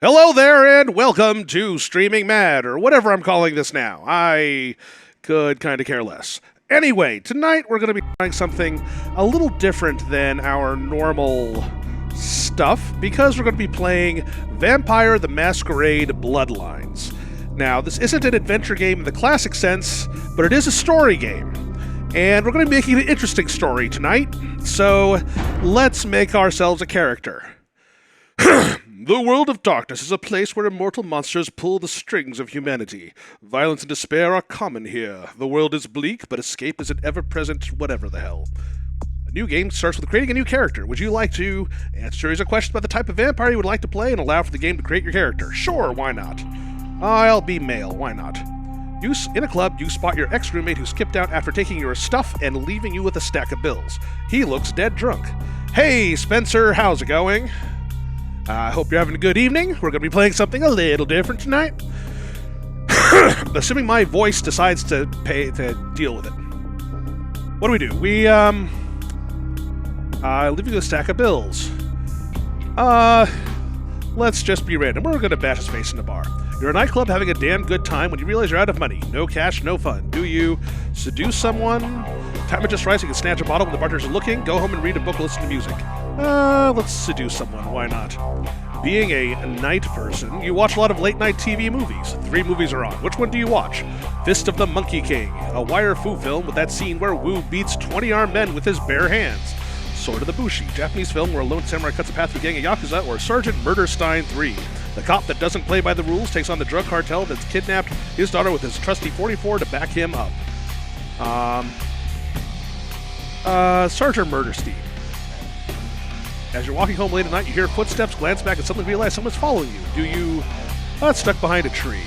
Hello there, and welcome to Streaming Mad, or whatever I'm calling this now. I could kind of care less. Anyway, tonight we're going to be trying something a little different than our normal stuff, because we're going to be playing Vampire the Masquerade Bloodlines. Now, this isn't an adventure game in the classic sense, but it is a story game. And we're going to be making an interesting story tonight, so let's make ourselves a character. The world of darkness is a place where immortal monsters pull the strings of humanity. Violence and despair are common here. The world is bleak, but escape is an ever-present whatever the hell. A new game starts with creating a new character. Would you like to answer a series of questions about the type of vampire you would like to play and allow for the game to create your character? Sure, why not? I'll be male, why not? In a club, you spot your ex-roommate who skipped out after taking your stuff and leaving you with a stack of bills. He looks dead drunk. Hey, Spencer, how's it going? I hope you're having a good evening. We're going to be playing something a little different tonight. Assuming my voice decides to deal with it. What do? We, leave you a stack of bills. Let's just be random. We're going to bash his face in the bar. You're at a nightclub having a damn good time when you realize you're out of money. No cash, no fun. Do you seduce someone? Time it just right so you can snatch a bottle when the bartenders are looking? Go home and read a book or listen to music. Let's seduce someone. Why not? Being a night person, you watch a lot of late-night TV movies. 3 movies are on. Which one do you watch? Fist of the Monkey King, a wire fu film with that scene where Wu beats 20-armed men with his bare hands. Sword of the Bushi, Japanese film where a lone samurai cuts a path through a gang of Yakuza, or Sergeant Murderstein 3. The cop that doesn't play by the rules takes on the drug cartel that's kidnapped his daughter with his trusty 44 to back him up. Sergeant Murderstein. As you're walking home late at night, you hear footsteps, glance back, and suddenly realize someone's following you. Do you... it's stuck behind a tree.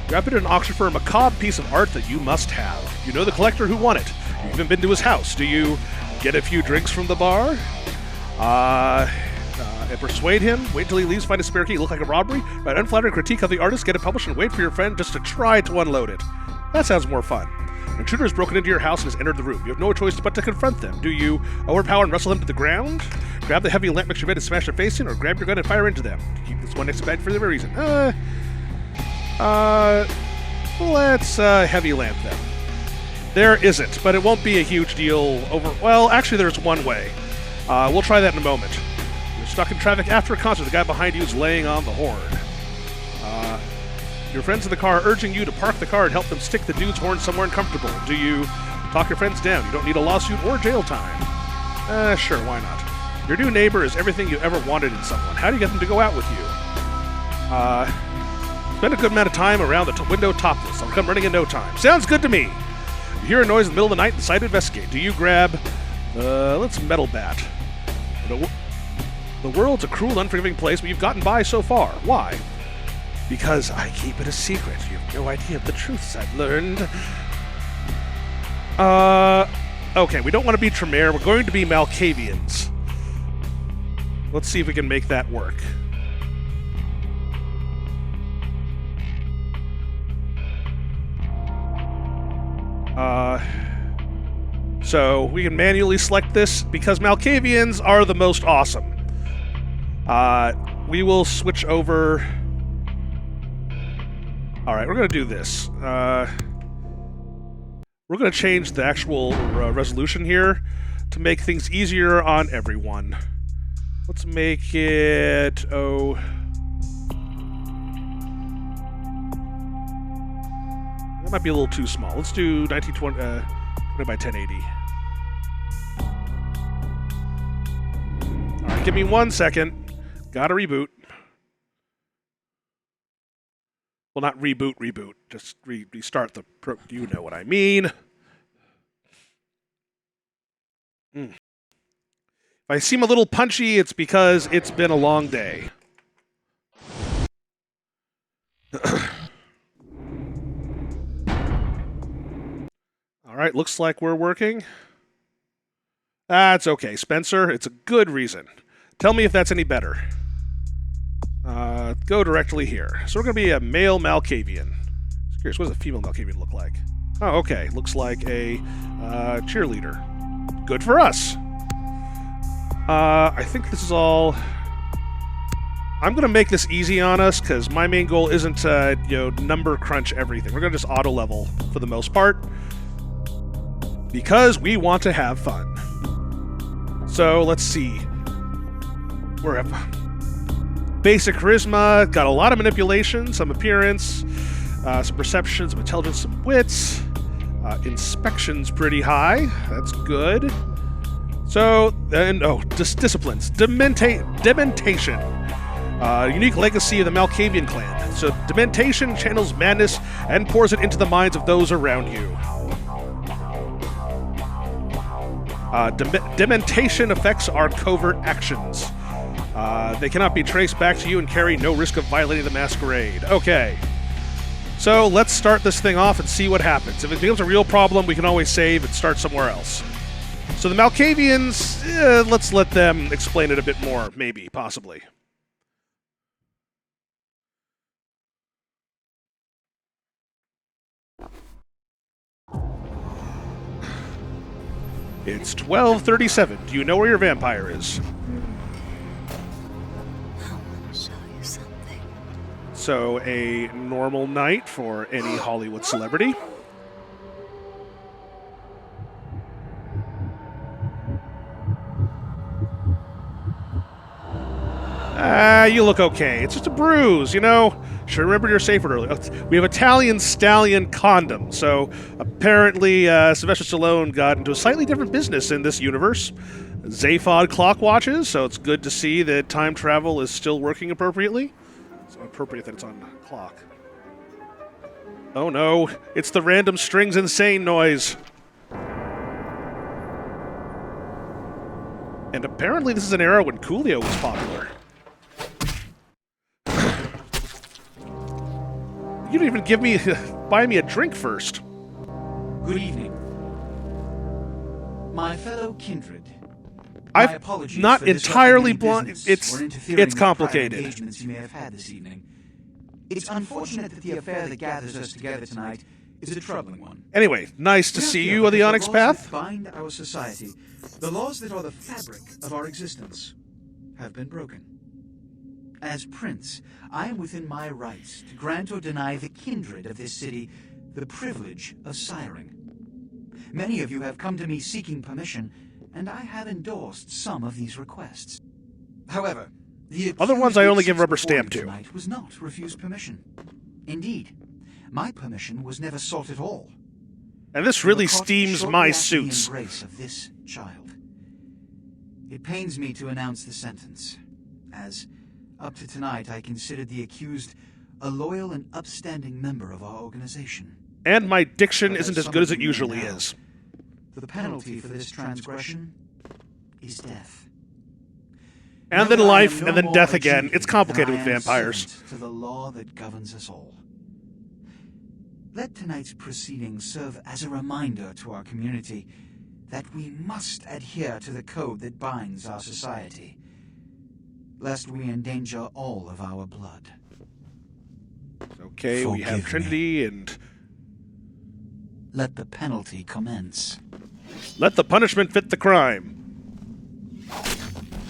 You're up at an auction for a macabre piece of art that you must have. You know the collector who won it. You've even been to his house. Do you get a few drinks from the bar? And persuade him? Wait till he leaves, find a spare key, look like a robbery? Write unflattering critique of the artist, get it published, and wait for your friend just to try to unload it. That sounds more fun. An intruder has broken into your house and has entered the room. You have no choice but to confront them. Do you overpower and wrestle them to the ground? Grab the heavy lamp next to your bed and smash their face in, or grab your gun and fire into them? Keep this one next to bed for the reason. Let's heavy lamp them. There isn't, but it won't be a huge deal over... Well, actually, there's one way. We'll try that in a moment. You're stuck in traffic after a concert. The guy behind you is laying on the horn. Your friends in the car are urging you to park the car and help them stick the dude's horn somewhere uncomfortable. Do you talk your friends down? You don't need a lawsuit or jail time. Sure, why not? Your new neighbor is everything you ever wanted in someone. How do you get them to go out with you? Spend a good amount of time around the window topless. I'll come running in no time. Sounds good to me. You hear a noise in the middle of the night and decide to investigate. Do you grab... let's metal bat. The world's a cruel, unforgiving place, but you've gotten by so far. Why? Because I keep it a secret. You have no idea of the truths I've learned. Okay, we don't want to be Tremere. We're going to be Malkavians. Let's see if we can make that work. So we can manually select this because Malkavians are the most awesome. We will switch over... Alright, we're going to do this. We're going to change the actual resolution here to make things easier on everyone. Let's make it... that might be a little too small. Let's do 1920 by 1080. Alright, give me 1 second. Gotta reboot. Well, not reboot. Just restart the pro... You know what I mean. If I seem a little punchy, it's because it's been a long day. Alright, looks like we're working. That's okay, Spencer. It's a good reason. Tell me if that's any better. Go directly here. So we're going to be a male Malkavian. Just curious, what does a female Malkavian look like? Oh, okay. Looks like a cheerleader. Good for us. I think this is all... I'm going to make this easy on us because my main goal isn't to number crunch everything. We're going to just auto level for the most part because we want to have fun. So let's see. We're at basic charisma, got a lot of manipulation, some appearance, some perception, some intelligence, some wits. Inspection's pretty high. That's good. So, and disciplines. Dementation. Unique legacy of the Malkavian clan. So, dementation channels madness and pours it into the minds of those around you. Dementation affects our covert actions. They cannot be traced back to you and carry no risk of violating the masquerade. Okay. So let's start this thing off and see what happens. If it becomes a real problem, we can always save and start somewhere else. So the Malkavians, let's let them explain it a bit more, maybe, possibly. It's 12:37. Do you know where your vampire is? I want to show you something. So a normal night for any Hollywood celebrity. You look okay. It's just a bruise, you know? Should remember your safe word earlier. We have Italian stallion condom. So apparently Sylvester Stallone got into a slightly different business in this universe. Zaphod clock watches, so it's good to see that time travel is still working appropriately. It's appropriate that it's on clock. Oh no, it's the random strings insane noise. And apparently this is an era when Coolio was popular. You didn't even buy me a drink first. Good evening. My fellow kindred. I'm not entirely blind. It's complicated. Engagements you may have had this evening. It's unfortunate that the affair that gathers us together tonight is a troubling one. Anyway, nice to see you on the Onyx Path. The laws that bind our society, the laws that are the fabric of our existence, have been broken. As Prince, I am within my rights to grant or deny the kindred of this city the privilege of siring. Many of you have come to me seeking permission, and I have endorsed some of these requests. However, the other ones I only give rubber stamp to. Tonight was not refused permission. Indeed, my permission was never sought at all. And this really steams my suits. The embrace of this child. It pains me to announce the sentence, as up to tonight I considered the accused a loyal and upstanding member of our organization. And my diction isn't as good as it usually is. The penalty for this transgression is death. And then life, and then death again. It's complicated with vampires. To the law that governs us all. Let tonight's proceedings serve as a reminder to our community that we must adhere to the code that binds our society, lest we endanger all of our blood. Okay, we have Trinity and... Let the penalty commence. Let the punishment fit the crime.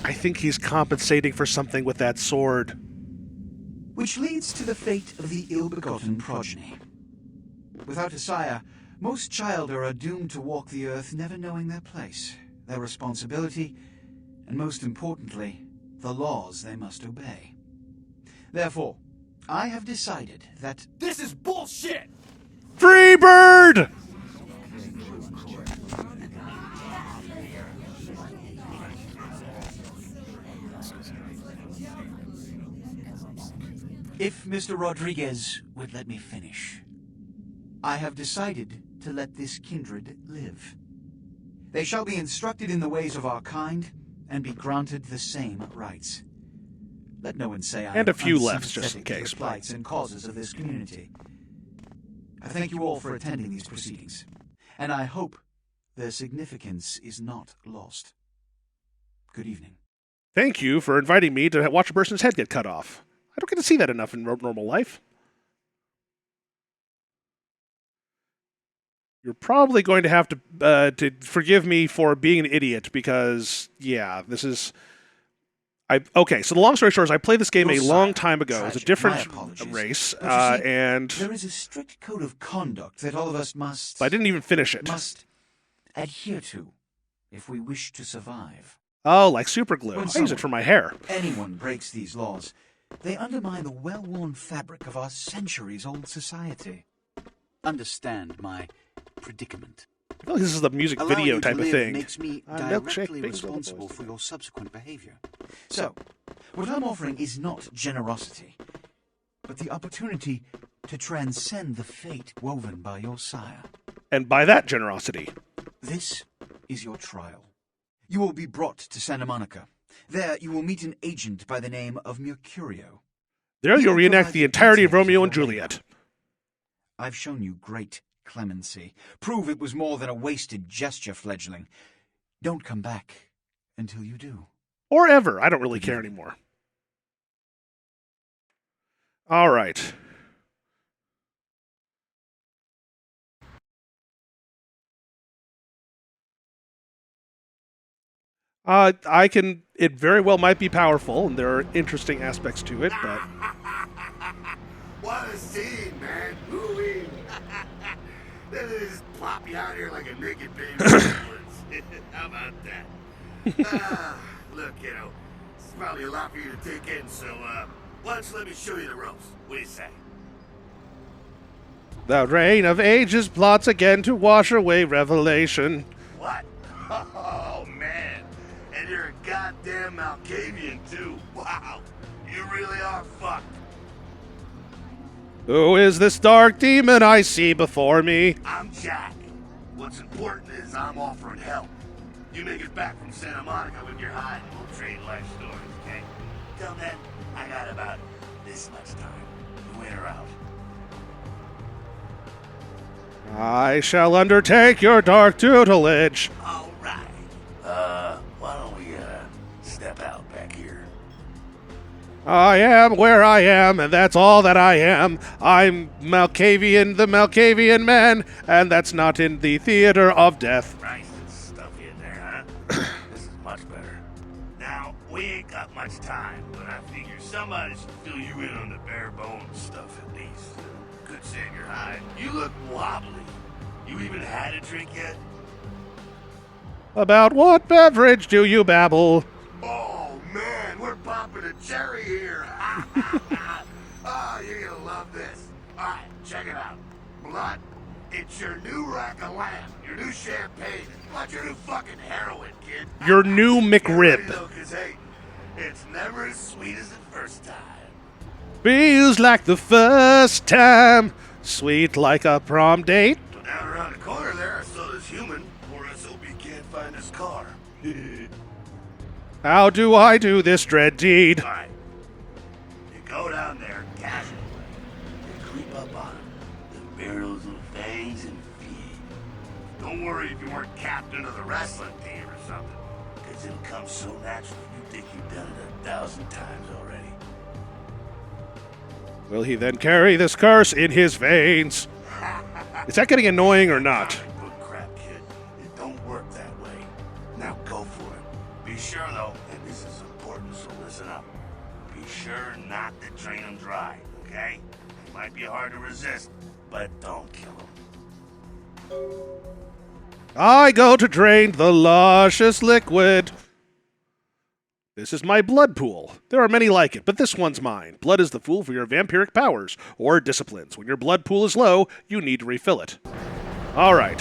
I think he's compensating for something with that sword. Which leads to the fate of the ill-begotten progeny. Without a sire, most childer are doomed to walk the earth never knowing their place, their responsibility, and most importantly, the laws they must obey. Therefore, I have decided that this is bullshit! Free bird! If Mr. Rodriguez would let me finish, I have decided to let this kindred live. They shall be instructed in the ways of our kind and be granted the same rights. Let no one say I am and a few lefts, just in unsympathetic to case. the plights and causes of this community. I thank you all for attending these proceedings, and I hope their significance is not lost. Good evening. Thank you for inviting me to watch a person's head get cut off. I don't get to see that enough in normal life. You're probably going to have to forgive me for being an idiot because, yeah, this is... Okay, so the long story short is I played this game Your a long sire, time ago. It was a tragic. My different apologies. race, But you see, and there is a strict code of conduct that all of us I didn't even finish it. must adhere to if we wish to survive. Oh, like super glue. When I use it for my hair. anyone breaks these laws, they undermine the well-worn fabric of our centuries-old society. Understand my predicament. I feel like this is the music Allowing video you to type of live thing. makes me Milkshake, directly bingo, responsible boys. for your subsequent behavior. So, what I'm offering is not generosity, but the opportunity to transcend the fate woven by your sire. And by that generosity. This is your trial. You will be brought to Santa Monica. There, you will meet an agent by the name of Mercurio. There He you'll will reenact provide the entirety of details Romeo your and Juliet. I've shown you great clemency. Prove it was more than a wasted gesture, fledgling. Don't come back until you do. Or ever. I don't really care anymore. All right. It very well might be powerful, and there are interesting aspects to it, but... What a scene, man. Woo-wee. They just plop you out here like a naked baby. How about that? Look, kiddo, it's probably a lot for you to take in, so, why don't you let me show you the ropes? What do you say? The reign of ages plots again to wash away revelation. What? Oh, man. And you're a goddamn Malkavian, too. Wow. You really are fucked. Who is this dark demon I see before me? I'm Jack. What's important is I'm offering help. You make it back from Santa Monica with your hide and we'll trade life stories, okay? Till then, I got about this much time. You in or out? I shall undertake your dark tutelage. All right. Why don't we, step out back here? I am where I am, and that's all that I am. I'm Malkavian, the Malkavian man, and that's not in the theater of death. Nice and stuffy in there, huh? This is much better. Now, we ain't got much time, but I figure somebody should fill you in on the bare bones stuff at least. Could save your hide. You look wobbly. You even had a drink yet? About what beverage do you babble? Oh, man, we're popping a cherry here. Oh, you're gonna love this. All right, check it out. Blood, it's your new rack of lamb, your new champagne, like your new fucking heroin, kid. Your new Get ready, McRib. though, 'cause, hey, it's never as sweet as the first time. Feels like the first time, sweet like a prom date. So down around the corner there, I saw this human, or SOB can't find his car. How do I do this dread deed? All right. You go down there casually. You creep up on him. The barrels and fangs and feed. Don't worry if you weren't captain of the wrestling team or something. Because it'll come so naturally you think you've done it 1,000 times already. Will he then carry this curse in his veins? Is that getting annoying or not? Good crap, kid. It don't work that way. Now go for it. Be sure, though, and this is important, so listen up. Be sure not to drain them dry, okay? It might be hard to resist, but don't kill them. I go to drain the luscious liquid. This is my blood pool. There are many like it, but this one's mine. Blood is the fuel for your vampiric powers or disciplines. When your blood pool is low, you need to refill it. All right.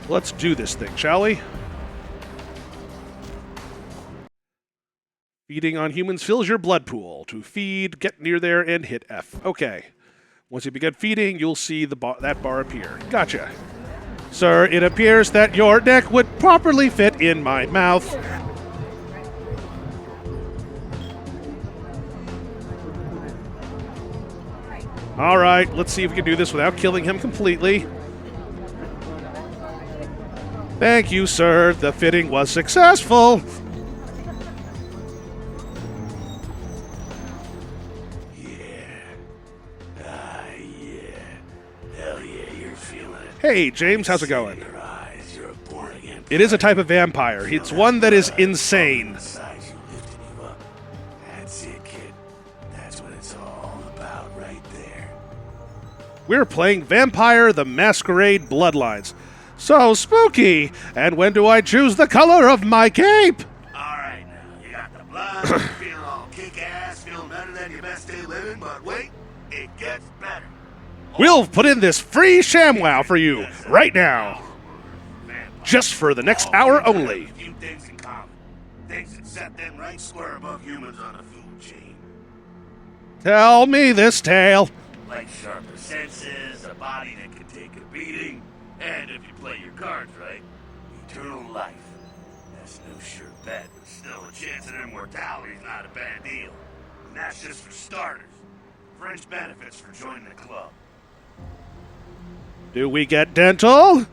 Let's do this thing, shall we? Feeding on humans fills your blood pool. To feed, get near there and hit F. Okay. Once you begin feeding, you'll see that bar appear. Gotcha. Sir, it appears that your neck would properly fit in my mouth. All right, let's see if we can do this without killing him completely. Thank you, sir. The fitting was successful. Hell yeah, you're feeling it. Hey, James, how's it going? Your eyes, you're a born-again. It is a type of vampire. It's one that is insane. Besides, you lifted We're playing Vampire the Masquerade Bloodlines. So spooky! And when do I choose the color of my cape? Alright now, you got the blood, feeling all kick-ass, feeling better than your best day living, but wait, it gets better. We'll put in this free ShamWow for you right now. Just for the next hour only. A few things in common. Things that set them right square above humans on the food chain. Tell me this tale. Like sharper senses, a body that can take a beating, and if you play your cards right, eternal life. That's no sure bet, but still a chance of immortality is not a bad deal. And that's just for starters. Fringe benefits for joining the club. Do we get dental?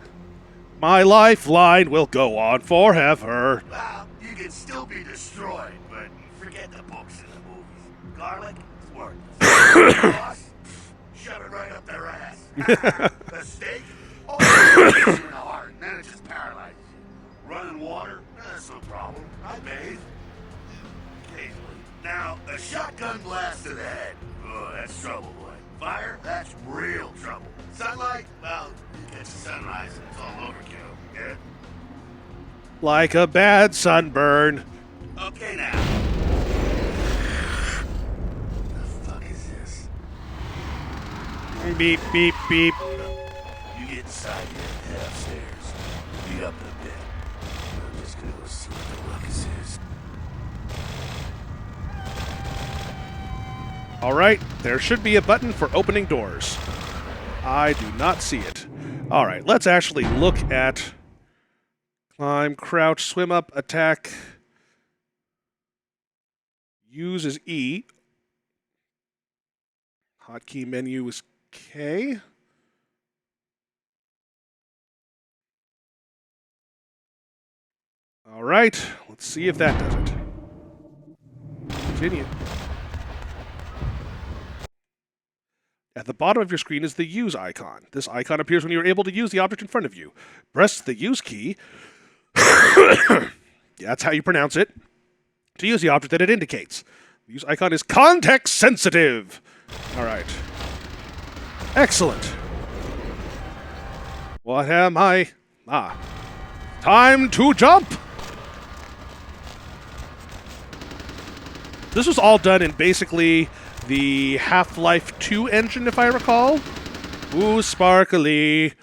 My lifeline will go on forever. Well, you can still be destroyed, but forget the books and the movies. Garlic is worthless. Boss, shove it right up their ass. A steak? Oh, it hits you in the heart, and then it just paralyzes you. Running water? That's no problem. I bathe. Occasionally. Now, a shotgun blast to the head. Oh, that's trouble, boy. Fire? That's real trouble. Sunlight? Well, it's a sunrise and it's all overkill. Yeah? Like a bad sunburn. Okay, now. The fuck is this? Beep, beep, beep. You get inside here, head upstairs. Beat up a bit. I'm just gonna go see what the ruckus is. All right, there should be a button for opening doors. I do not see it. All right, let's actually look at climb, crouch, swim up, attack. Use is E. Hotkey menu is K. All right, let's see if that does it. Continue. At the bottom of your screen is the Use icon. This icon appears when you are able to use the object in front of you. Press the Use key. That's how you pronounce it. To use the object that it indicates. The Use icon is context sensitive. All right. Excellent. What am I? Time to jump. This was all done in basically the Half-Life 2 engine, if I recall. Ooh, sparkly.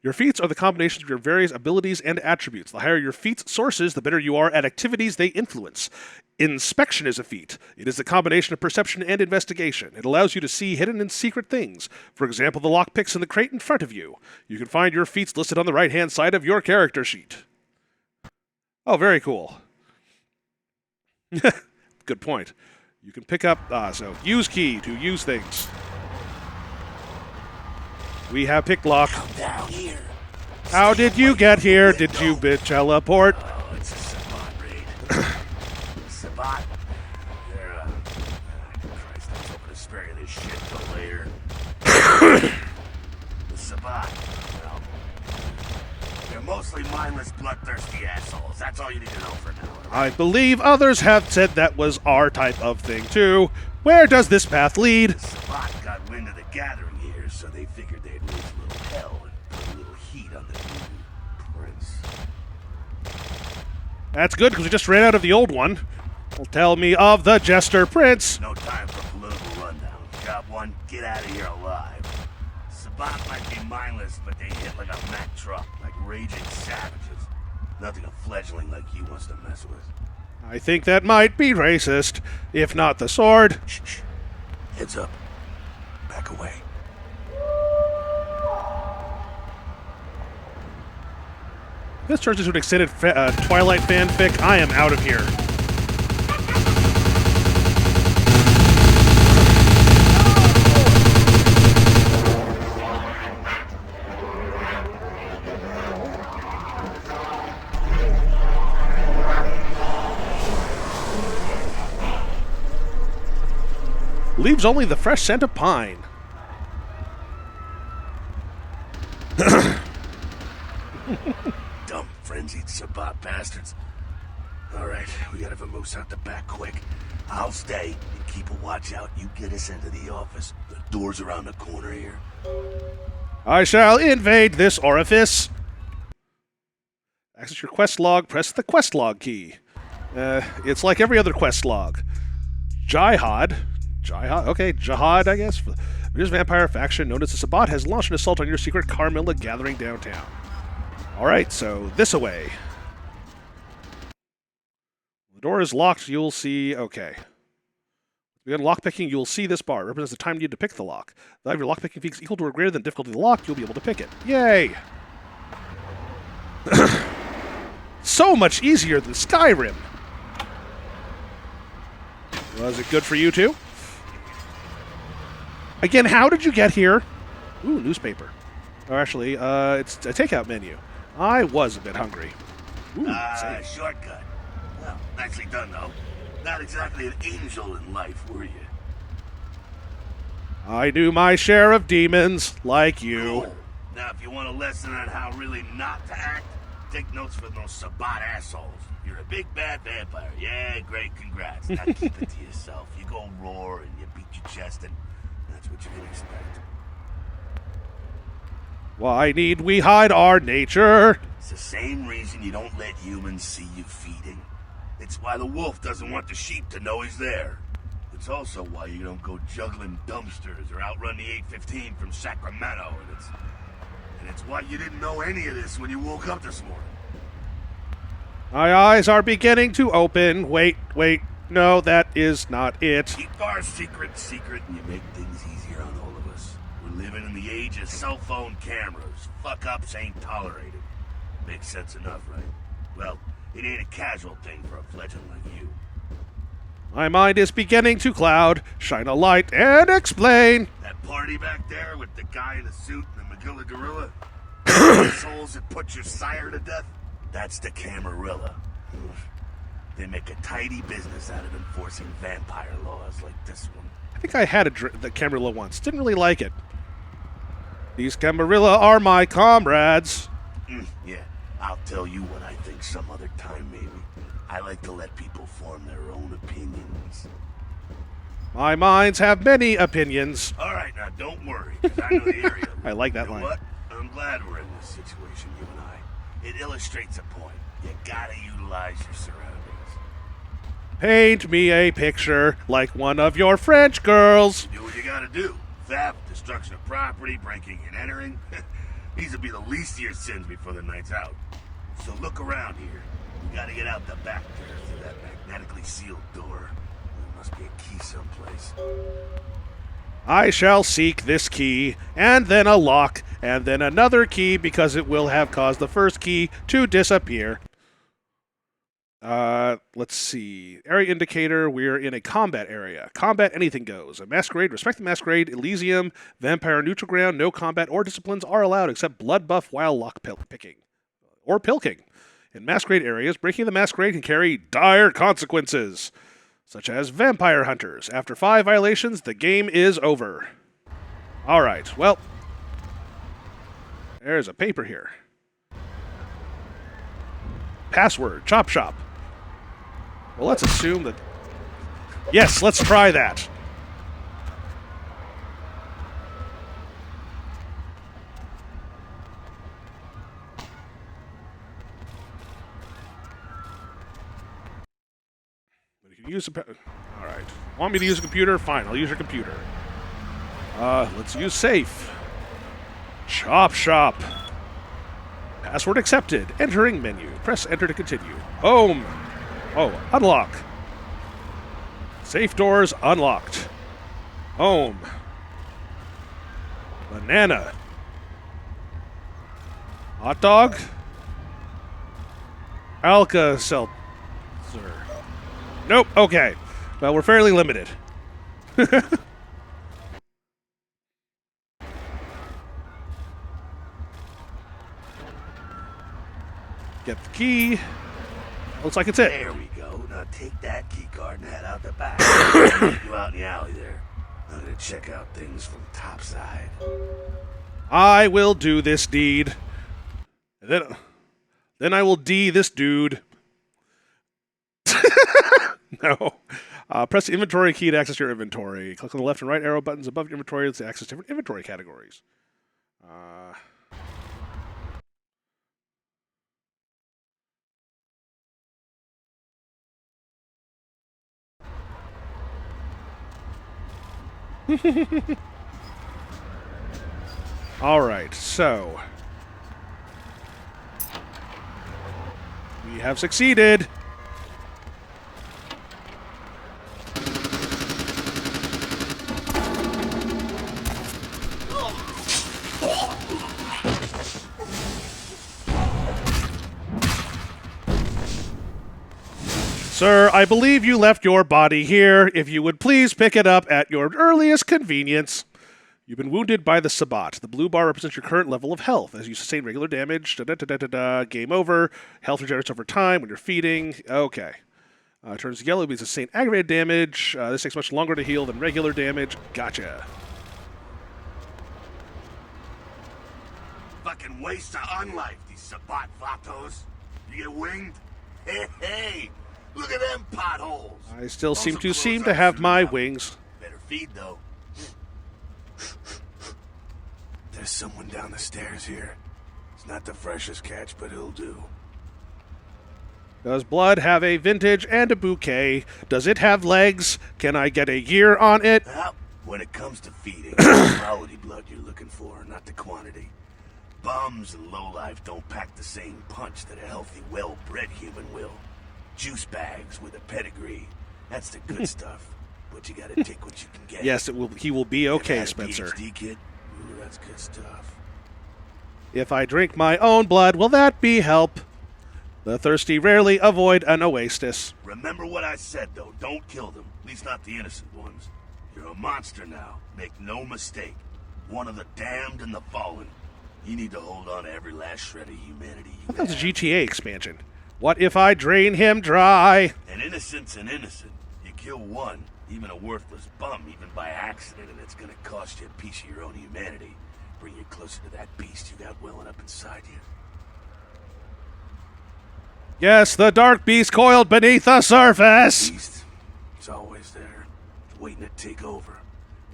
Your feats are the combinations of your various abilities and attributes. The higher your feats' sources, the better you are at activities they influence. Inspection is a feat. It is the combination of perception and investigation. It allows you to see hidden and secret things. For example, the lockpicks in the crate in front of you. You can find your feats listed on the right-hand side of your character sheet. Oh, very cool. Good point. You can pick up, so use key to use things. We have pick lock. Come down here. How did you get here? Did you teleport? Oh, it's a Sabat raid. Sabat? They're, Christ, I was hoping to spare you this shit till later. The Sabat, well, they're mostly mindless, bloodthirsty assholes. That's all you need to know for now. I believe others have said that was our type of thing, too. Where does this path lead? Sabat got wind of the gathering here, so they figured they'd raise a little hell and put a little heat on the new prince. That's good, because we just ran out of the old one. Well, tell me of the Jester Prince. No time for political rundown. Job one, get out of here alive. Sabat might be mindless, but they hit like a Mack truck, like raging savages. Nothing a fledgling like you wants to mess with. I think that might be racist, if not the sword. Shh, shh. Heads up. Back away. If this turns into an extended Twilight fanfic, I am out of here. Leaves only the fresh scent of pine. Dumb, frenzied Sabat bastards. Alright, we gotta vamoose out the back quick. I'll stay and keep a watch out. You get us into the office. The Door's around the corner here. I shall invade this orifice. Access your quest log. Press the quest log key. It's like every other quest log. Jihad. Okay, Jihad, I guess. This vampire faction known as the Sabbat has launched an assault on your secret Carmilla gathering downtown. Alright, so this away. The door is locked, you'll see... Okay. Begin lockpicking, you'll see this bar. It represents the time needed to pick the lock. If your lockpicking feat is equal to or greater than difficulty of the lock, you'll be able to pick it. Yay! So much easier than Skyrim! Was it good for you too? Again, how did you get here? Ooh, newspaper. Oh, actually, it's a takeout menu. I was a bit hungry. Ooh, safe. Shortcut. Well, nicely done, though. Not exactly an angel in life, were you? I do my share of demons, like you. Cool. Now, if you want a lesson on how really not to act, take notes from those Sabbat assholes. You're a big bad vampire. Yeah, great, congrats. Now keep it to yourself. You go roar and you beat your chest, and that's what you can expect. Why need we hide our nature? It's the same reason you don't let humans see you feeding. It's why the wolf doesn't want the sheep to know he's there. It's also why you don't go juggling dumpsters or outrun the 815 from Sacramento. And it's why you didn't know any of this when you woke up this morning. My eyes are beginning to open. Wait. No, that is not it. Keep our secret secret and you make things easier on all of us. We're living in the age of cell phone cameras. Fuck-ups ain't tolerated. Makes sense enough, right? Well, it ain't a casual thing for a fledgling like you. My mind is beginning to cloud. Shine a light and explain. That party back there with the guy in the suit and the Magilla gorilla? The souls that put your sire to death? That's the Camarilla. They make a tidy business out of enforcing vampire laws like this one. I think I had the Camarilla once. Didn't really like it. These Camarilla are my comrades. Yeah, I'll tell you what I think some other time, maybe. I like to let people form their own opinions. My minds have many opinions. All right, now don't worry, because I know the area. I like that You know line. what? I'm glad we're in this situation, you and I. It illustrates a point. You gotta utilize your surroundings. Paint me a picture like one of your French girls. Do what you gotta do. Theft, destruction of property, breaking and entering. These will be the least of your sins before the night's out. So look around here. You gotta get out the back there through that magnetically sealed door. There must be a key someplace. I shall seek this key, and then a lock, and then another key because it will have caused the first key to disappear. Let's see. Area indicator, we're in a combat area. Combat, anything goes. A masquerade, respect the masquerade, Elysium, vampire neutral ground, no combat or disciplines are allowed except blood buff while lock picking. Or pilking. In masquerade areas, breaking the masquerade can carry dire consequences, such as vampire hunters. After 5 violations, the game is over. Alright, well, there's a paper here. Password, chop shop. Well, let's assume that... Yes, let's try that. But you can use a... All right. Want me to use a computer? Fine, I'll use your computer. Let's use safe. Chop shop. Password accepted. Entering menu. Press enter to continue. Home. Oh, unlock. Safe doors unlocked. Home. Banana. Hot dog. Alka-Seltzer. Nope. Okay. Well, we're fairly limited. Get the key. Looks like it's it. There we go. Now take that key card and head out the back. You out in the alley there. I'm gonna check out things from topside. I will do this deed. Then I will D this dude. No. Press the inventory key to access your inventory. Click on the left and right arrow buttons above your inventory to access different inventory categories. All right, so we have succeeded. Sir, I believe you left your body here. If you would please pick it up at your earliest convenience. You've been wounded by the Sabbat. The blue bar represents your current level of health. As you sustain regular damage, game over. Health regenerates over time when you're feeding. Okay. Turns yellow means sustain aggravated damage. This takes much longer to heal than regular damage. Gotcha. Fucking waste of unlife, these Sabbat vatos. You get winged? Hey! Look at them potholes. I still seem to have my wings. Better feed, though. There's someone down the stairs here. It's not the freshest catch, but it'll do. Does blood have a vintage and a bouquet? Does it have legs? Can I get a year on it? Well, when it comes to feeding, it's the quality blood you're looking for, not the quantity. Bums and lowlife don't pack the same punch that a healthy, well-bred human will. Juice bags with a pedigree. That's the good stuff. But you gotta take what you can get. Yes, he will be okay, Spencer. PhD kid? Ooh, that's good stuff. If I drink my own blood, will that be help? The thirsty rarely avoid an oasis. Remember what I said, though. Don't kill them. At least not the innocent ones. You're a monster now. Make no mistake. One of the damned and the fallen. You need to hold on to every last shred of humanity you have. That was a GTA expansion. What if I drain him dry? An innocent's an innocent. You kill one, even a worthless bum, even by accident, and it's gonna cost you a piece of your own humanity. Bring you closer to that beast you got welling up inside you. Yes, the dark beast coiled beneath the surface. Beast, it's always there, waiting to take over.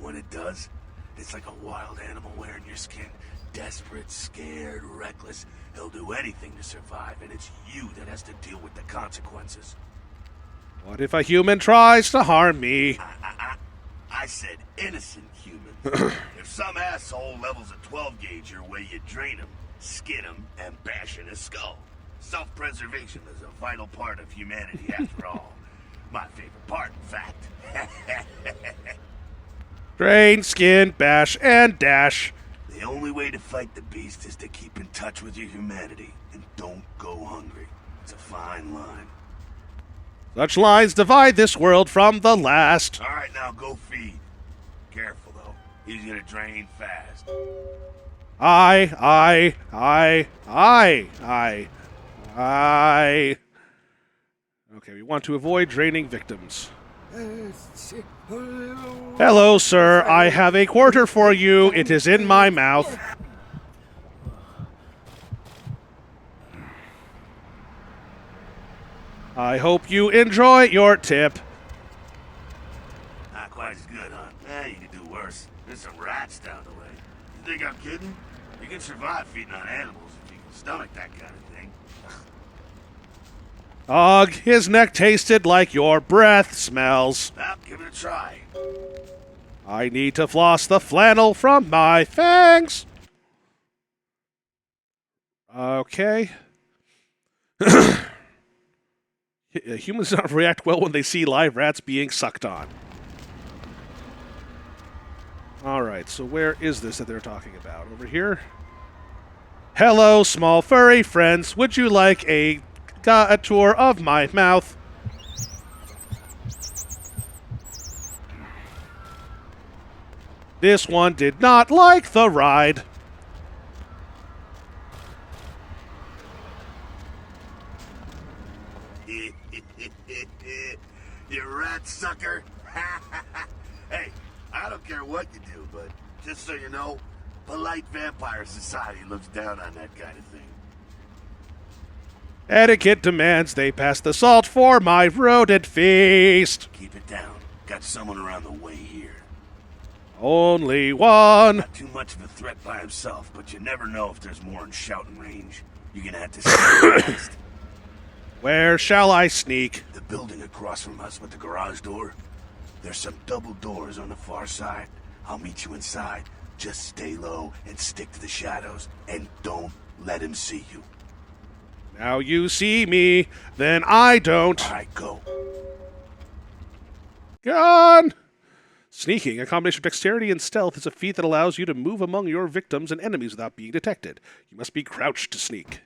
When it does, it's like a wild animal wearing your skin. Desperate, scared, reckless. He'll do anything to survive, and it's you that has to deal with the consequences. What if a human tries to harm me? I said innocent humans. If some asshole levels a 12 gauge your way, you drain him, skin him, and bash in his skull. Self-preservation is a vital part of humanity, after all. My favorite part, in fact. Drain, skin, bash, and dash. The only way to fight the beast is to keep in touch with your humanity, and don't go hungry. It's a fine line. Such lines divide this world from the last. All right, now go feed. Careful, though. He's gonna drain fast. I. Okay, we want to avoid draining victims. Hello, sir. I have a quarter for you. It is in my mouth. I hope you enjoy your tip. Not quite as good, huh? Eh, you could do worse. There's some rats down the way. You think I'm kidding? You can survive feeding on animals if you can stomach that kind of thing. Ugh, his neck tasted like your breath smells. Well, give it a try. I need to floss the flannel from my fangs. Okay. Humans do not react well when they see live rats being sucked on. Alright, so where is this that they're talking about? Over here? Hello, small furry friends. Would you like a tour of my mouth? This one did not like the ride. You rat sucker. Hey, I don't care what you do, but just so you know, polite vampire society looks down on that kind of thing. Etiquette demands they pass the salt for my rodent feast. Keep it down. Got someone around the way here. Only one. Not too much of a threat by himself, but you never know if there's more in shouting range. You're gonna have to see next. Where shall I sneak? The building across from us with the garage door. There's some double doors on the far side. I'll meet you inside. Just stay low and stick to the shadows, and don't let him see you. Now you see me, then I don't. All right, go. Gone! Sneaking, a combination of dexterity and stealth, is a feat that allows you to move among your victims and enemies without being detected. You must be crouched to sneak.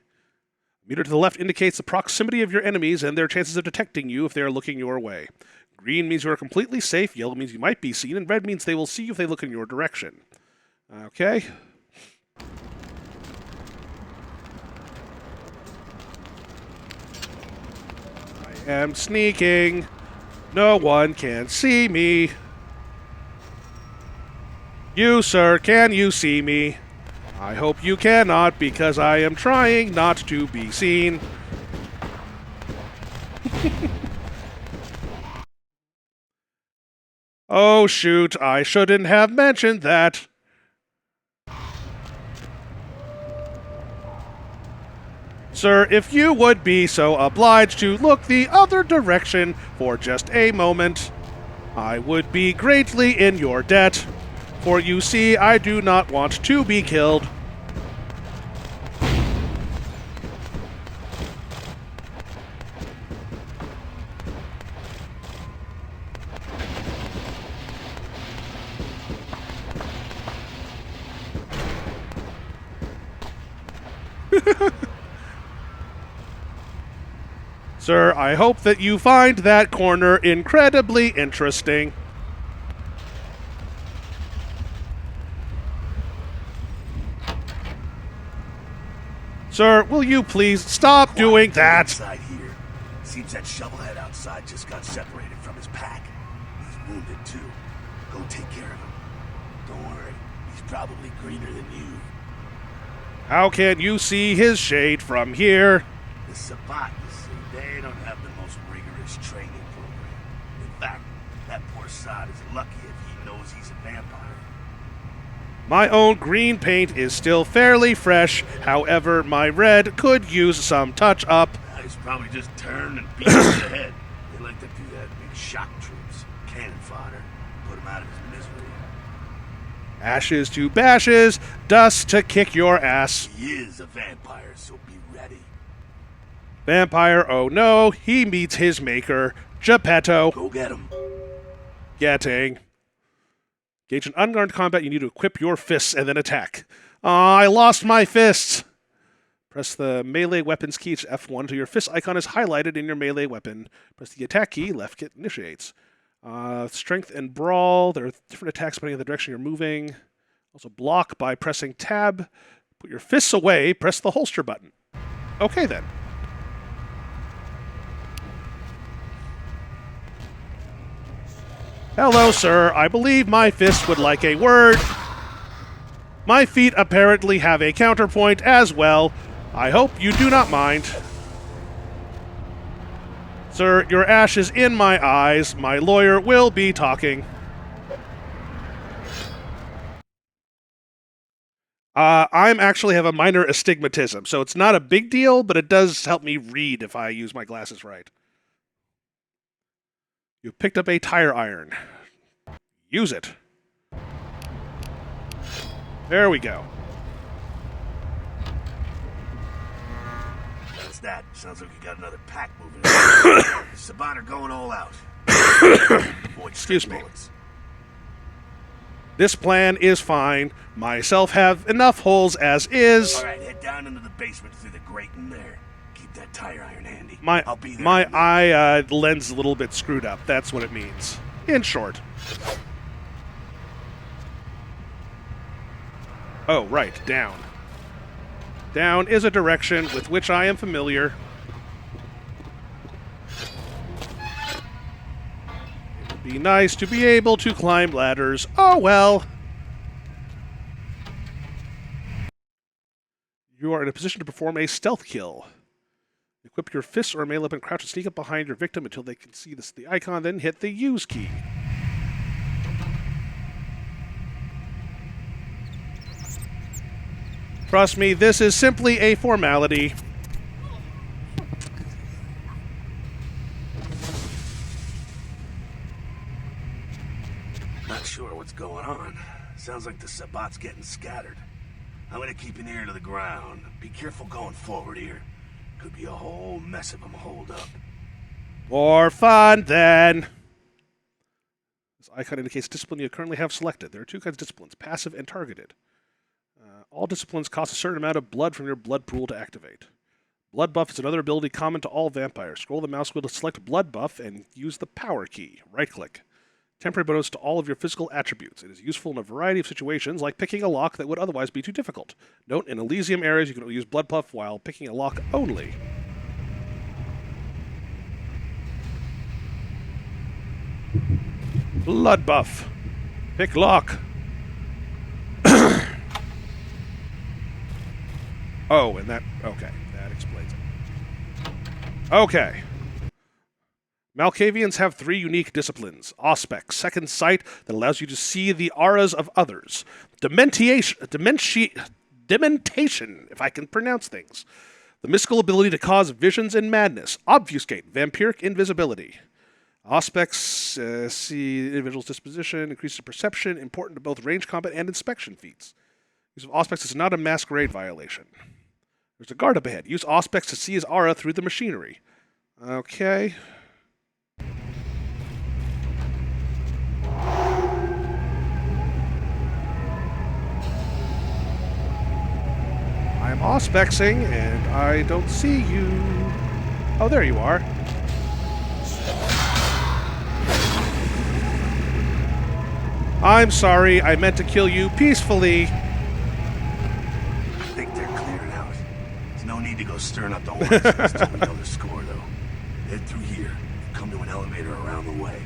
The meter to the left indicates the proximity of your enemies and their chances of detecting you if they are looking your way. Green means you are completely safe, yellow means you might be seen, and red means they will see you if they look in your direction. Okay. I am sneaking. No one can see me. You, sir, can you see me? I hope you cannot, because I am trying not to be seen. Oh, shoot, I shouldn't have mentioned that. Sir, if you would be so obliged to look the other direction for just a moment, I would be greatly in your debt. For you see, I do not want to be killed. Sir, I hope that you find that corner incredibly interesting. Sir, will you please stop doing that? Inside here. Seems that shovelhead outside just got separated from his pack. He's wounded too. Go take care of him. Don't worry, he's probably greener than you. How can you see his shade from here? The Sabbat, you see, they don't have the most rigorous training program. In fact, that poor sod is lucky if he knows he's a vampire. My own green paint is still fairly fresh, however, my red could use some touch-up. He's probably just turned and beat him in the head. They like to do that, big shock troops, cannon fodder, put him out of his misery. Ashes to bashes, dust to kick your ass. He is a vampire, so be ready. Vampire, oh no, he meets his maker, Geppetto. Go get him. Getting. Engage in unarmed combat, you need to equip your fists and then attack. Aw, I lost my fists! Press the melee weapons key to F1 until your fist icon is highlighted in your melee weapon. Press the attack key, left hit initiates. Strength and brawl, there are different attacks depending on the direction you're moving. Also block by pressing tab. Put your fists away, press the holster button. Okay then. Hello, sir. I believe my fist would like a word. My feet apparently have a counterpoint as well. I hope you do not mind. Sir, your ash is in my eyes. My lawyer will be talking. I'm actually have a minor astigmatism, so it's not a big deal, but it does help me read if I use my glasses right. You picked up a tire iron. Use it. There we go. What's that? Sounds like you got another pack moving. Sabbat are going all out. Excuse me. This plan is fine. Myself have enough holes as is. All right, head down into the basement through the grate in there. Keep that tire iron handy. I'll be there. My eye lens is a little bit screwed up. That's what it means. In short. Oh, right. Down. Down is a direction with which I am familiar. It would be nice to be able to climb ladders. Oh, well. You are in a position to perform a stealth kill. Equip your fists or melee weapon, crouch and sneak up behind your victim until they can see the icon, then hit the use key. Trust me, this is simply a formality. Not sure what's going on. Sounds like the Sabbat's getting scattered. I'm gonna keep an ear to the ground. Be careful going forward here. Could be a whole mess of them holed up. More fun, then. This icon indicates discipline you currently have selected. There are two kinds of disciplines, passive and targeted. All disciplines cost a certain amount of blood from your blood pool to activate. Blood buff is another ability common to all vampires. Scroll the mouse wheel to select blood buff and use the power key. Right-click. Temporary bonus to all of your physical attributes. It is useful in a variety of situations, like picking a lock that would otherwise be too difficult. Note, in Elysium areas, you can only use blood buff while picking a lock only. Blood buff. Pick lock. Oh, and that... Okay, that explains it. Okay. Malkavians have 3 unique disciplines. Auspex, second sight that allows you to see the auras of others. Dementation, if I can pronounce things. The mystical ability to cause visions and madness. Obfuscate, vampiric invisibility. Auspex, see the individual's disposition, increases perception, important to both range combat and inspection feats. Use of Auspex is not a masquerade violation. There's a guard up ahead. Use Auspex to see his aura through the machinery. Okay. I'm Auspexing, and I don't see you. Oh, there you are. I'm sorry, I meant to kill you peacefully. I think they're cleared out. There's no need to go stirring up the hornets until we know the score, though. Head through here. Come to an elevator around the way.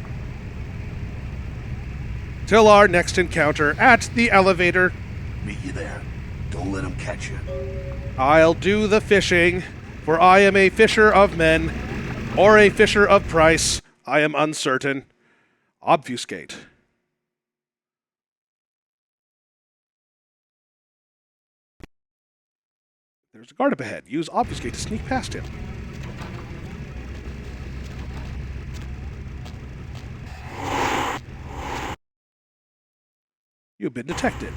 Till our next encounter at the elevator. Meet you there. Don't let them catch you. I'll do the fishing, for I am a fisher of men, or a fisher of price. I am uncertain. Obfuscate. There's a guard up ahead. Use Obfuscate to sneak past him. You've been detected.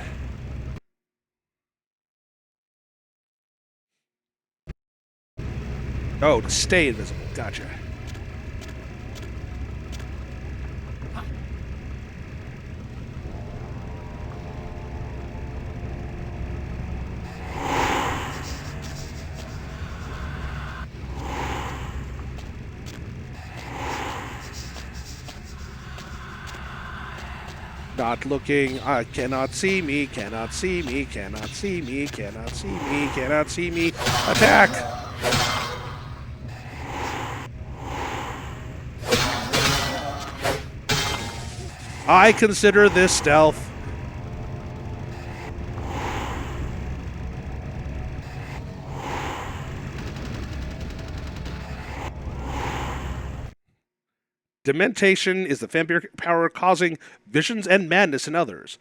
Oh, to stay invisible. Gotcha. Not looking, I cannot see me, cannot see me, cannot see me, cannot see me, cannot see me. Attack! I consider this stealth. Dementation is the vampiric power causing visions and madness in others.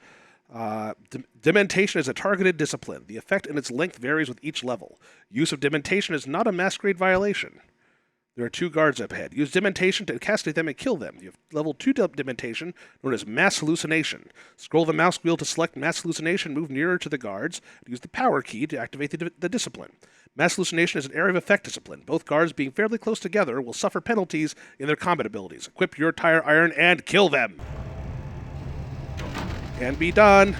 Dementation is a targeted discipline. The effect and its length varies with each level. Use of Dementation is not a masquerade violation. There are 2 guards up ahead. Use Dementation to incapacitate them and kill them. You have level 2 Dementation, known as Mass Hallucination. Scroll the mouse wheel to select Mass Hallucination, move nearer to the guards, and use the power key to activate the discipline. Mass Hallucination is an area of effect discipline. Both guards being fairly close together will suffer penalties in their combat abilities. Equip your tire iron and kill them. Can be done.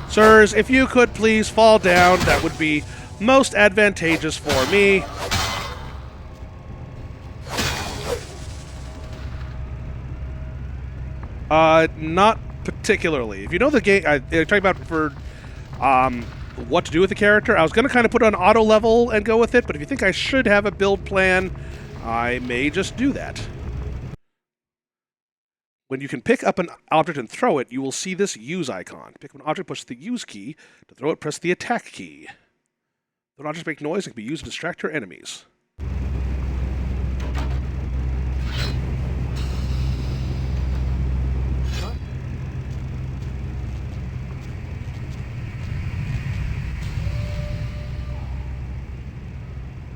Sirs, if you could please fall down, that would be most advantageous for me. Not particularly. If you know the game, I'm talking about for what to do with the character, I was going to kind of put it on auto level and go with it, but if you think I should have a build plan, I may just do that. When you can pick up an object and throw it, you will see this use icon. Pick up an object, push the use key. To throw it, press the attack key. Those objects make noise and can be used to distract your enemies.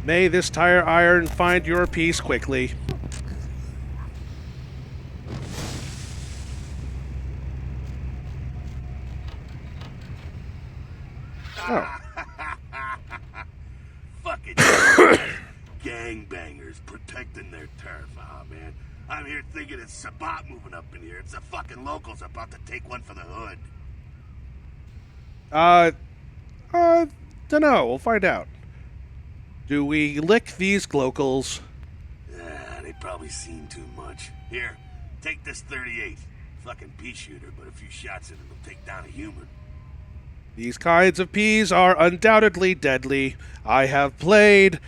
May this tire iron find your peace quickly. Oh. Fucking gangbangers protecting their turf. Oh, man. I'm here thinking it's Sabat moving up in here. It's the fucking locals about to take one for the hood. Dunno. We'll find out. Do we lick these locals? They probably seen too much. Here, take this 38. Fucking pea shooter, but a few shots in it will take down a human. These kinds of peas are undoubtedly deadly. I have played,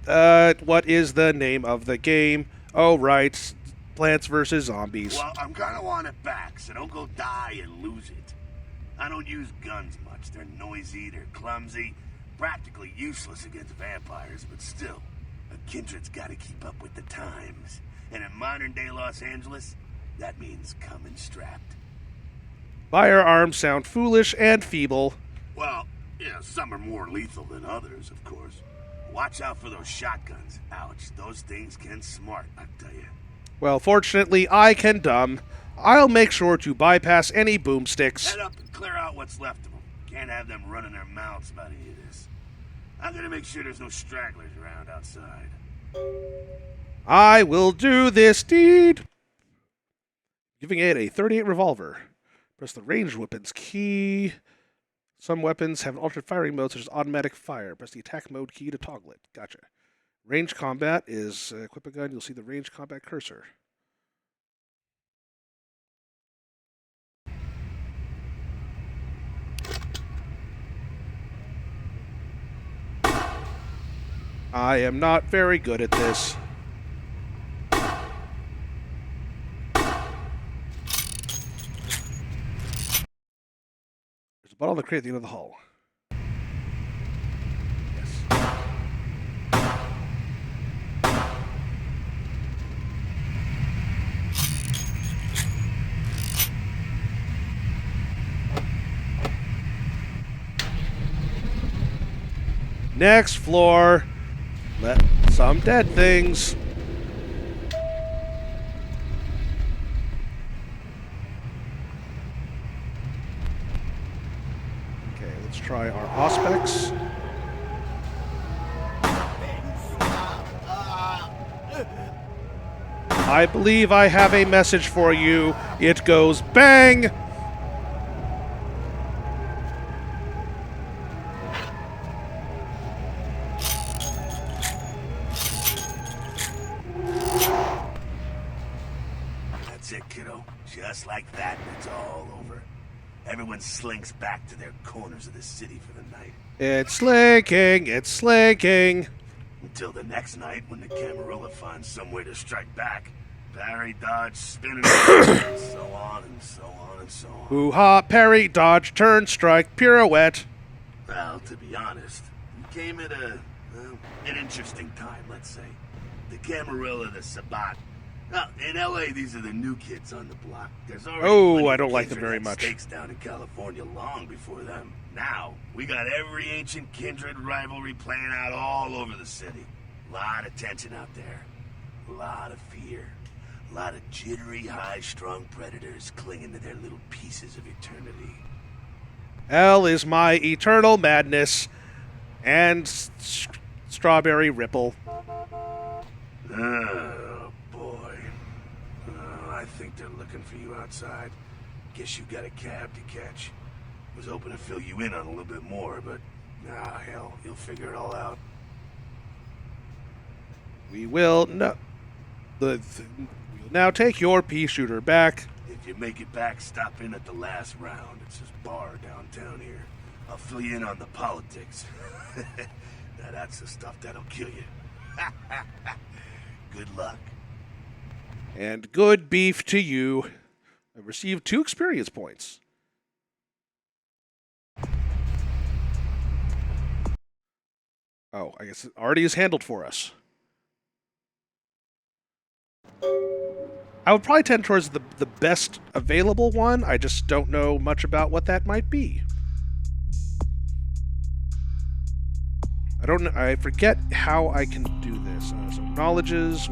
what is the name of the game? Oh, right. Plants vs. Zombies. Well, I'm gonna want it back, so don't go die and lose it. I don't use guns much. They're noisy, they're clumsy, practically useless against vampires, but still, a kindred's gotta keep up with the times. And in modern-day Los Angeles, that means coming strapped. Firearms sound foolish and feeble. Well, some are more lethal than others, of course. Watch out for those shotguns. Ouch, those things can smart, I tell you. Well, fortunately, I can dumb. I'll make sure to bypass any boomsticks. Head up and clear out what's left of them. Can't have them running their mouths about any of this. I'm gonna make sure there's no stragglers around outside. I will do this deed. Giving it a 38 revolver. Press the ranged weapons key. Some weapons have an alternate firing mode, such as automatic fire. Press the attack mode key to toggle it. Gotcha. Range combat is equip a gun. You'll see the range combat cursor. I am not very good at this. There's a bottle on the crate at the end of the hall. Yes. Next floor. Let some dead things. Okay, let's try our auspex. I believe I have a message for you. It goes bang! That's it, kiddo. Just like that, it's all over. Everyone slinks back to their corners of the city for the night. It's slinking, it's slinking. Until the next night when the Camarilla finds some way to strike back. Parry, dodge, spin, and so on and so on and so on. Hoo-ha, parry, dodge, turn, strike, pirouette. Well, to be honest, you came at an interesting time, let's say. The Camarilla, the Sabat. Well, in L.A., these are the new kids on the block. There's already plenty I of don't like kids them that very had much. Stakes down in California long before them. Now, we got every ancient kindred rivalry playing out all over the city. A lot of tension out there. A lot of fear. A lot of jittery, high-strung predators clinging to their little pieces of eternity. Hell is my eternal madness. And strawberry ripple. Oh, boy. I think they're looking for you outside. Guess you got a cab to catch. Was hoping to fill you in on a little bit more, but hell, you'll figure it all out. We will we'll now take your pea shooter back. If you make it back, stop in at the last round. It's this bar downtown here. I'll fill you in on the politics. Now that's the stuff that'll kill you. Good luck. And good beef to you. I received 2 experience points. Oh, I guess it already is handled for us. I would probably tend towards the best available one. I just don't know much about what that might be. I forget how I can do this. So knowledges,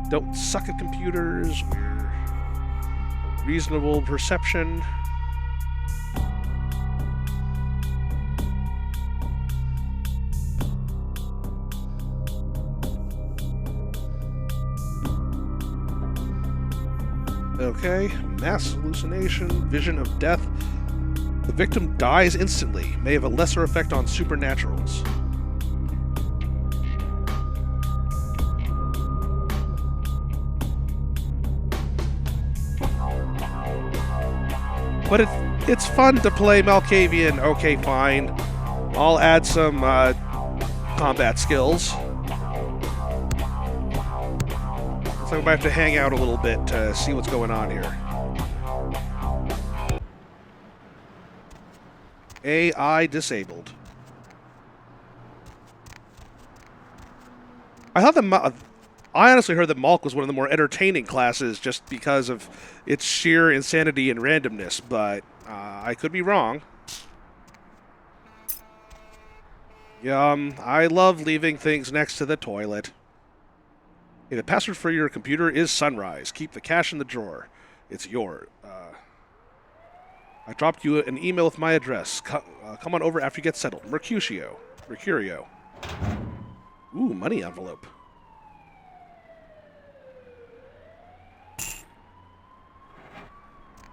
don't suck at computers, we're reasonable perception. Okay, mass hallucination, vision of death. The victim dies instantly, may have a lesser effect on supernaturals. But it's fun to play Malkavian. Okay, fine. I'll add some combat skills. So I might have to hang out a little bit to see what's going on here. AI disabled. I honestly heard that Malk was one of the more entertaining classes just because of its sheer insanity and randomness, but I could be wrong. Yum. I love leaving things next to the toilet. Hey, the password for your computer is Sunrise. Keep the cash in the drawer. It's yours. I dropped you an email with my address. Come on over after you get settled. Mercutio. Ooh, money envelope.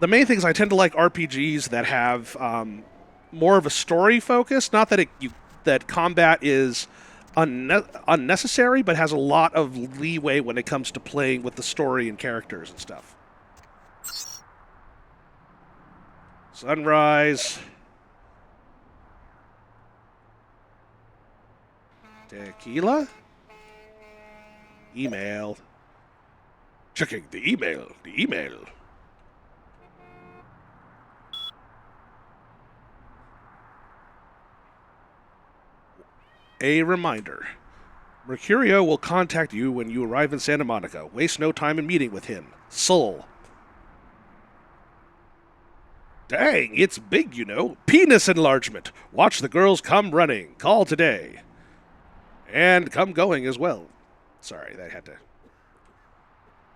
The main thing is I tend to like RPGs that have more of a story focus. Not that that combat is unnecessary, but has a lot of leeway when it comes to playing with the story and characters and stuff. Sunrise. Tequila? Email. Checking the email. A reminder. Mercurio will contact you when you arrive in Santa Monica. Waste no time in meeting with him. Soul. Dang, it's big, you know. Penis enlargement. Watch the girls come running. Call today. And come going as well. Sorry, that had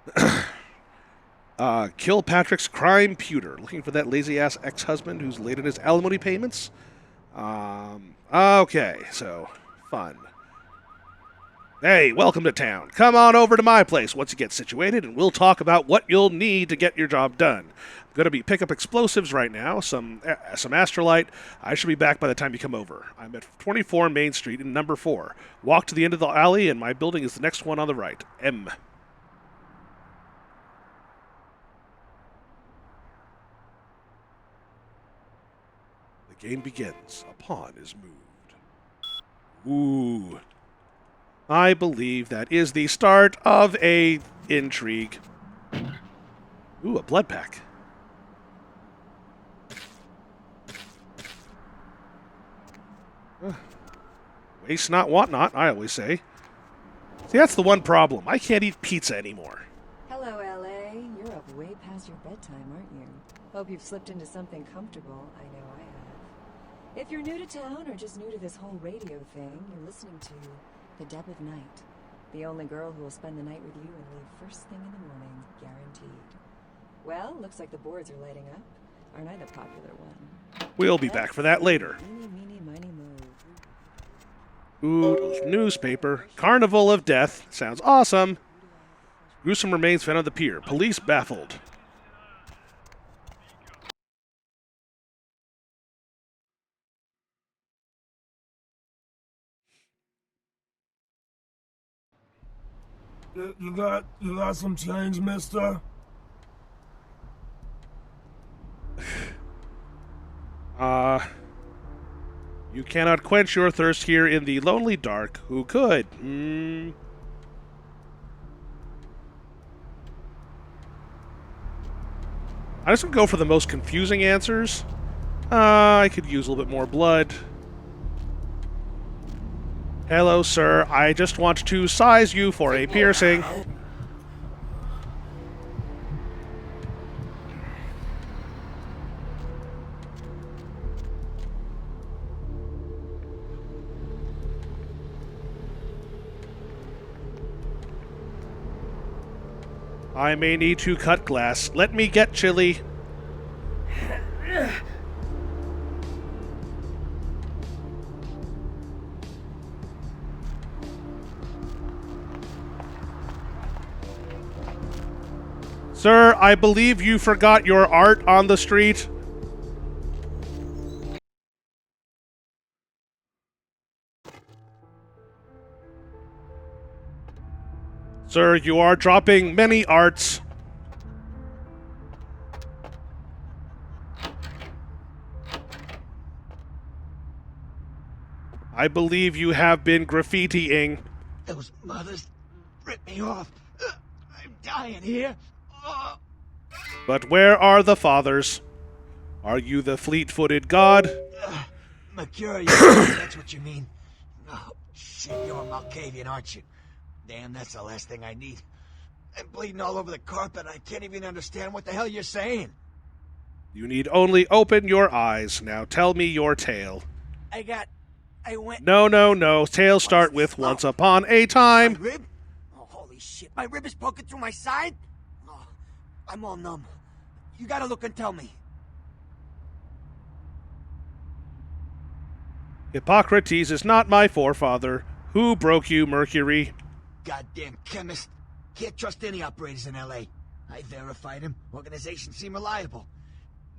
to... kill Patrick's crime pewter. Looking for that lazy-ass ex-husband who's late in his alimony payments? Okay, so... fun. Hey, welcome to town. Come on over to my place once you get situated, and we'll talk about what you'll need to get your job done. I'm going to be pick up explosives right now, some astrolite. I should be back by the time you come over. I'm at 24 Main Street in number 4. Walk to the end of the alley, and my building is the next one on the right. M. The game begins. A pawn is moved. Ooh. I believe that is the start of a intrigue. Ooh, a blood pack. Waste not, want not, I always say. See, that's the one problem. I can't eat pizza anymore. Hello, LA. You're up way past your bedtime, aren't you? Hope you've slipped into something comfortable. I know I have. If you're new to town or just new to this whole radio thing, you're listening to The Deb of Night. The only girl who will spend the night with you and leave first thing in the morning, guaranteed. Well, looks like the boards are lighting up. Aren't I the popular one? We'll be back for that later. Eeny, meeny, miny, moe. Ooh, newspaper. Carnival of Death. Sounds awesome. Gruesome remains found on the pier. Police baffled. You got some change, mister? You cannot quench your thirst here in the lonely dark. Who could? I just gonna go for the most confusing answers. I could use a little bit more blood. Hello, sir. I just want to size you for a piercing. I may need to cut glass. Let me get chilly. Sir, I believe you forgot your art on the street. Sir, you are dropping many arts. I believe you have been graffitiing. Those mothers ripped me off. I'm dying here. But where are the fathers? Are you the fleet-footed god? Mercurius, that's what you mean. Oh, shit, you're a Malkavian, aren't you? Damn, that's the last thing I need. I'm bleeding all over the carpet. I can't even understand what the hell you're saying. You need only open your eyes. Now tell me your tale. I went... No. Tales start with once upon a My time. rib? Oh, holy shit. My rib is poking through my side? Oh, I'm all numb. You gotta look and tell me. Hippocrates is not my forefather. Who broke you, Mercury? Goddamn chemist. Can't trust any operators in L.A. I verified him. Organization seem reliable.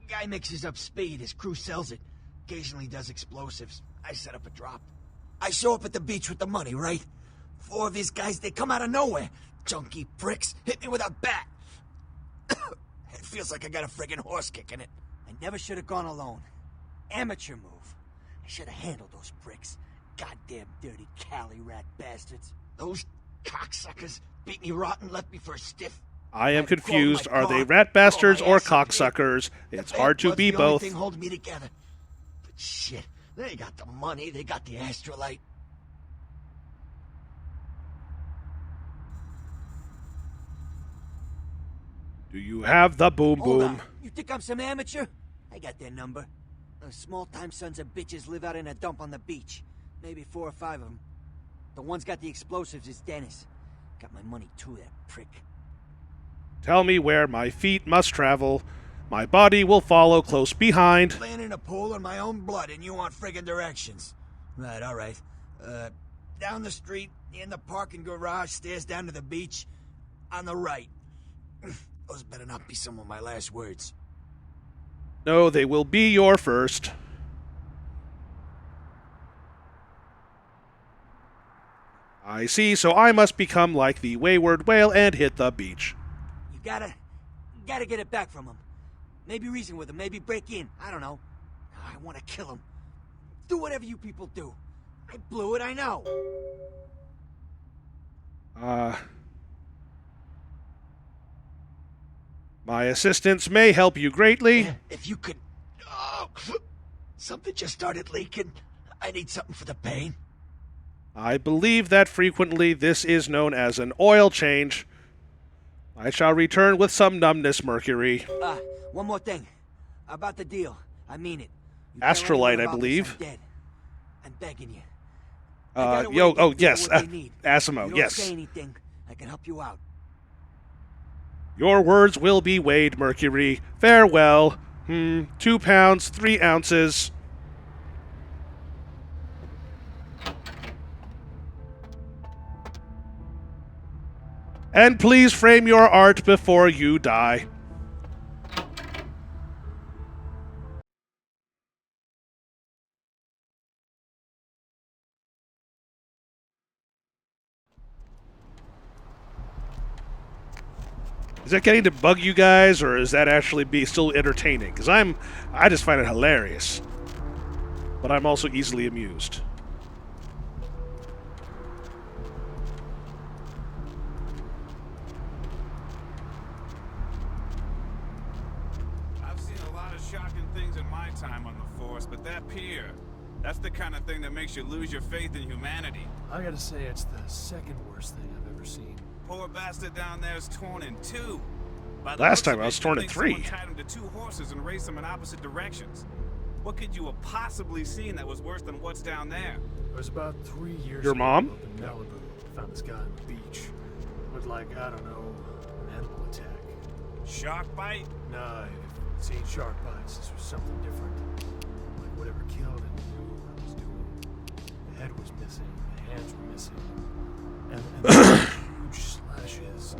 Guy mixes up speed. His crew sells it. Occasionally does explosives. I set up a drop. I show up at the beach with the money, right? 4 of his guys, they come out of nowhere. Junky pricks. Hit me with a bat. It feels like I got a friggin' horse kicking it. I never should have gone alone. Amateur move. I should have handled those pricks. Goddamn dirty Cali rat bastards. Those cocksuckers beat me rotten, left me for a stiff. I am I'd crawl confused. my Are they car, rat bastards throw my or ass in here. cocksuckers? It's The hard to blood's be the only both. thing holding me together. But shit, they got the money, they got the astrolite. Do you have the boom Hold boom? on. You think I'm some amateur? I got their number. Those small-time sons of bitches live out in a dump on the beach. Maybe 4 or 5 of them. The one's got the explosives is Dennis. Got my money too, that prick. Tell me where my feet must travel. My body will follow close behind. Laying in a pool in my own blood and you want friggin' directions. Right, alright. Down the street, in the parking garage, stairs down to the beach. On the right. Those better not be some of my last words. No, they will be your first. I see, so I must become like the wayward whale and hit the beach. You gotta get it back from him. Maybe reason with him, maybe break in. I don't know. I want to kill him. Do whatever you people do. I blew it, I know. My assistance may help you greatly. If you could... Oh, something just started leaking. I need something for the pain. I believe that frequently this is known as an oil change. I shall return with some numbness, Mercury. One more thing. About the deal. I mean it. You Astrolite, tell anyone I about believe. this, I'm dead. I'm begging you. I got a way to get people yes, what they need. Asimo, You don't yes. say anything. I can help you out. Your words will be weighed, Mercury. Farewell. 2 pounds, 3 ounces. And please frame your art before you die. Is that getting to bug you guys, or is that actually be still entertaining? Because I just find it hilarious. But I'm also easily amused. shocking things in my time on the force, but that pier, that's the kind of thing that makes you lose your faith in humanity. I gotta say, it's the second worst thing I've ever seen. Poor bastard down there is torn in two. By the Last looks time of I it, was you torn in think 3. someone tied him to 2 horses and raced them in opposite directions. What could you have possibly seen that was worse than what's down there? It was about 3 years Your ago mom? up in Malibu. I found this guy on the beach with, like, I don't know, an animal attack. Shark bite? No, I've seen shark bites. This was something different. Like whatever killed him knew what I was doing. The head was missing, the hands were missing, and there were huge slashes.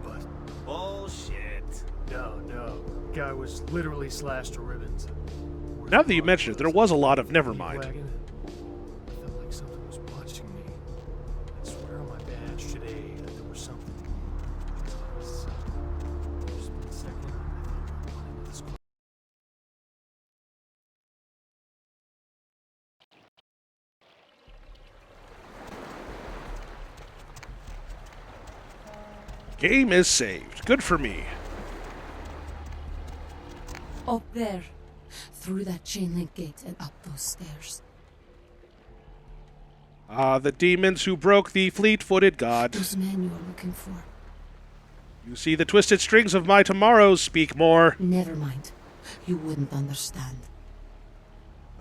But Bullshit. no, the guy was literally slashed to ribbons. Now that you mention it, there was a lot of nevermind. Wagon. I felt like something was watching me. I swear on my badge today that there was something. So, for a split second, I thought I wanted this. Game is saved. Good for me. Up there. Through that chain link gate and up those stairs. Ah, the demons who broke the fleet-footed god. Those men you are looking for. You see the twisted strings of my tomorrows, speak more. Never mind. You wouldn't understand.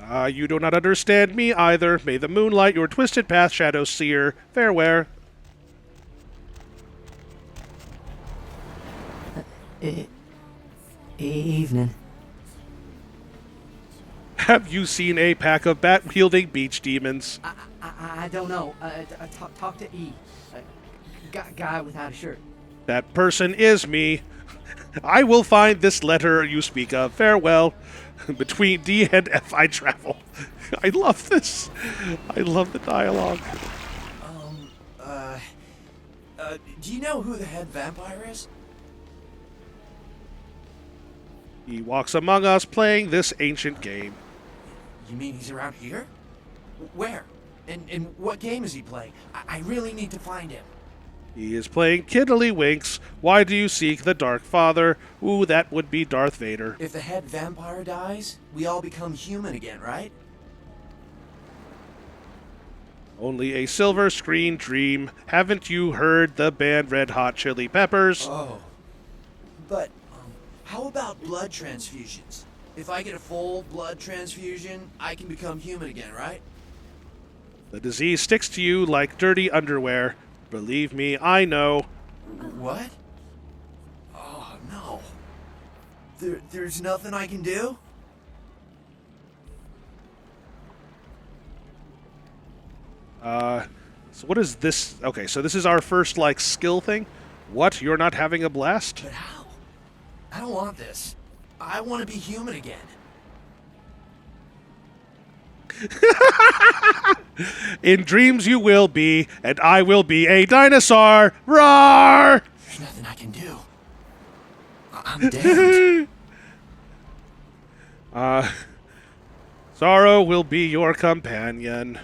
Ah, you do not understand me either. May the moonlight your twisted path, shadow seer. Farewell. Evening. Have you seen a pack of bat-wielding beach demons? I don't know. Talk to E. Guy without a shirt. That person is me. I will find this letter you speak of. Farewell. Between D and F I travel. I love this. I love the dialogue. Do you know who the head vampire is? He walks among us playing this ancient game. You mean he's around here? Where? And what game is he playing? I really need to find him. He is playing Kiddlywinks. Why do you seek the Dark Father? Ooh, that would be Darth Vader. If the head vampire dies, we all become human again, right? Only a silver screen dream. Haven't you heard the band Red Hot Chili Peppers? Oh. But, how about blood transfusions? If I get a full blood transfusion, I can become human again, right? The disease sticks to you like dirty underwear. Believe me, I know. What? Oh, no. There's nothing I can do? So what is this? Okay, so this is our first, like, skill thing? What? You're not having a blast? But how? I don't want this. I want to be human again. In dreams you will be, and I will be a dinosaur. Roar! There's nothing I can do. I'm damned. Sorrow will be your companion.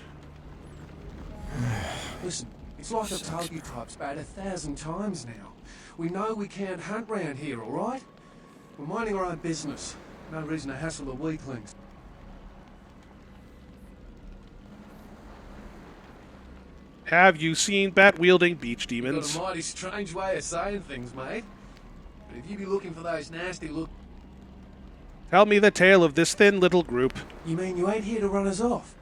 Listen, it's like I've told you types about 1,000 times now. We know we can't hunt round here, alright? We're minding our own business. No reason to hassle the weaklings. Have you seen bat-wielding beach You've demons? got a mighty strange way of saying things, mate. But if you be looking for those nasty look... Tell me the tale of this thin little group. You mean you ain't here to run us off?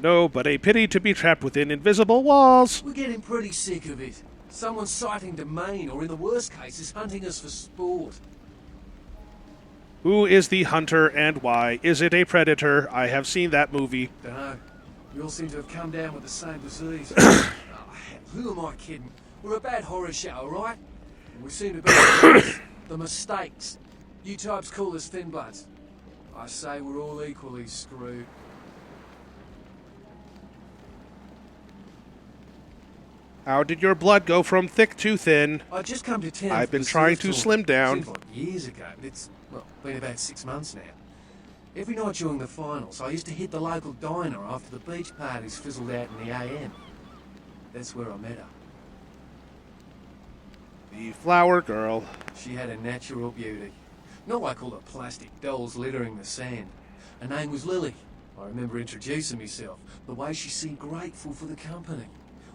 No, but a pity to be trapped within invisible walls. We're getting pretty sick of it. Someone's sighting domain, or in the worst cases, hunting us for sport. Who is the hunter and why? Is it a predator? I have seen that movie. Dunno. We all seem to have come down with the same disease. Oh, hell, who am I kidding? We're a bad horror show, alright? And we seem to be the mistakes. You types call us thin bloods. I say we're all equally screwed. How did your blood go from thick to thin? I just come to town. I've for been the trying surf to slim down. Seems like years ago, but it's, well, been about 6 months now. Every night during the finals, I used to hit the local diner after the beach parties fizzled out in the AM. That's where I met her. The flower girl. She had a natural beauty. Not like all the plastic dolls littering the sand. Her name was Lily. I remember introducing myself, the way she seemed grateful for the company.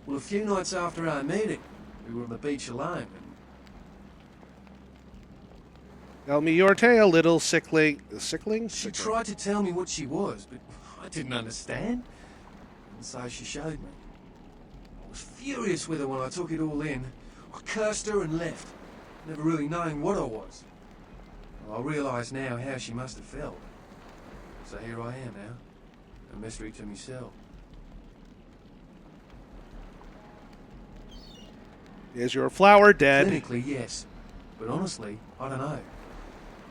Well, a few nights after our meeting, we were on the beach alone, and Tell me your tale, little sickling. Sickling? she tried to tell me what she was, but I didn't understand. And so she showed me. I was furious with her when I took it all in. I cursed her and left, never really knowing what I was. Well, I realise now how she must have felt. So here I am now, a mystery to myself. Is your flower dead? Clinically, yes. But honestly, I don't know.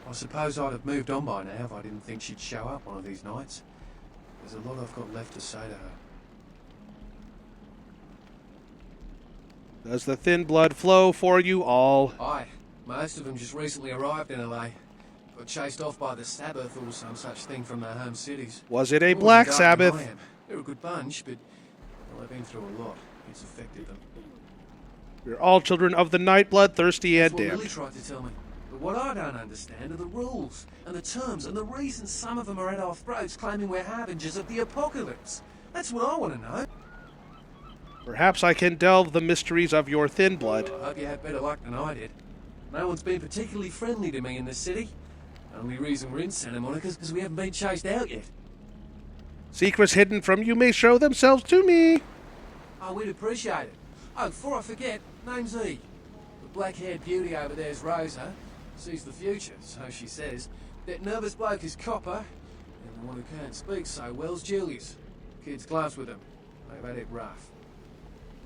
I suppose I'd have moved on by now if I didn't think she'd show up one of these nights. There's a lot I've got left to say to her. Does the thin blood flow for you all? Aye. Most of them just recently arrived in LA. Got chased off by the Sabbath or some such thing from their home cities. Was it a More Black dark than I Sabbath? am. They're a good bunch, but well, they've been through a lot. It's affected them. We're all children of the night, bloodthirsty That's and what damned. Lily tried to tell me. But what I don't understand are the rules and the terms and the reasons some of them are at our throats claiming we're harbingers of the apocalypse. That's what I want to know. Perhaps I can delve the mysteries of your thin blood. I hope you had better luck than I did. No one's been particularly friendly to me in this city. Only reason we're in Santa Monica is because we haven't been chased out yet. Secrets hidden from you may show themselves to me. Oh, we'd appreciate it. Oh, before I forget, name's E. The black-haired beauty over there's Rosa. Sees the future, so she says. That nervous bloke is Copper. And the one who can't speak so well's Julius. Kids class with him. They've had it rough.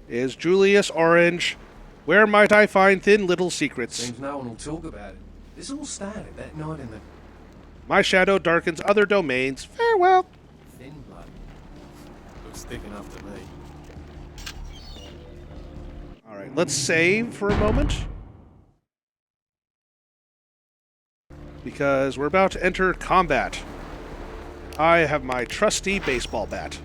Is Julius Orange? Where might I find thin little secrets? Seems no one will talk about it. This all started that night in the My shadow darkens other domains. Farewell. thin blood. Looks thick enough to me. All right, let's save for a moment. Because we're about to enter combat. I have my trusty baseball bat.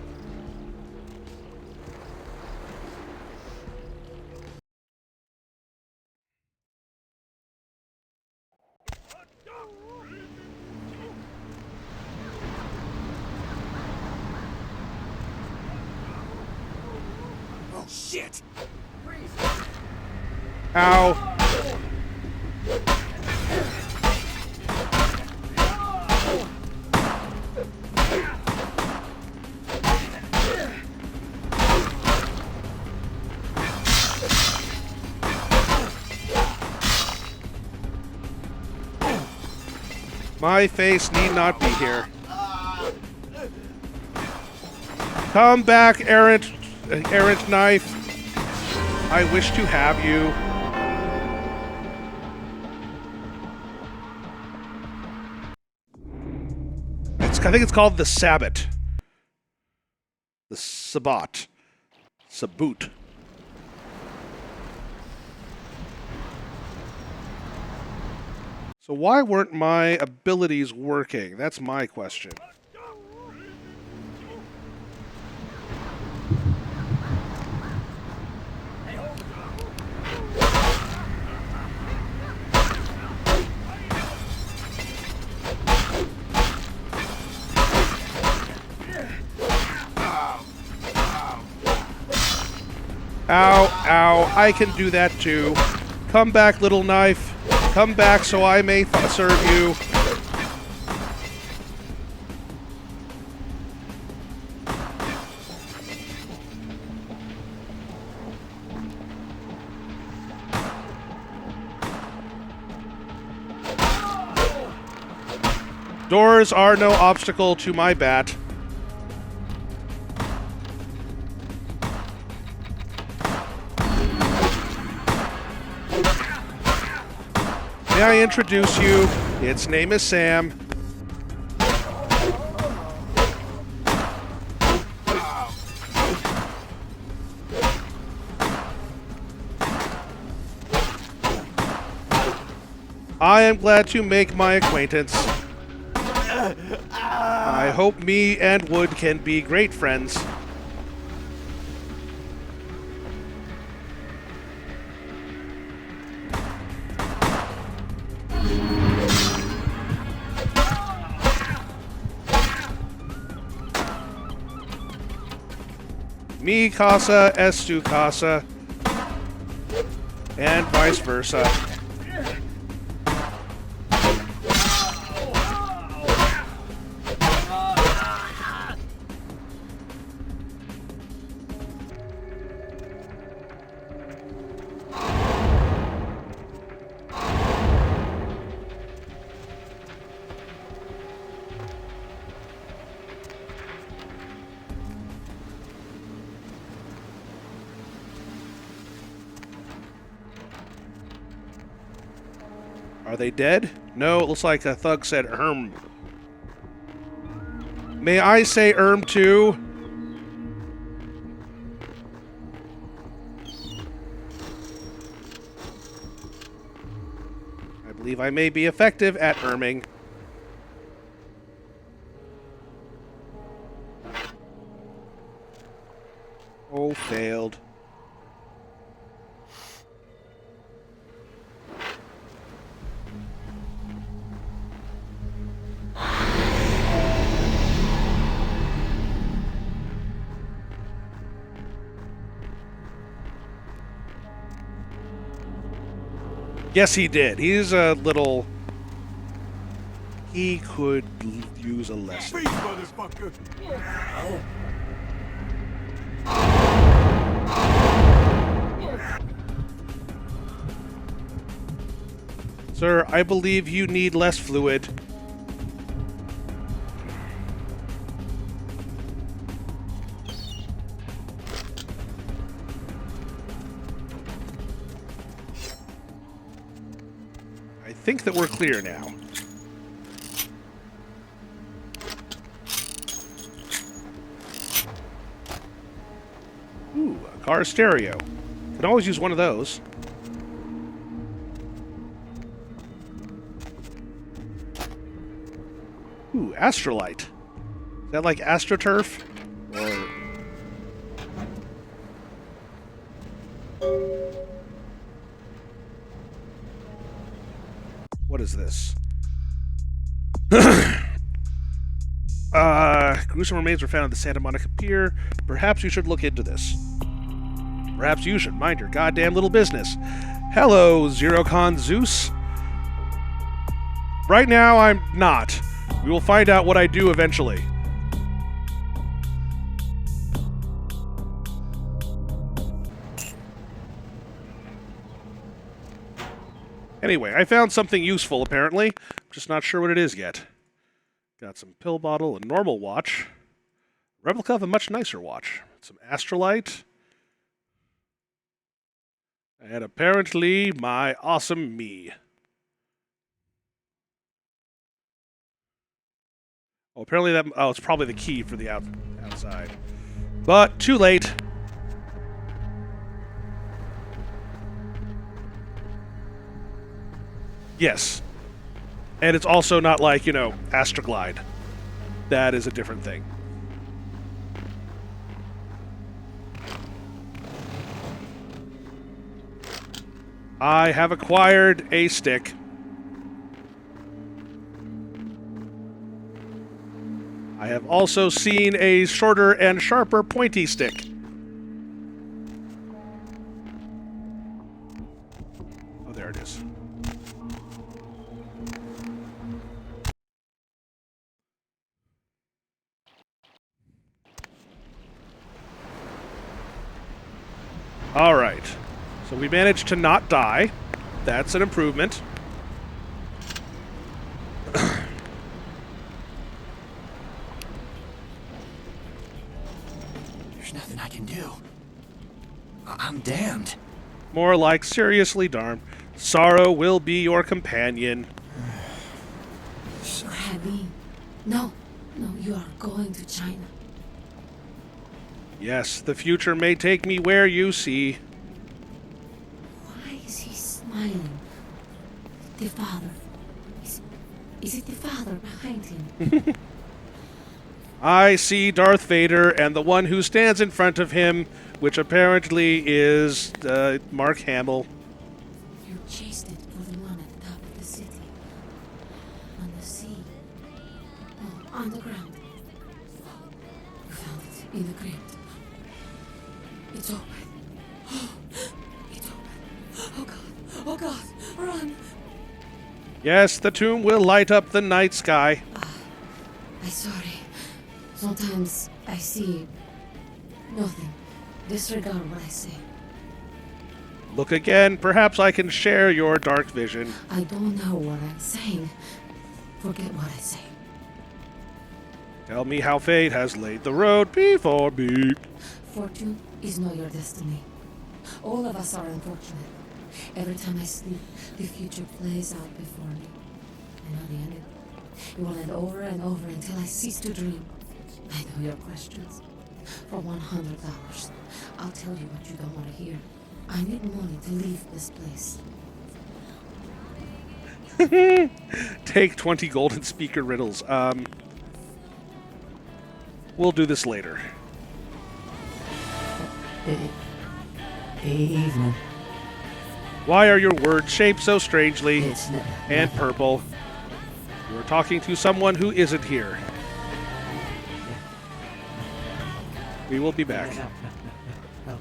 Oh, shit! Ow. My face need not be here. Come back, errant knife. I wish to have you. I think it's called the Sabbat. The Sabbat. Saboot. So why weren't my abilities working? That's my question. Ow, ow, I can do that too. Come back, little knife. Come back so I may serve you. Doors are no obstacle to my bat. May I introduce you? Its name is Sam. I am glad to make my acquaintance. I hope me and Wood can be great friends. Mi casa es tu casa. And vice versa. Are they dead? No, it looks like a thug said May I say too? I believe I may be effective at erming. Oh, failed. Yes, he did. He's a little... He could use a lesson. Beast, motherfucker! Sir, I believe you need less fluid. I think that we're clear now. Ooh, a car stereo. Can always use one of those. Ooh, Astrolite. Is that like AstroTurf? Or... What is this? Gruesome remains were found at the Santa Monica Pier. Perhaps you should look into this. Perhaps you should mind your goddamn little business. Hello, Zerocon Zeus. Right now, I'm not. We will find out what I do eventually. Anyway, I found something useful, apparently. I'm just not sure what it is yet. Got some pill bottle, a normal watch. Replica of a much nicer watch. Some Astrolite. And apparently, my awesome me. Oh, apparently that... Oh, it's probably the key for the outside. But, too late. Yes. And it's also not like, Astroglide. That is a different thing. I have acquired a stick. I have also seen a shorter and sharper pointy stick. Oh, there it is. All right. So we managed to not die. That's an improvement. There's nothing I can do. I'm damned. More like seriously darned. Sorrow will be your companion. Abby, no, you are going to China. Yes, the future may take me where you see. Why is he smiling? The father. Is it the father behind him? I see Darth Vader and the one who stands in front of him, which apparently is Mark Hamill. You chased it for the one at the top of the city. On the sea. No, on the ground. You found it in the crypt. It's open. It's open. Oh God. Oh God. Run. Yes, the tomb will light up the night sky. I'm sorry. Sometimes I see nothing. Disregard what I say. Look again. Perhaps I can share your dark vision. I don't know what I'm saying. Forget what I say. Tell me how fate has laid the road before me. Fortune is not your destiny. All of us are unfortunate. Every time I sleep, the future plays out before me. I know the ending. It will end over and over until I cease to dream. I know your questions. For $100, I'll tell you what you don't want to hear. I need money to leave this place. Take 20 golden speaker riddles. We'll do this later. Evening. Why are your words shaped so strangely It's and purple? You're talking to someone who isn't here. We will be back. No.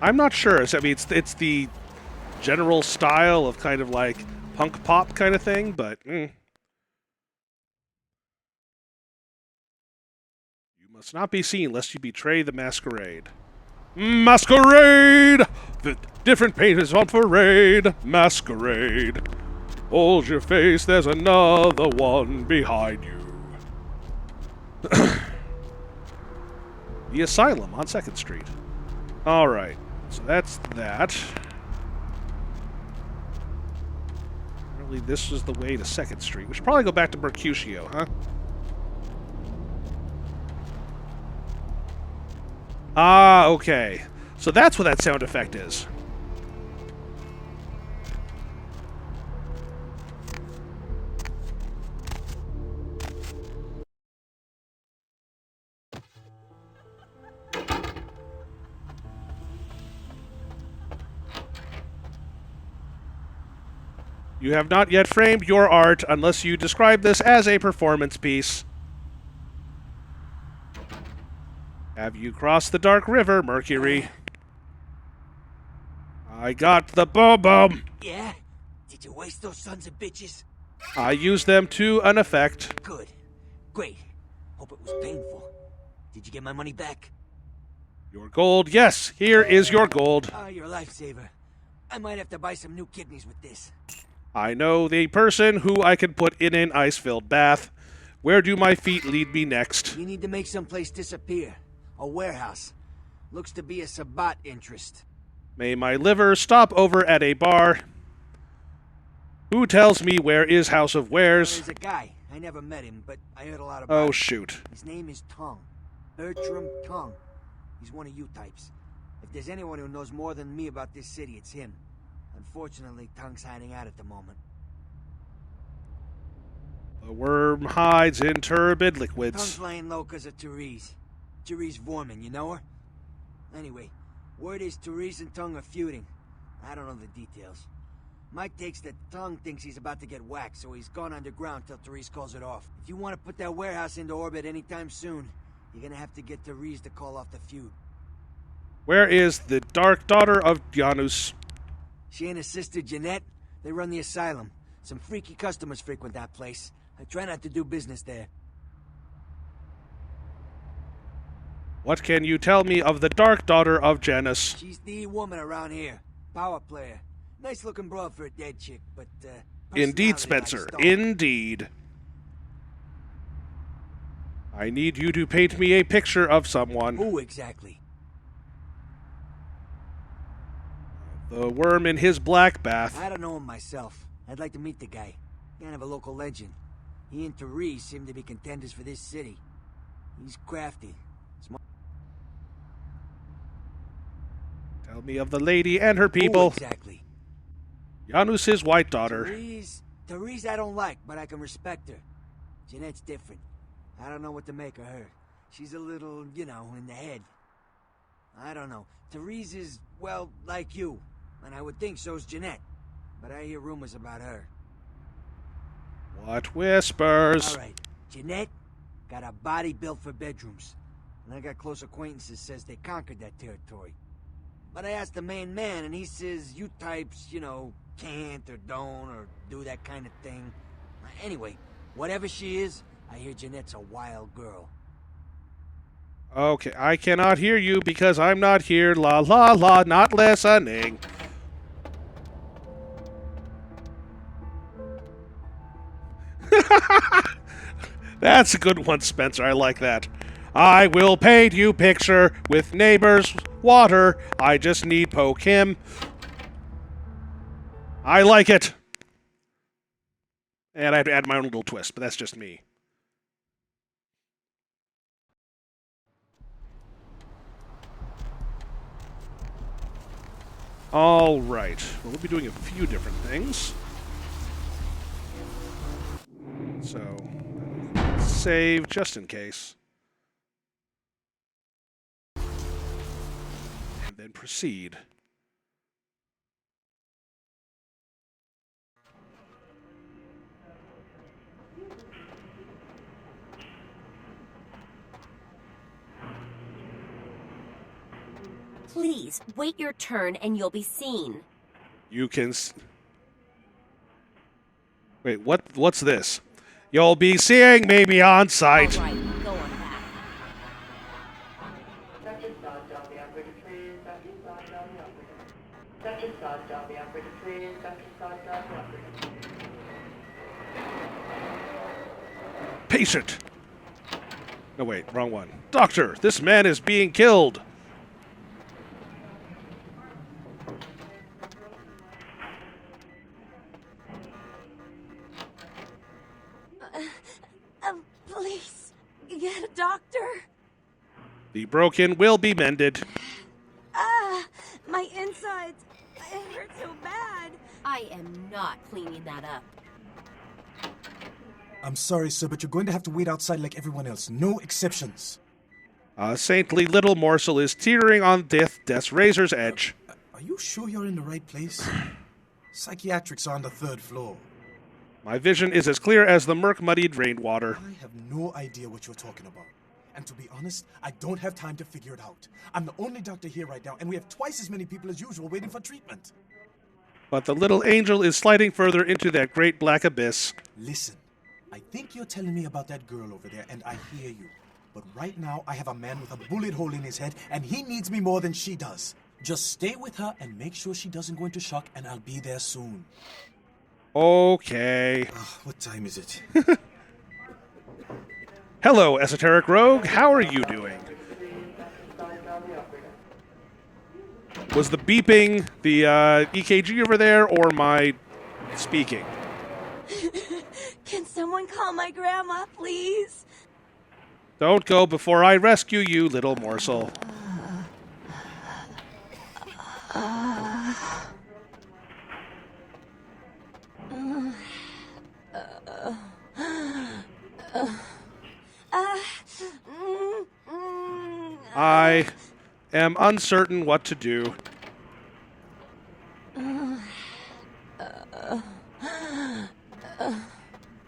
I'm not sure. I mean, it's the general style of kind of like punk pop kind of thing, but You must not be seen lest you betray the masquerade. Masquerade! The different paint is on parade. Masquerade. Hold your face, there's another one behind you. The Asylum on 2nd Street. Alright, so that's that. Apparently this is the way to 2nd Street. We should probably go back to Mercutio, huh? Ah, okay. So that's what that sound effect is. You have not yet framed your art unless you describe this as a performance piece. Have you crossed the dark river, Mercury? I got the boom-boom. Yeah? Did you waste those sons of bitches? I used them to an effect. Good. Great. Hope it was painful. Did you get my money back? Your gold, yes, here is your gold. Ah, you're a lifesaver. I might have to buy some new kidneys with this. I know the person who I can put in an ice-filled bath. Where do my feet lead me next? You need to make someplace disappear. A warehouse. Looks to be a Sabbat interest. May my liver stop over at a bar. Who tells me where is House of Wares? There's a guy. I never met him, but I heard a lot about Oh, him. shoot. His name is Tongue. Bertram Tongue. He's one of you types. If there's anyone who knows more than me about this city, it's him. Unfortunately, Tongue's hiding out at the moment. The worm hides in turbid liquids. Tongue's laying low because of Therese. Therese Vorman, you know her? Anyway, word is Therese and Tongue are feuding. I don't know the details. Mike takes that Tongue thinks he's about to get whacked, so he's gone underground till Therese calls it off. If you want to put that warehouse into orbit anytime soon, you're gonna have to get Therese to call off the feud. Where is the dark daughter of Janus? She and her sister Jeanette, they run the asylum. Some freaky customers frequent that place. I try not to do business there. What can you tell me of the dark daughter of Janus? She's the woman around here. Power player. Nice looking broad for a dead chick, but Indeed, personality Spencer. like stone. Indeed. I need you to paint me a picture of someone. Who exactly? The worm in his black bath. I don't know him myself. I'd like to meet the guy. Kind of a local legend. He and Therese seem to be contenders for this city. He's crafty. Smart. Tell me of the lady and her people. Who exactly? Janus's white daughter. Therese I don't like, but I can respect her. Jeanette's different. I don't know what to make of her. She's a little, you know, in the head. I don't know. Therese is, well, like you. And I would think so's Jeanette. But I hear rumors about her. What whispers? Alright, Jeanette got a body built for bedrooms. and I got close acquaintances says they conquered that territory. But I asked the main man, and he says you types, you know, can't or don't or do that kind of thing. Anyway, whatever she is, I hear Jeanette's a wild girl. Okay, I cannot hear you because I'm not here. La la la, not listening. That's a good one, Spencer. I like that. I will paint you picture with neighbors water. I just need poke him. I like it. And I have to add my own little twist, but that's just me. All right. Well, we'll be doing a few different things. So, save just in case. And then proceed. Please, wait your turn and you'll be seen. You can... Wait, what's this? You'll be seeing me beyond sight. All right, go on back. Patient! No, wait, wrong one. Doctor, this man is being killed. Please, get a doctor. The broken will be mended. My insides. It hurts so bad. I am not cleaning that up. I'm sorry, sir, but you're going to have to wait outside like everyone else. No exceptions. Saintly little morsel is teetering on death's razor's edge. Are you sure you're in the right place? Psychiatrics are on the 3rd floor. My vision is as clear as the murk-muddied rainwater. I have no idea what you're talking about. And to be honest, I don't have time to figure it out. I'm the only doctor here right now, and we have twice as many people as usual waiting for treatment. But the little angel is sliding further into that great black abyss. Listen, I think you're telling me about that girl over there, and I hear you. But right now, I have a man with a bullet hole in his head, and he needs me more than she does. Just stay with her and make sure she doesn't go into shock, and I'll be there soon. Okay. What time is it? Hello, esoteric rogue. How are you doing? Was the beeping the EKG over there, or my speaking? Can someone call my grandma, please? Don't go before I rescue you, little morsel. I am uncertain what to do.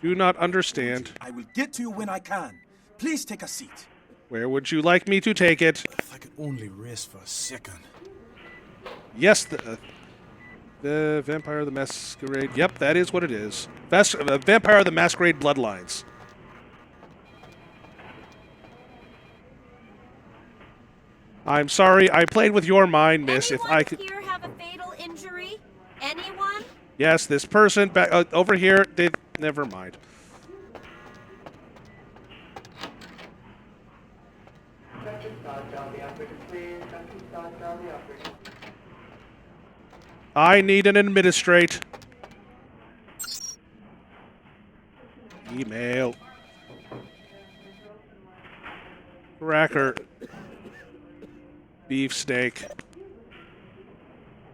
Do not understand. I will get to you when I can. Please take a seat. Where would you like me to take it? If I could only rest for a second. Yes, the Vampire of the Masquerade. Yep, that is what it is. Vampire of the Masquerade Bloodlines. I'm sorry, I played with your mind, miss. Anyone If I could... here have a fatal injury? Anyone? Yes, this person back over here, they... Never mind. I need an administrate. Email. Cracker. Beefsteak.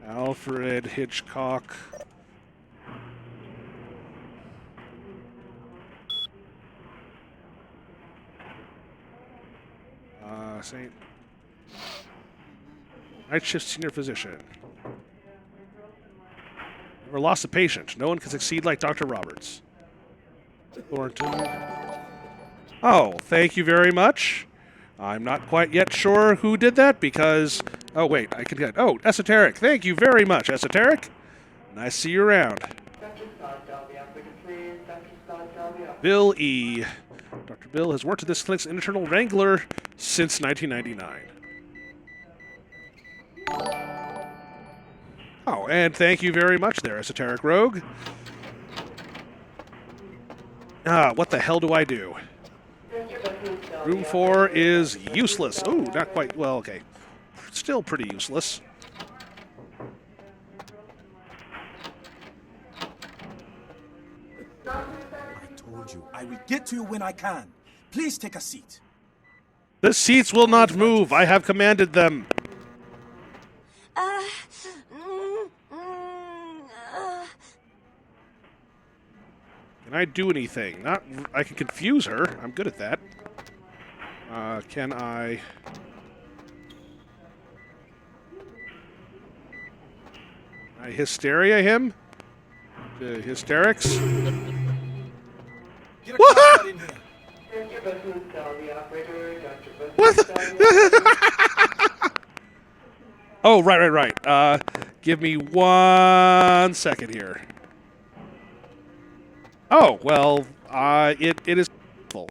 Alfred Hitchcock. Saint. Night shift senior physician. Never lost a patient. No one can succeed like Dr. Roberts. Thornton. Oh, thank you very much. I'm not quite yet sure who did that because... Oh, wait, I can get... Oh, Esoteric. Thank you very much, Esoteric. Nice to see you around. Bill E. Dr. Bill has worked at this clinic's internal wrangler since 1999. Oh, and thank you very much there, Esoteric Rogue. What the hell do I do? Room 4 is useless. Oh, not quite. Well, okay. Still pretty useless. I told you, I will get to you when I can. Please take a seat. The seats will not move. I have commanded them. Can I do anything? Not. I can confuse her. I'm good at that. Can I... I hysteria him? Hysterics? Get a car in here. What the? Oh, right. Give me 1 second here. Oh, well, it is full.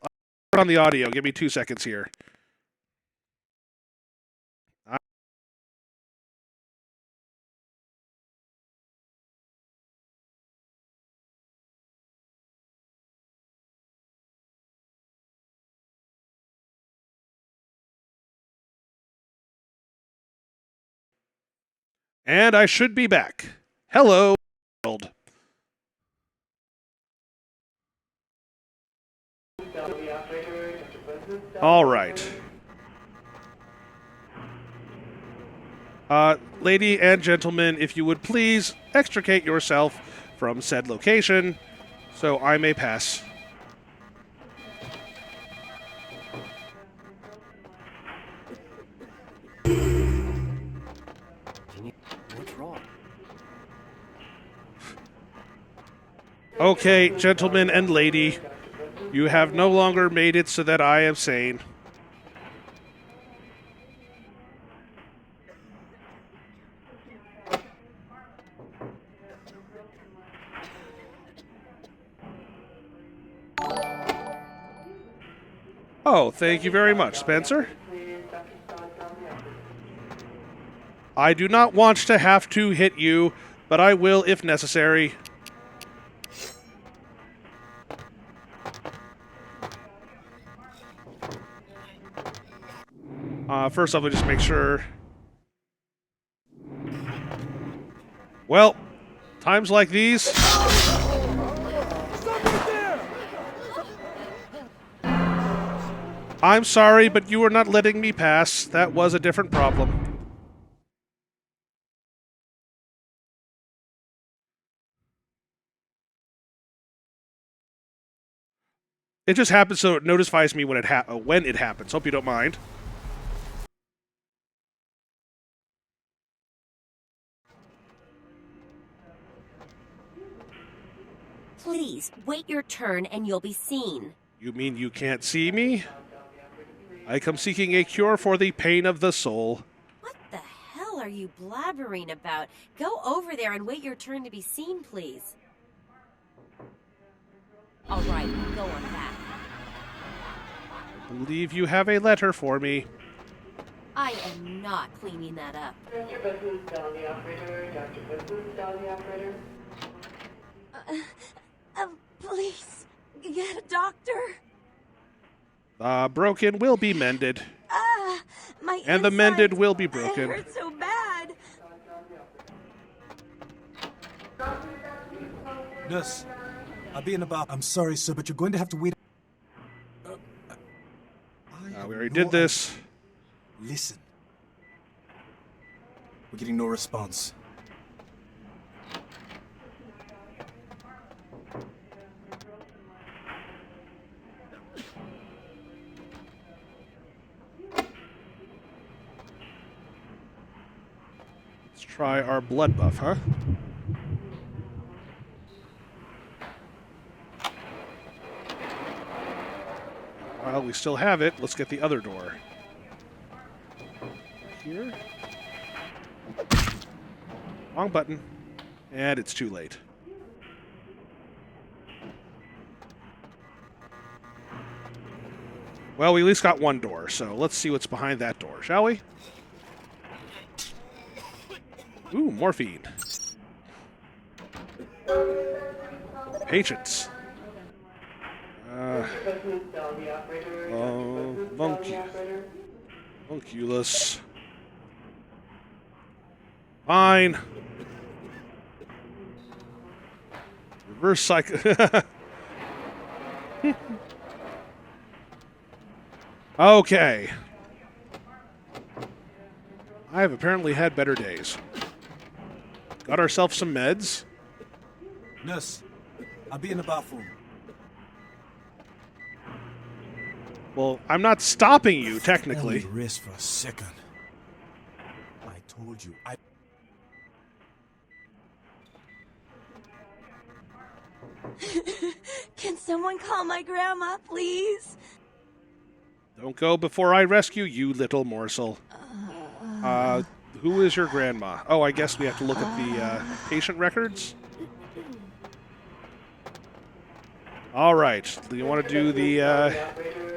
Turn on the audio. Give me 2 seconds here. And I should be back. Hello, world. All right. Lady and gentlemen, if you would please extricate yourself from said location so I may pass. What's wrong? Okay, gentlemen and lady, you have no longer made it so that I am sane. Oh, thank you very much, Spencer. I do not want to have to hit you, but I will if necessary. First off, I'll just make sure. Well, times like these. I'm sorry, but you are not letting me pass. That was a different problem. It just happens so it notifies me when it happens. Hope you don't mind. Please, wait your turn and you'll be seen. You mean you can't see me? I come seeking a cure for the pain of the soul. What the hell are you blabbering about? Go over there and wait your turn to be seen, please. All right, go on back. I believe you have a letter for me. I am not cleaning that up. Dr. Bethune, down the operator. Dr. Bethune, down the operator. Please, get a doctor. Broken will be mended. My And the mended will be broken. It hurts so bad. Nurse, I'll be in about... I'm sorry, sir, but you're going to have to wait... We already did this. Listen. We're getting no response. Let's try our blood buff, huh? While we still have it, let's get the other door. here. Wrong button. And it's too late. Well, we at least got one door, so let's see what's behind that door, shall we? Ooh, morphine. Patience. Monculus. Fine. Reverse cycle. Okay. I have apparently had better days. Got ourselves some meds. Nurse, I'll be in the bathroom. Well, I'm not stopping you, technically. Only rest for a second. I told you. Can someone call my grandma, please? Don't go before I rescue you, little morsel. Who is your grandma? Oh, I guess we have to look at the patient records. All right. Do you want to do the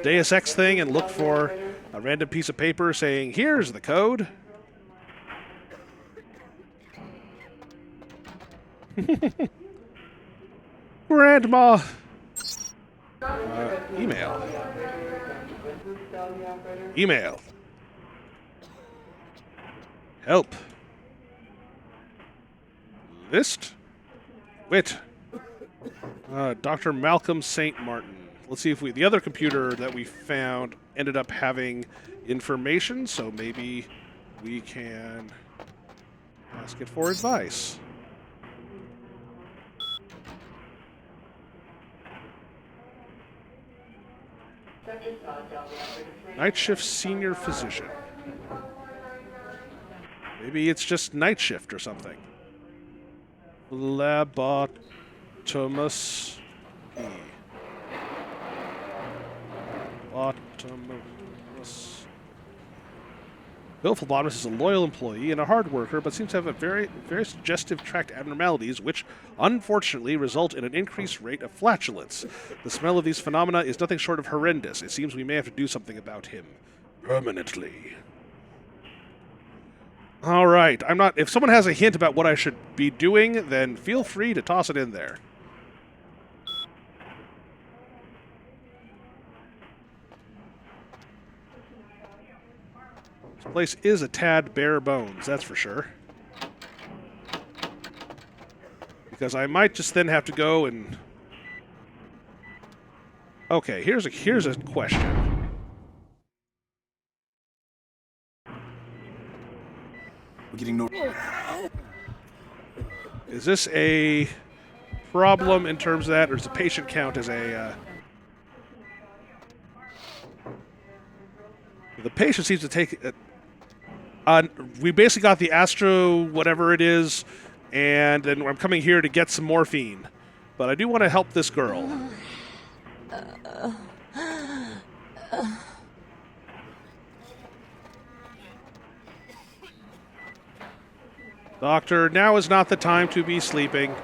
Deus Ex thing and look for a random piece of paper saying, here's the code? Grandma! Email. Email. Help. List. Wit. Dr. Malcolm St. Martin. Let's see if the other computer that we found ended up having information, so maybe we can ask it for advice. Night shift senior physician. Maybe it's just night shift or something. Lobotomus P. Lobotomus. Bill Phlebotomist is a loyal employee and a hard worker, but seems to have a very suggestive tract abnormalities, which unfortunately result in an increased rate of flatulence. The smell of these phenomena is nothing short of horrendous. It seems we may have to do something about him permanently. All right. If someone has a hint about what I should be doing, then feel free to toss it in there. This place is a tad bare bones, that's for sure. Because I might just then have to go and... Okay, here's a question. We're getting no... Is this a problem in terms of that, or does the patient count as a... The patient seems to take... we basically got the Astro whatever it is, and then I'm coming here to get some morphine. But I do want to help this girl. Doctor, now is not the time to be sleeping.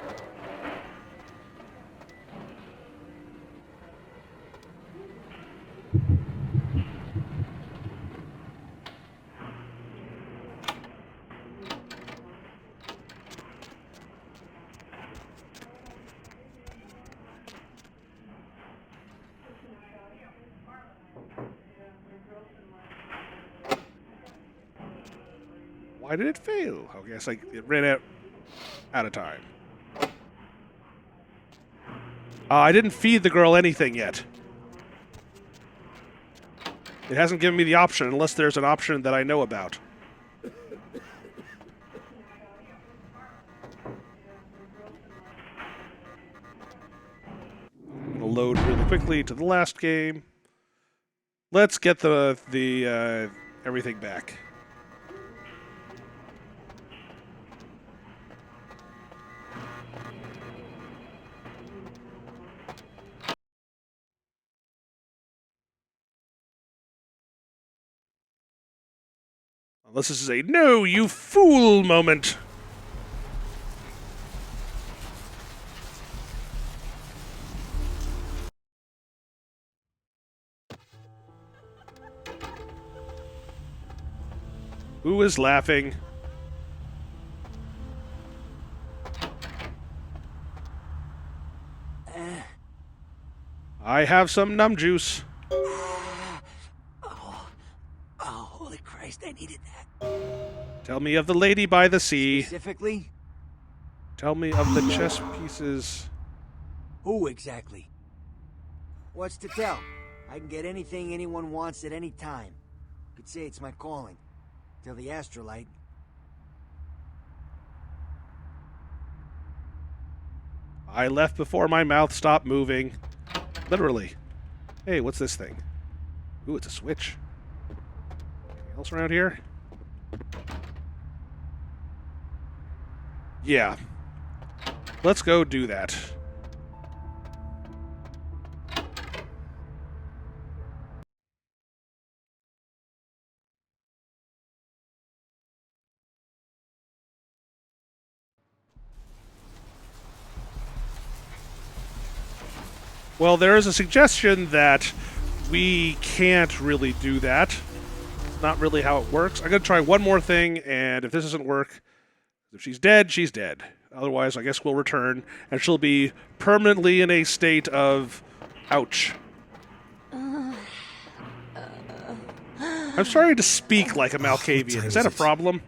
Why did it fail? I guess it ran out of time. I didn't feed the girl anything yet. It hasn't given me the option unless there's an option that I know about. I'm going to load really quickly to the last game. Let's get the everything back. Unless this is a no, you fool moment. Who is laughing? I have some numb juice. Oh, holy Christ, I needed that. Tell me of the lady by the sea. Specifically? Tell me of the chess pieces. Who exactly? What's to tell? I can get anything anyone wants at any time. Could say it's my calling. Till the astrolite. I left before my mouth stopped moving. Literally. Hey, what's this thing? Ooh, it's a switch. Anything else around here? Yeah. Let's go do that. Well, there is a suggestion that we can't really do that. It's not really how it works. I'm going to try one more thing, and if this doesn't work, if she's dead, she's dead. Otherwise, I guess we'll return, and she'll be permanently in a state of ouch. I'm starting to speak like a Malkavian. Is that a problem?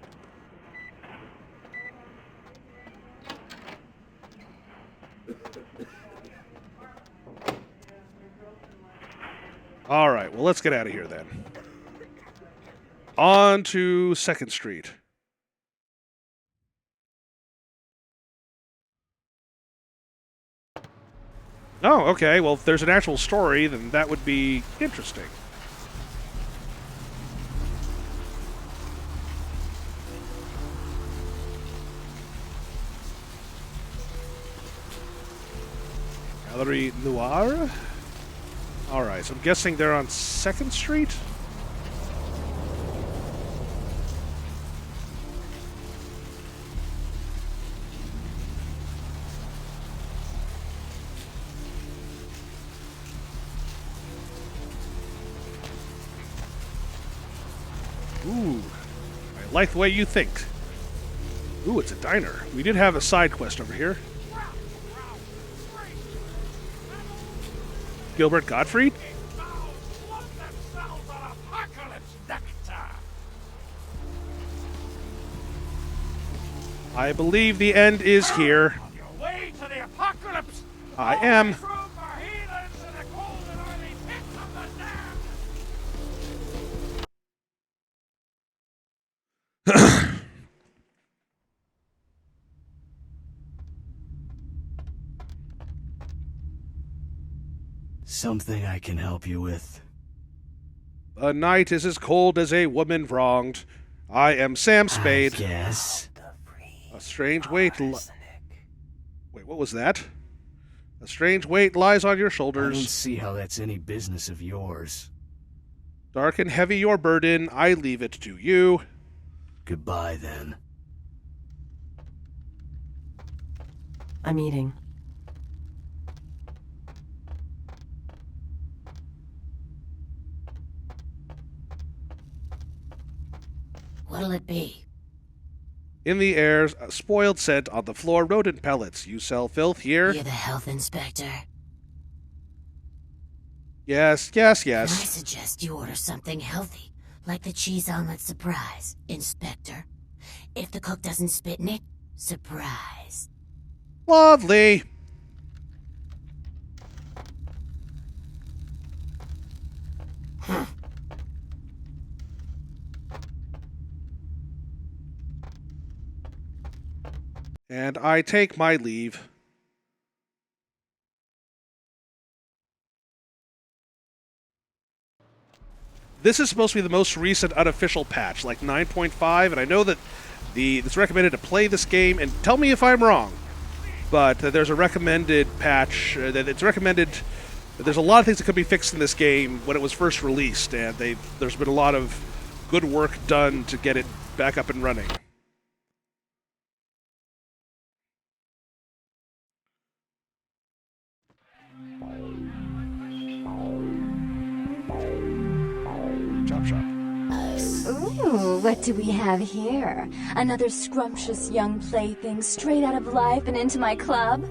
All right, well, let's get out of here then. On to 2nd Street. Oh, okay. Well, if there's an actual story, then that would be interesting. Gallery Noir? Alright, so I'm guessing they're on 2nd Street? Ooh, I like the way you think. Ooh, it's a diner. We did have a side quest over here. Gilbert Gottfried? I believe the end is here. I am. Something I can help you with. The night is as cold as a woman wronged. I am Sam Spade. Yes. A strange weight. Wait, what was that? A strange weight lies on your I don't shoulders. see how that's any business of yours. Dark and heavy your burden. I leave it to you. Goodbye, then. I'm eating. What'll it be? In the air, a spoiled scent on the floor, rodent pellets. You sell filth here? You're the health inspector. Yes, yes, Can I yes. suggest you order something healthy, like the cheese omelet surprise, Inspector? If the cook doesn't spit in it, surprise. Lovely. And I take my leave. This is supposed to be the most recent unofficial patch, like 9.5, and I know that it's recommended to play this game, and tell me if I'm wrong, but there's a recommended patch, that it's recommended, there's a lot of things that could be fixed in this game when it was first released, and there's been a lot of good work done to get it back up and running. Chop shop. Ooh, what do we have here? Another scrumptious young plaything straight out of life and into my club?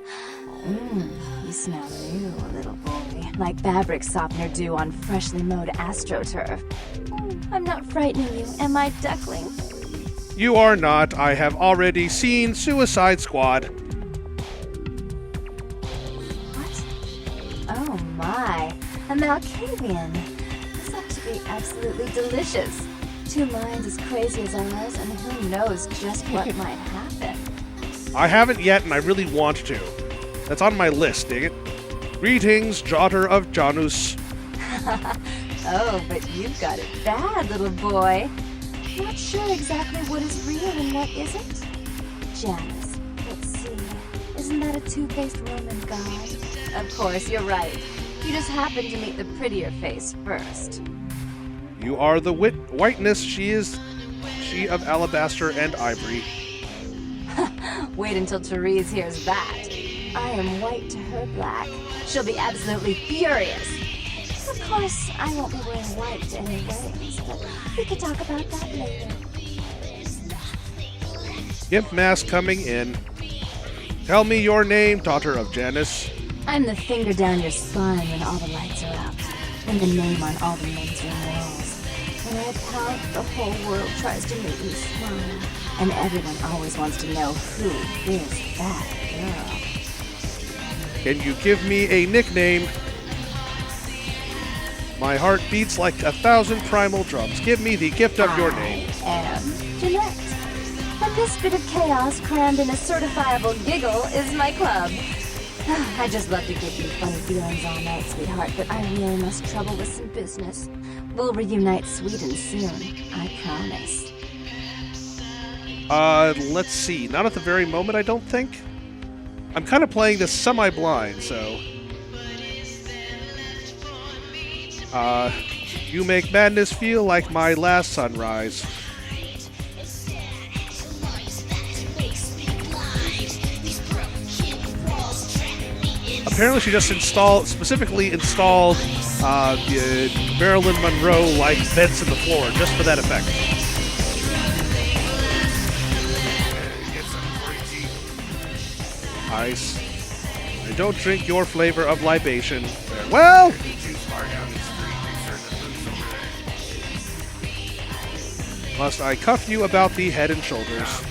You smell new, little boy. Like fabric softener dew on freshly mowed astroturf. I'm not frightening you, am I, duckling? You are not. I have already seen Suicide Squad. What? Oh my, a Malkavian. This ought to be absolutely delicious. Two minds as crazy as ours, and who knows just what might happen. I haven't yet, and I really want to. That's on my list, dang it. Greetings, daughter of Janus. Oh, but you've got it bad, little boy. Not sure exactly what is real and what isn't. Janus, let's see. Isn't that a two-faced Roman god? Of course, you're right. You just happened to meet the prettier face first. You are the whiteness. She of alabaster and ivory. Wait until Therese hears that. I am white to her black. She'll be absolutely furious. Of course, I won't be wearing white to any weddings, but we could talk about that later. Imp mask coming in. Tell me your name, daughter of Janus. I'm the finger down your spine when all the lights are out, and the name on all the men's room walls. When I pout, the whole world tries to make me smile, and everyone always wants to know who is that girl. Can you give me a nickname? My heart beats like 1,000 primal drums. Give me the gift of your name. I am Jeanette. And this bit of chaos crammed in a certifiable giggle is my club. I just love to give you funny feelings all night, sweetheart, but I really must trouble with some business. We'll reunite sweet and soon, I promise. Let's see. Not at the very moment, I don't think. I'm kind of playing this semi-blind, so... you make madness feel like my last sunrise. Apparently she just specifically installed the Marilyn Monroe-like vents in the floor, just for that effect. Nice. I don't drink your flavor of libation. Well... Must I cuff you about the head and shoulders?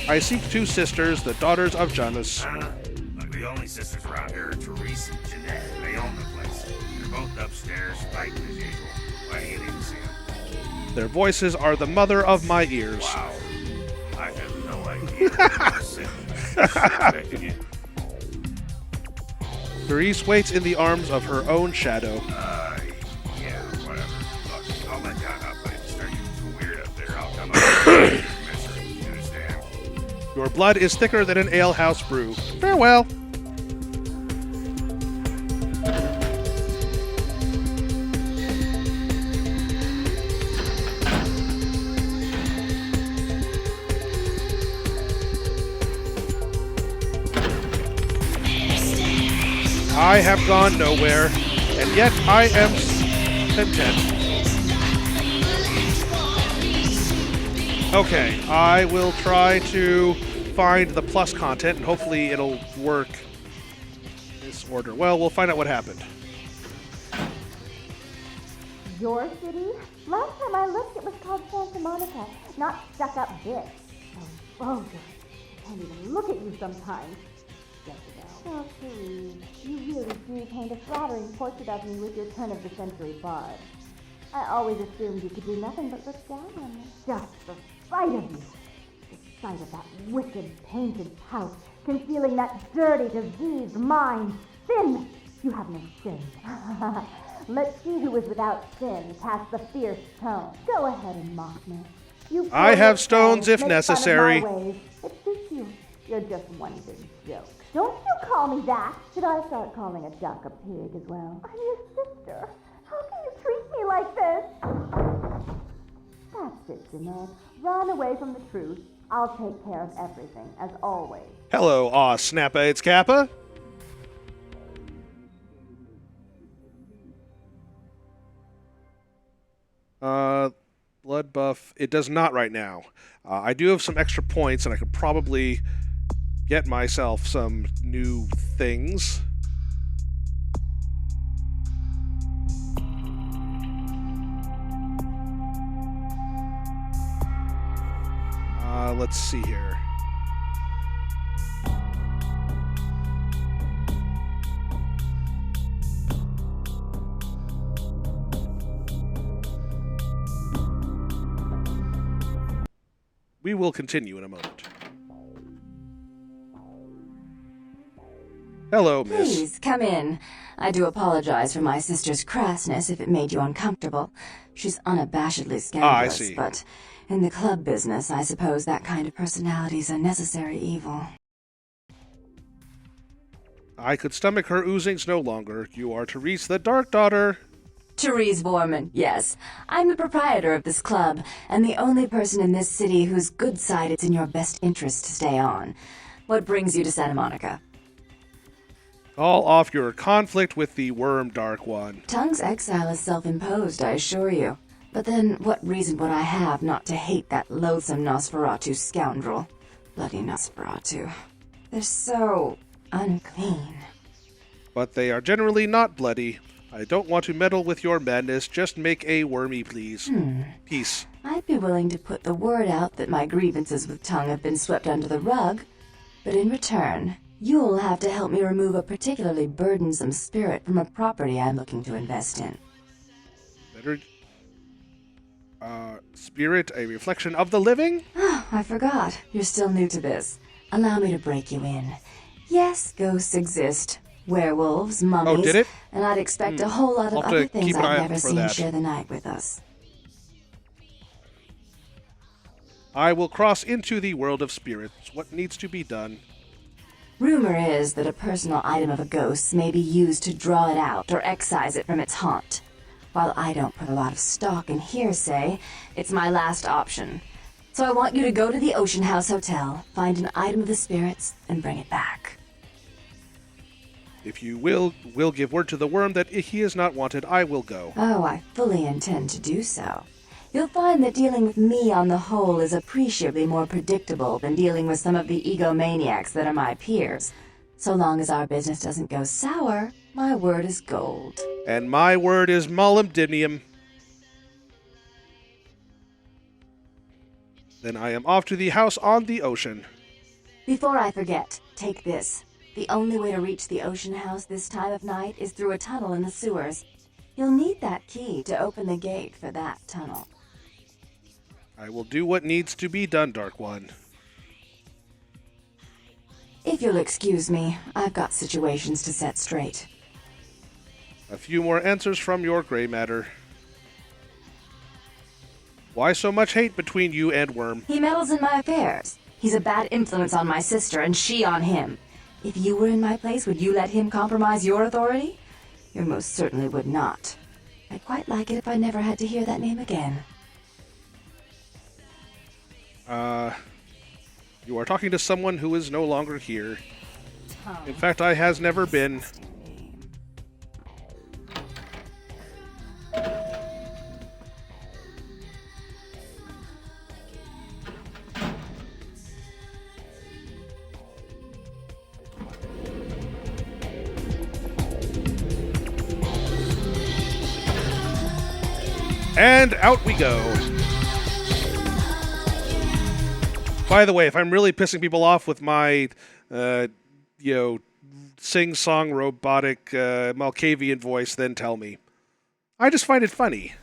I seek two sisters, the daughters of Janus. Look, the only sisters around here are Therese and Jeanette. They own the place. They're both upstairs, fighting as usual. Why you didn't see them? Their voices are the mother of my ears. Wow. I have no idea. Therese waits in the arms of her own shadow. Yeah, whatever. Look, I'll let John up, but if you start getting too weird up there, I'll come up. You understand? Your blood is thicker than an alehouse brew. Farewell. I have gone nowhere, and yet I am content. Okay, I will try to find the plus content, and hopefully it'll work in this order. Well, we'll find out what happened. Your city? Last time I looked, it was called Santa Monica, not stuck-up bitch. Oh, vulgar. I can't even look at you sometimes. Oh, Therese, you really do paint a flattering portrait of me with your turn-of-the-century bard. I always assumed you could do nothing but look down on me. Just the sight of you. The sight of that wicked, painted pout, concealing that dirty, diseased mind. Sin! You have no sin. Let she who is without sin cast the fierce tone. Go ahead and mock me. You I have stones if necessary. It suits you. You're just one big joke. Don't you call me that! Should I start calling a duck a pig as well? I'm your sister. How can you treat me like this? That's it, Jeanette. Run away from the truth. I'll take care of everything, as always. Hello, aw snappa, it's Kappa. Blood buff. It does not right now. I do have some extra points, and I could probably get myself some new things. Let's see here. We will continue in a moment. Hello, miss. Please, come in. I do apologize for my sister's crassness if it made you uncomfortable. She's unabashedly scandalous, I see. But in the club business, I suppose that kind of personality's a necessary evil. I could stomach her oozings no longer. You are Therese the Dark Daughter. Therese Borman, yes. I'm the proprietor of this club, and the only person in this city whose good side it's in your best interest to stay on. What brings you to Santa Monica? All off your conflict with the Worm Dark One. Tongue's exile is self-imposed, I assure you. But then, what reason would I have not to hate that loathsome Nosferatu scoundrel? Bloody Nosferatu. They're so unclean. But they are generally not bloody. I don't want to meddle with your madness. Just make a wormy, please. Peace. I'd be willing to put the word out that my grievances with Tongue have been swept under the rug, but in return, you'll have to help me remove a particularly burdensome spirit from a property I'm looking to invest in. Better... spirit, a reflection of the living? Oh, I forgot. You're still new to this. Allow me to break you in. Yes, ghosts exist. Werewolves, mummies, Oh, did it? And I'd expect a whole lot of I'll have other to things keep an eye I've out never for seen that. share the night with us. I will cross into the world of spirits. What needs to be done? Rumor is that a personal item of a ghost may be used to draw it out or excise it from its haunt. While I don't put a lot of stock in hearsay, it's my last option. So I want you to go to the Ocean House Hotel, find an item of the spirits, and bring it back. If you will give word to the worm that he is not wanted, I will go. Oh, I fully intend to do so. You'll find that dealing with me on the whole is appreciably more predictable than dealing with some of the egomaniacs that are my peers. So long as our business doesn't go sour, my word is gold. And my word is molybdenum. Then I am off to the house on the ocean. Before I forget, take this. The only way to reach the Ocean House this time of night is through a tunnel in the sewers. You'll need that key to open the gate for that tunnel. I will do what needs to be done, Dark One. If you'll excuse me, I've got situations to set straight. A few more answers from your gray matter. Why so much hate between you and Worm? He meddles in my affairs. He's a bad influence on my sister, and she on him. If you were in my place, would you let him compromise your authority? You most certainly would not. I'd quite like it if I never had to hear that name again. You are talking to someone who is no longer here. In fact, I has never been. And out we go. By the way, if I'm really pissing people off with my, sing-song robotic Malkavian voice, then tell me. I just find it funny.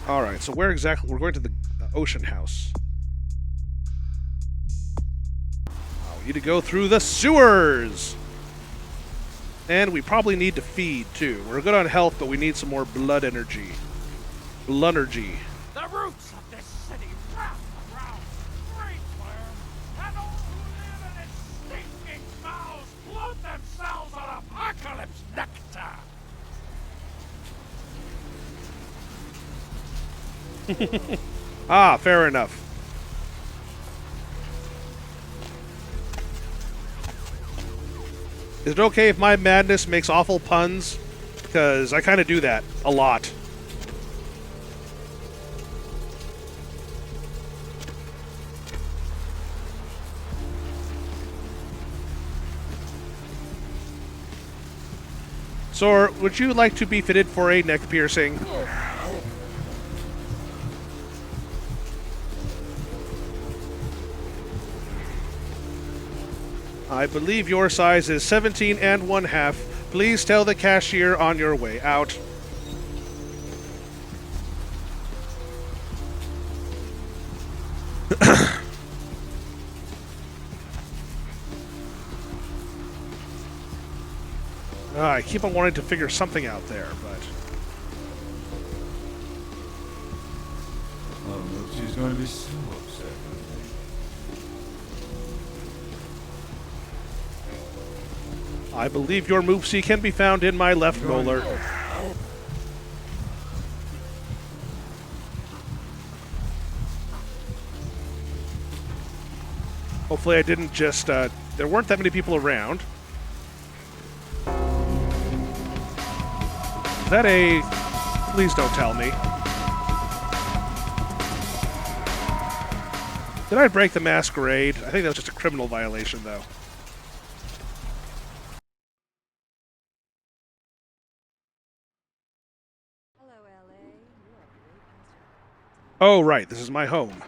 Alright, so where exactly? We're going to the Ocean House. We need to go through the sewers! And we probably need to feed, too. We're good on health, but we need some more blood energy. Lunnergy. The roots of this city wrap around great worm, and all who live in its stinking bowels float themselves on apocalypse nectar. Ah, fair enough. Is it okay if my madness makes awful puns? Because I kind of do that a lot. Sor, would you like to be fitted for a neck piercing? I believe your size is 17 1/2. Please tell the cashier on your way out. I keep on wanting to figure something out there, but... Oh, look, she's going to be so upset with me. I believe your moopsie can be found in my left molar. Hopefully I didn't just... there weren't that many people around. Is that a... Please don't tell me. Did I break the masquerade? I think that was just a criminal violation, though. Oh, right. This is my home.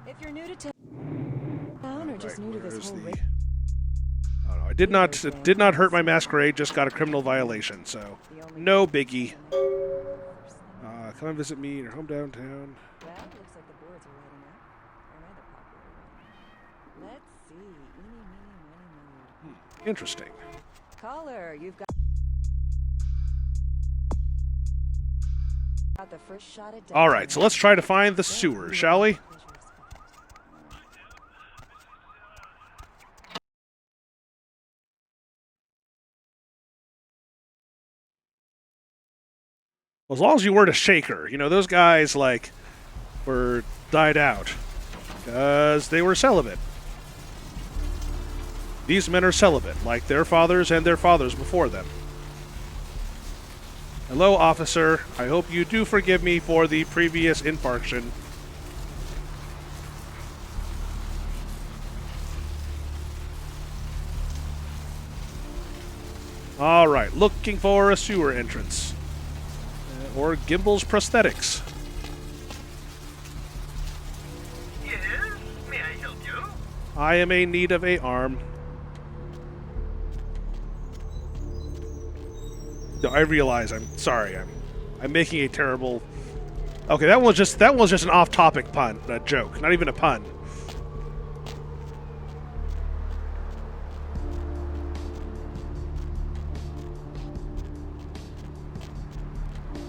If you're new to town or just new to this whole Oh, no, I did not hurt my masquerade, just got a criminal violation, so no biggie. Come and visit me in your home downtown. Well, looks like the boards are lighting up. Or rather popular. Let's see. Eeny, meeny, miny, moe. Interesting. Caller, you've got the first shot at All right, so let's try to find the sewer, shall we? As long as you weren't a shaker. You know, those guys, like, were died out because they were celibate. These men are celibate, like their fathers and their fathers before them. Hello, officer. I hope you do forgive me for the previous infarction. All right, looking for a sewer entrance. Or Gimbel's Prosthetics. Yes, may I help you? I am in need of a arm. No, I realize I'm sorry. I'm making a terrible. Okay, that was just an off-topic pun, a joke, not even a pun.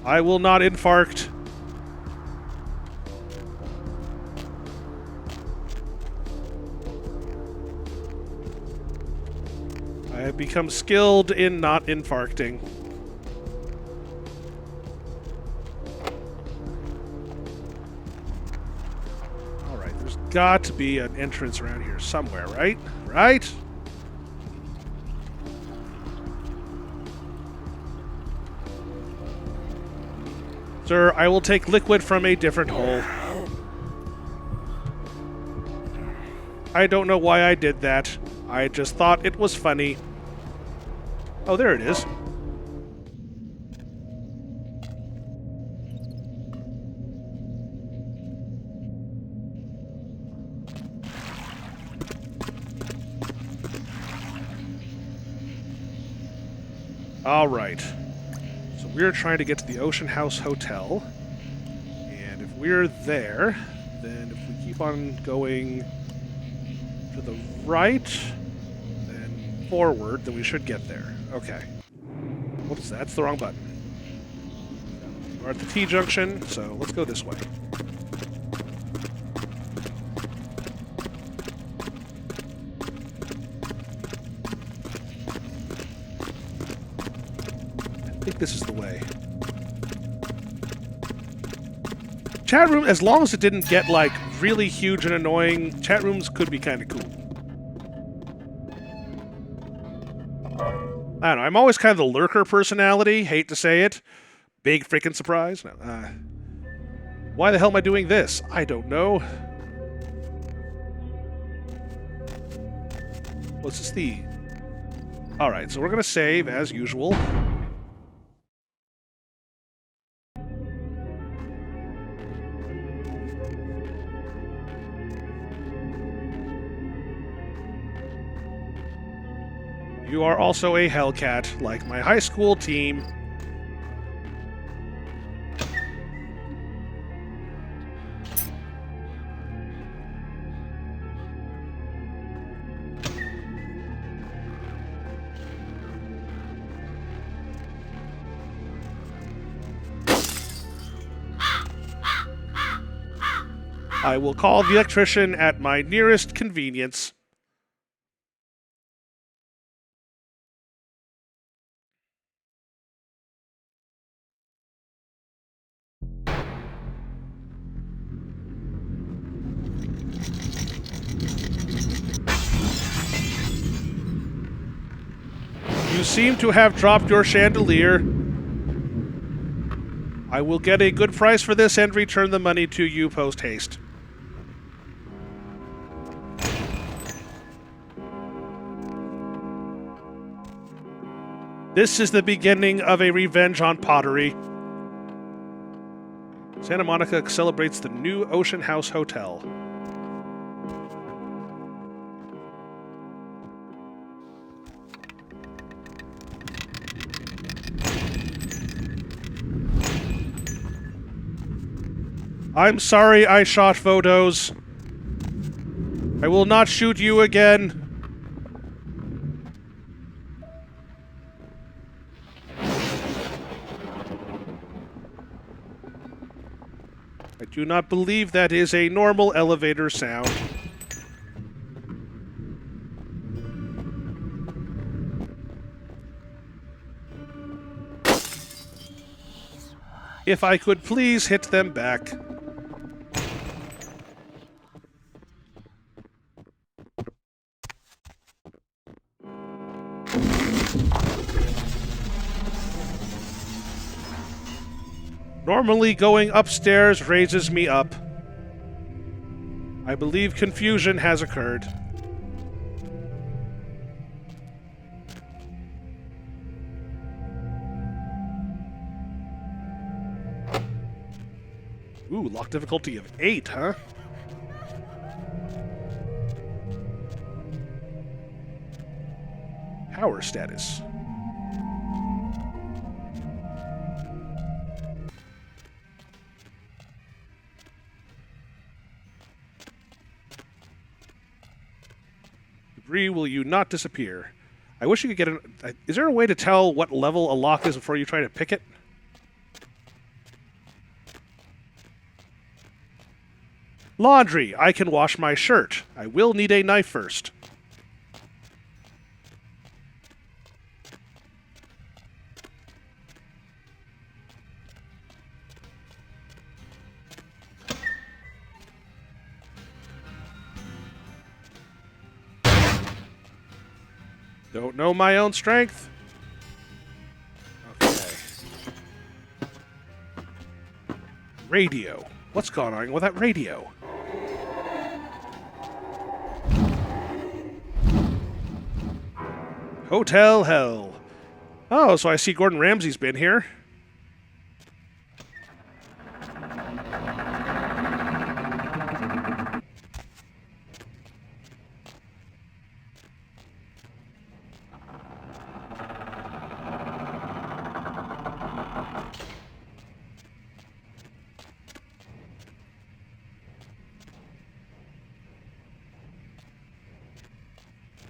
I will not infarct. I have become skilled in not infarcting. Alright, there's got to be an entrance around here somewhere, right? Right? Sir, I will take liquid from a different hole. I don't know why I did that. I just thought it was funny. Oh, there it is. All right. So we're trying to get to the Ocean House Hotel. And if we're there, then if we keep on going to the right, then forward, then we should get there. Okay. Whoops, that's the wrong button. We're at the T-junction, so let's go this way. I think this is the way. Chat room, as long as it didn't get, like, really huge and annoying, chat rooms could be kind of cool. I don't know, I'm always kind of the lurker personality, hate to say it. Big freaking surprise. No, why the hell am I doing this? I don't know. What's this the... Alright, so we're going to save, as usual. You are also a Hellcat, like my high school team. I will call the electrician at my nearest convenience. You seem to have dropped your chandelier. I will get a good price for this and return the money to you post-haste. This is the beginning of a revenge on pottery. Santa Monica celebrates the new Ocean House Hotel. I'm sorry I shot photos. I will not shoot you again. I do not believe that is a normal elevator sound. If I could please hit them back. Normally going upstairs raises me up. I believe confusion has occurred. Ooh, lock difficulty of 8, huh? Power status. Debris, will you not disappear? I wish you could get an... Is there a way to tell what level a lock is before you try to pick it? Laundry. I can wash my shirt. I will need a knife first. Don't know my own strength. Okay. Radio. What's going on with that radio? Hotel Hell. Oh, so I see Gordon Ramsay's been here.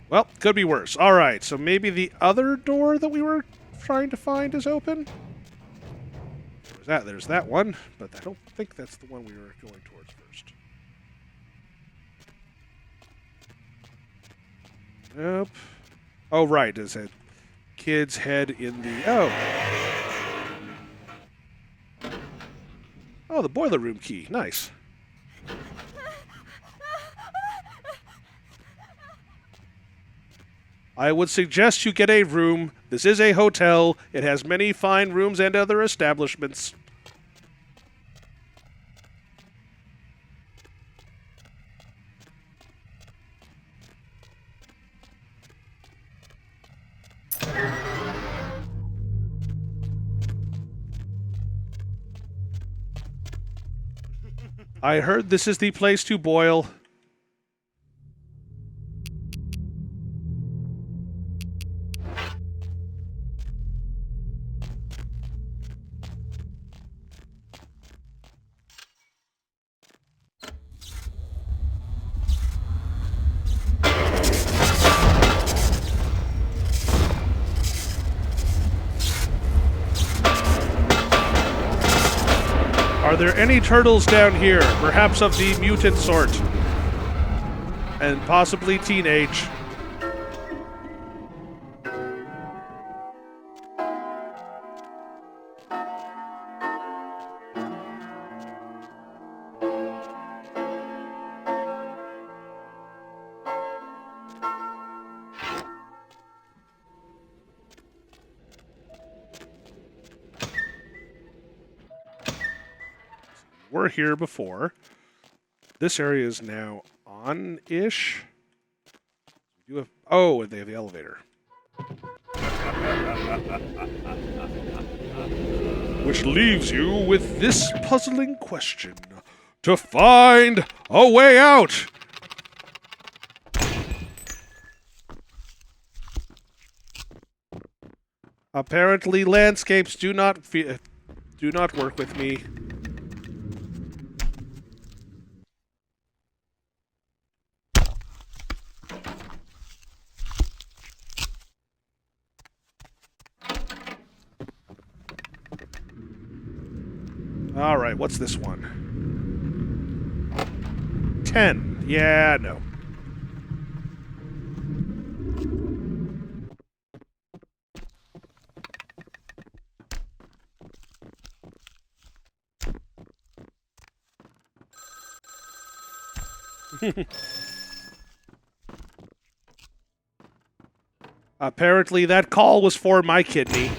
Well, could be worse. All right, so maybe the other door that we were trying to find is open? There's that one, but I don't think that's the one we were going towards first. Nope. Oh, right. There's a kid's head in the... Oh. Oh, the boiler room key. Nice. I would suggest you get a room. This is a hotel. It has many fine rooms and other establishments. I heard this is the place to boil. Are there any turtles down here? Perhaps of the mutant sort. And possibly teenage. Were here before. This area is now on-ish. We do have, oh, and they have the elevator. Which leaves you with this puzzling question. To find a way out! Apparently landscapes do not work with me. All right, what's this one? 10. Yeah, no. Apparently that call was for my kidney.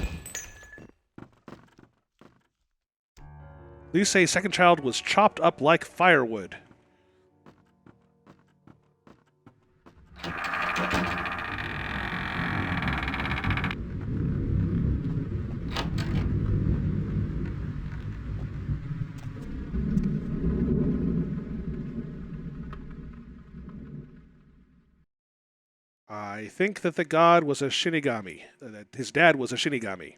Police say second child was chopped up like firewood. I think that the god was a Shinigami. That his dad was a Shinigami.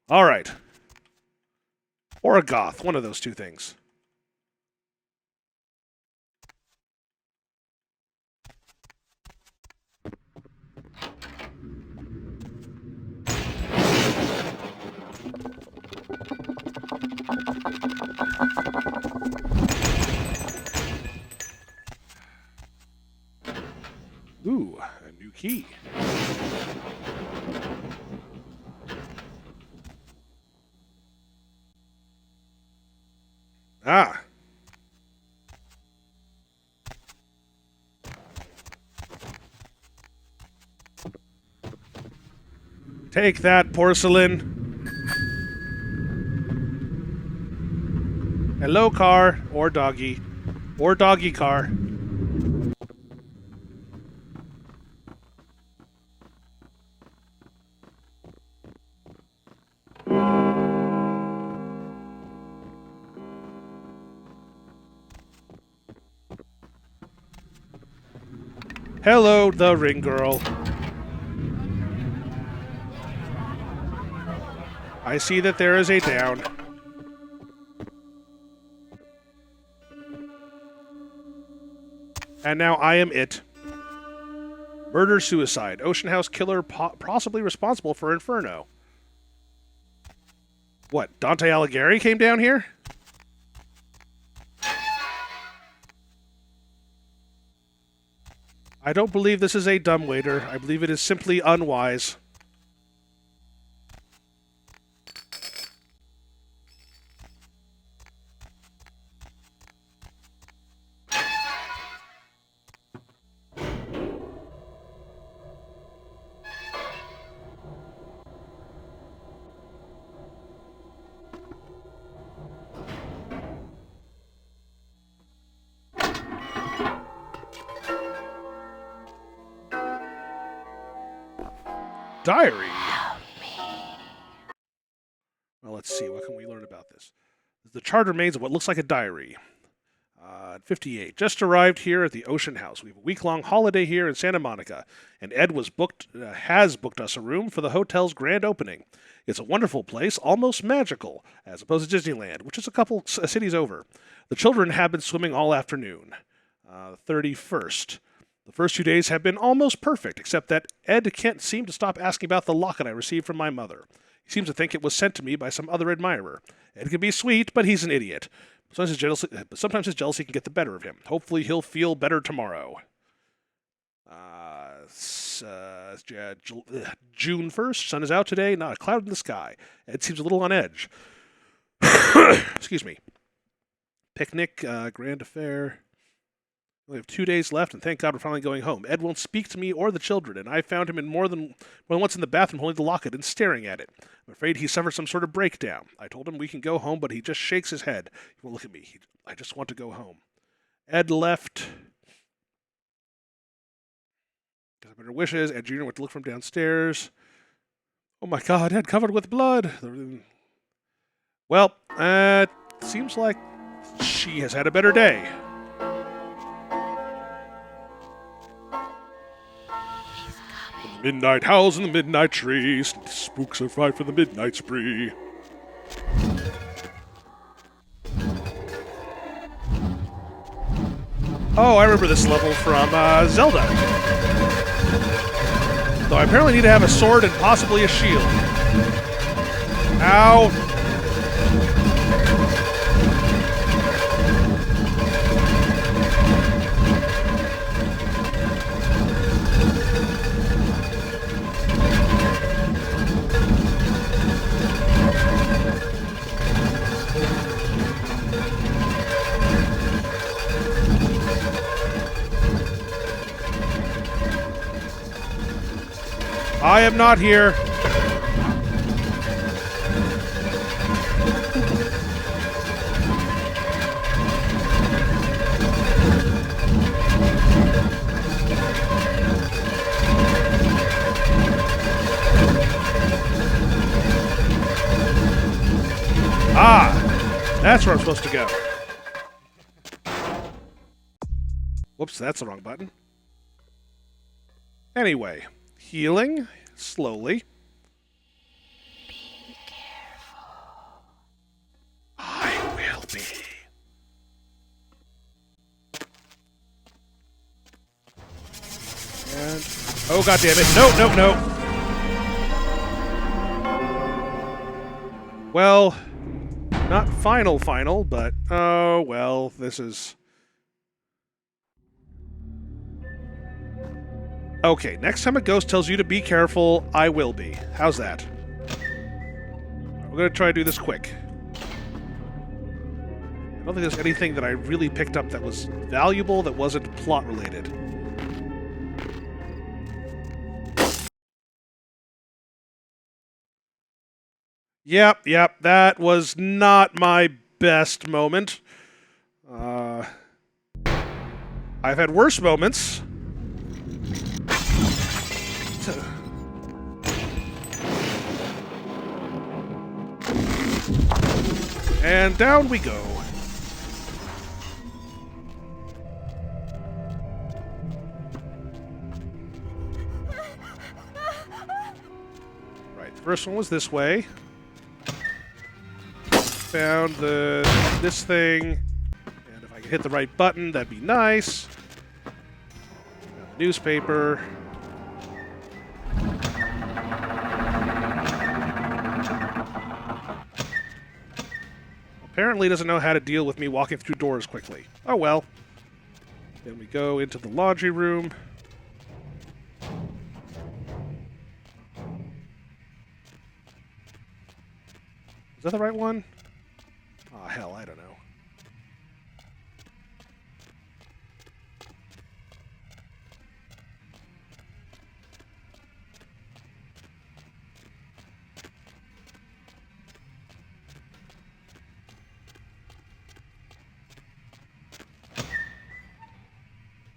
All right. Or a goth. One of those two things. Ooh, a new key. Ah. Take that, porcelain. Hello, car. Or doggy. Or doggy car. Hello, the ring girl. I see that there is a down. And now I am it. Murder-suicide. Ocean House killer possibly responsible for Inferno. What, Dante Alighieri came down here? I don't believe this is a dumbwaiter. I believe it is simply unwise. Diary. Well, let's see. What can we learn about this? The chart remains of what looks like a diary. 58. Just arrived here at the Ocean House. We have a week-long holiday here in Santa Monica, and Ed has booked us a room for the hotel's grand opening. It's a wonderful place, almost magical, as opposed to Disneyland, which is a couple cities over. The children have been swimming all afternoon. 31st. The first 2 days have been almost perfect, except that Ed can't seem to stop asking about the locket I received from my mother. He seems to think it was sent to me by some other admirer. Ed can be sweet, but he's an idiot. Sometimes his jealousy can get the better of him. Hopefully he'll feel better tomorrow. June 1st, sun is out today, not a cloud in the sky. Ed seems a little on edge. Excuse me. Picnic, grand affair. We have 2 days left, and thank God we're finally going home. Ed won't speak to me or the children, and I found him in more than once in the bathroom holding the locket and staring at it. I'm afraid he suffered some sort of breakdown. I told him we can go home, but he just shakes his head. He won't look at me. I just want to go home. Ed left. Got better wishes. Ed Jr. went to look from downstairs. Oh my God, Ed covered with blood. Well, seems like she has had a better day. Midnight howls in the midnight tree. Spooks are fried for the midnight spree. Oh, I remember this level from Zelda. Though I apparently need to have a sword and possibly a shield. Ow! I am not here. Ah, that's where I'm supposed to go. Whoops, that's the wrong button. Anyway. Healing, slowly. Be careful. I will be. And, oh God damn it! No, no, no. Well, not final, but oh well. This is. Okay, next time a ghost tells you to be careful, I will be. How's that? We're going to try to do this quick. I don't think there's anything that I really picked up that was valuable that wasn't plot-related. Yep, that was not my best moment. I've had worse moments. And down we go. Right, the first one was this way. Found this thing. And if I could hit the right button, that'd be nice. Newspaper. Apparently doesn't know how to deal with me walking through doors quickly. Oh well. Then we go into the laundry room. Is that the right one? Oh, hell, I don't know.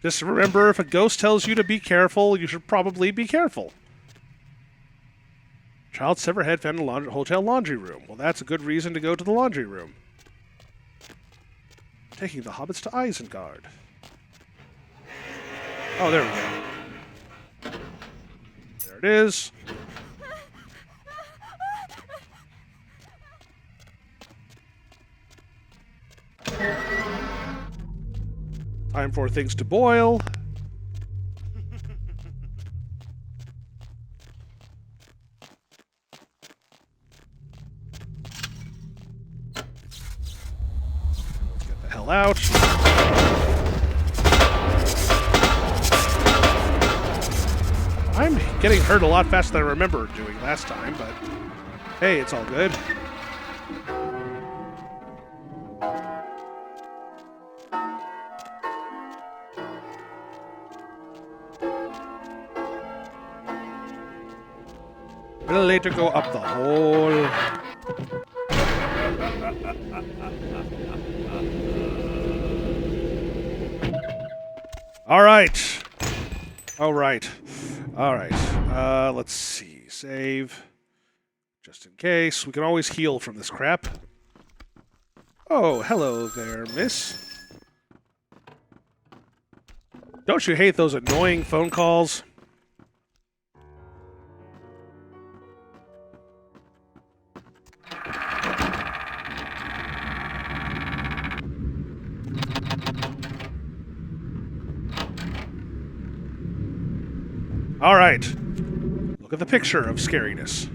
Just remember, if a ghost tells you to be careful, you should probably be careful. Child's severed head found in the hotel laundry room. Well, that's a good reason to go to the laundry room. Taking the hobbits to Isengard. Oh, there we go. There it is. Time for things to boil. Let's get the hell out. I'm getting hurt a lot faster than I remember doing last time, but hey, it's all good. We'll later go up the hole. All right. All right. All right. Let's see. Save. Just in case. We can always heal from this crap. Oh, hello there, miss. Don't you hate those annoying phone calls? All right. Look at the picture of scariness.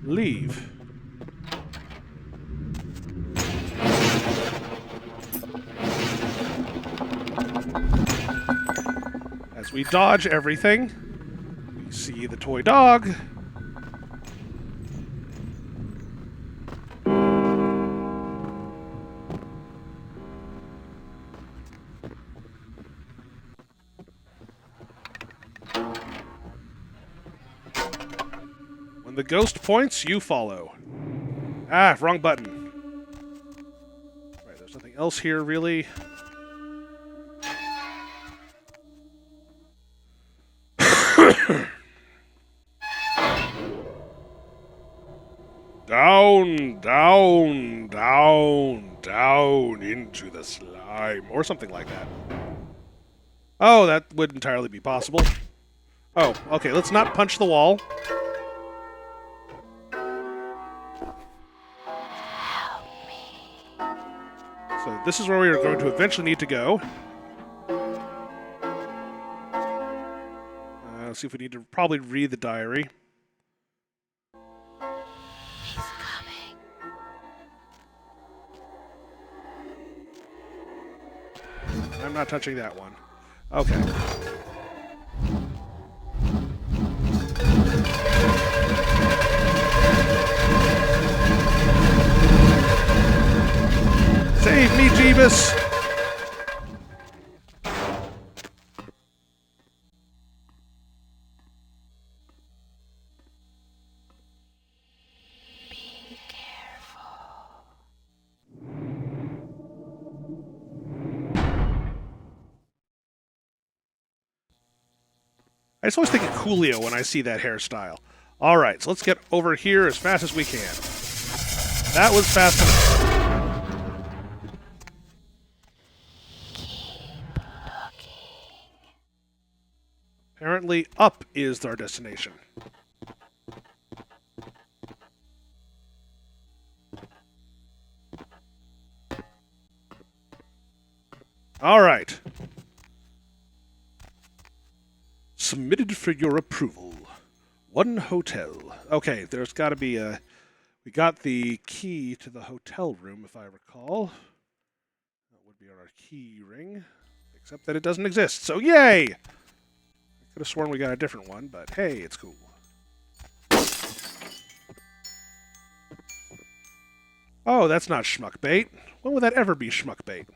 Leave. As we dodge everything, we see the toy dog. When the ghost points, you follow. Ah, wrong button. Right, there's nothing else here, really. Down, down, down, down into the slime. Or something like that. Oh, that would entirely be possible. Oh, okay, let's not punch the wall. So this is where we are going to eventually need to go. Let's see if we need to probably read the diary. He's coming. I'm not touching that one. Okay. Save me, Jeebus! Be careful. I just always think of Coolio when I see that hairstyle. Alright, so let's get over here as fast as we can. That was fast enough. Apparently, up is our destination. All right. Submitted for your approval. One hotel. Okay, there's got to be a... We got the key to the hotel room, if I recall. That would be on our key ring, except that it doesn't exist. So yay! I could have sworn we got a different one, but hey, it's cool. Oh, that's not schmuck bait. When would that ever be schmuck bait?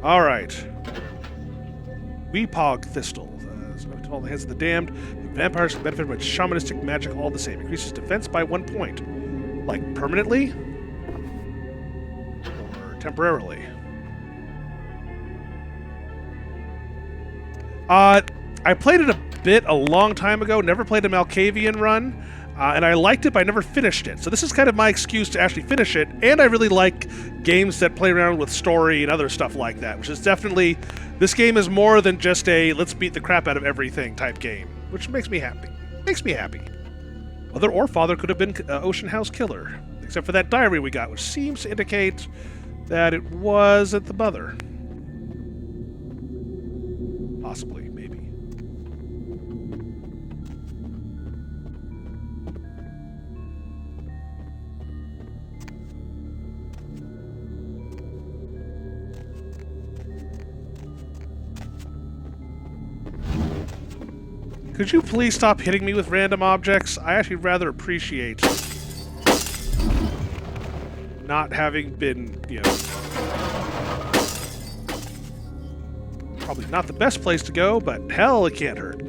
All right. Weepog Thistle. To all the hands of the damned. The vampires can benefit from shamanistic magic all the same. Increases defense by 1 point. Like permanently? Or temporarily? I played it a bit a long time ago. Never played a Malkavian Run. And I liked it, but I never finished it. So this is kind of my excuse to actually finish it. And I really like games that play around with story and other stuff like that, which is definitely... This game is more than just a let's beat the crap out of everything type game, which makes me happy. Makes me happy. Mother or father could have been Ocean House Killer, except for that diary we got, which seems to indicate that it wasn't the mother. Possibly, maybe. Could you please stop hitting me with random objects? I actually rather appreciate not having been, you know, probably not the best place to go, but hell, it can't hurt.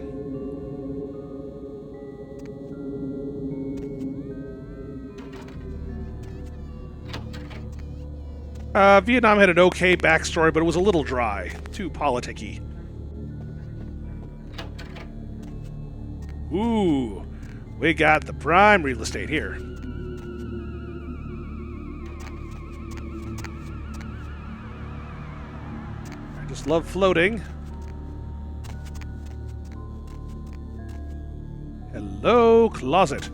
Vietnam had an okay backstory, but it was a little dry. Too politic-y. Ooh, we got the prime real estate here. I just love floating. Hello, closet.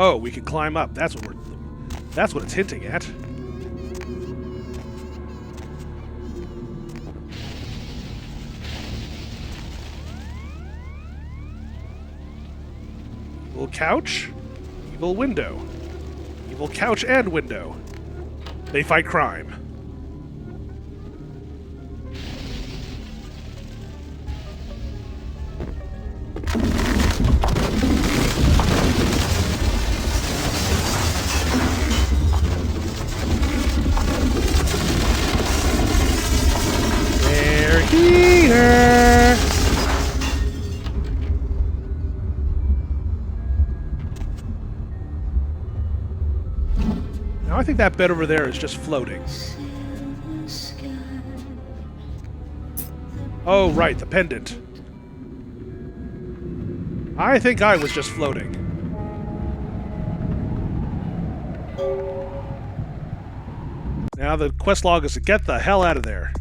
Oh, we can climb up. That's what it's hinting at. Evil couch, evil window. Evil couch and window. They fight crime. They're here. Now I think that bed over there is just floating. Oh, right, the pendant. I think I was just floating. Now the quest log is to get the hell out of there.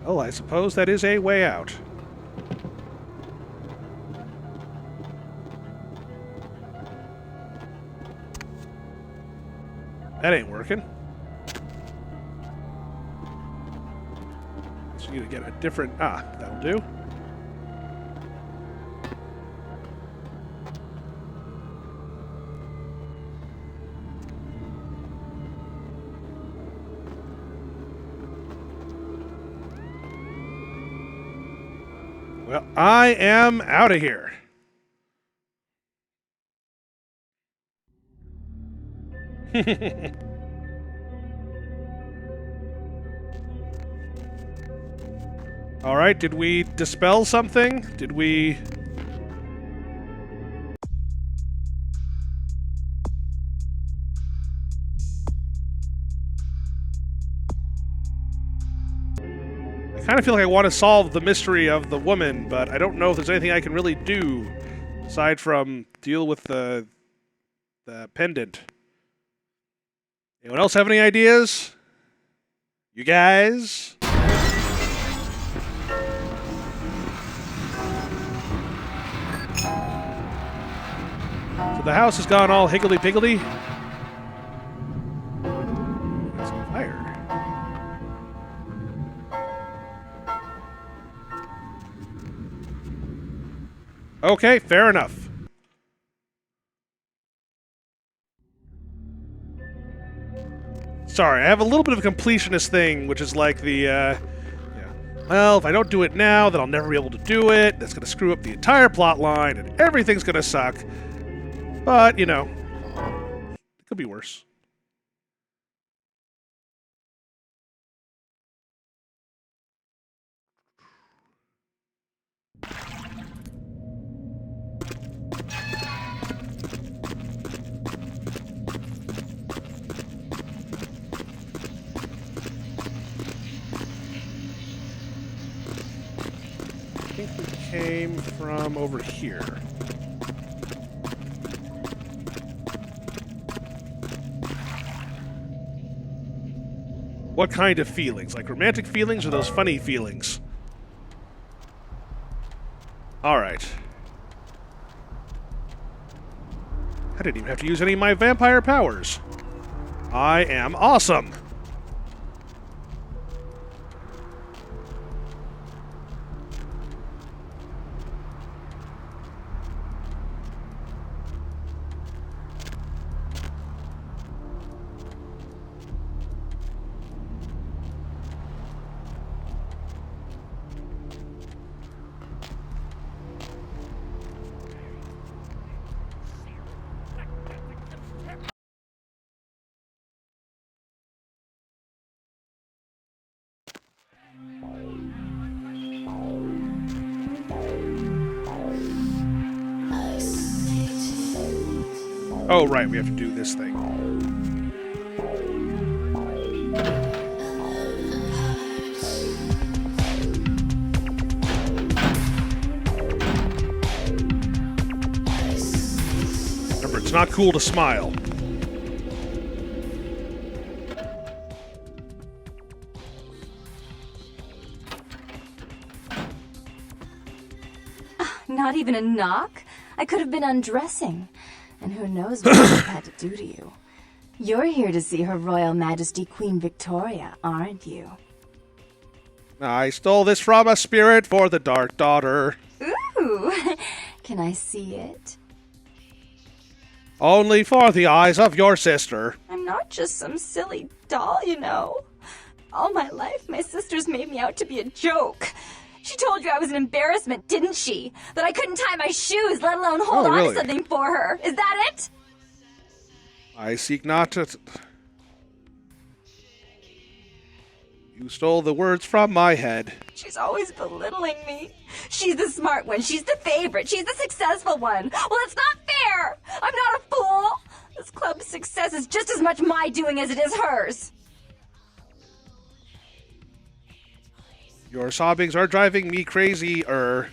Well, I suppose that is a way out. That ain't working. So you need to get a different... Ah, that'll do. Well, I am out of here. All right, did we dispel something? Did we... kind of feel like I want to solve the mystery of the woman, but I don't know if there's anything I can really do aside from deal with the pendant. Anyone else have any ideas? You guys? So the house has gone all higgledy-piggledy. It's on fire. Okay, fair enough. Sorry, I have a little bit of a completionist thing, which is like the, well, if I don't do it now, then I'll never be able to do it. That's going to screw up the entire plot line, and everything's going to suck. But, you know, it could be worse. I think we came from over here. What kind of feelings? Like romantic feelings or those funny feelings? Alright. I didn't even have to use any of my vampire powers. I am awesome! Oh, right, we have to do this thing. Remember, it's not cool to smile. Not even a knock? I could have been undressing. And who knows what I've had to do to you. You're here to see Her Royal Majesty Queen Victoria, aren't you? I stole this from a spirit for the Dark Daughter. Ooh, can I see it? Only for the eyes of your sister. I'm not just some silly doll, you know. All my life, my sisters made me out to be a joke. She told you I was an embarrassment, didn't she? That I couldn't tie my shoes, let alone hold on to something for her. Is that it? I seek not to... You stole the words from my head. She's always belittling me. She's the smart one. She's the favorite. She's the successful one. Well, it's not fair. I'm not a fool. This club's success is just as much my doing as it is hers. Your sobbings are driving me crazier.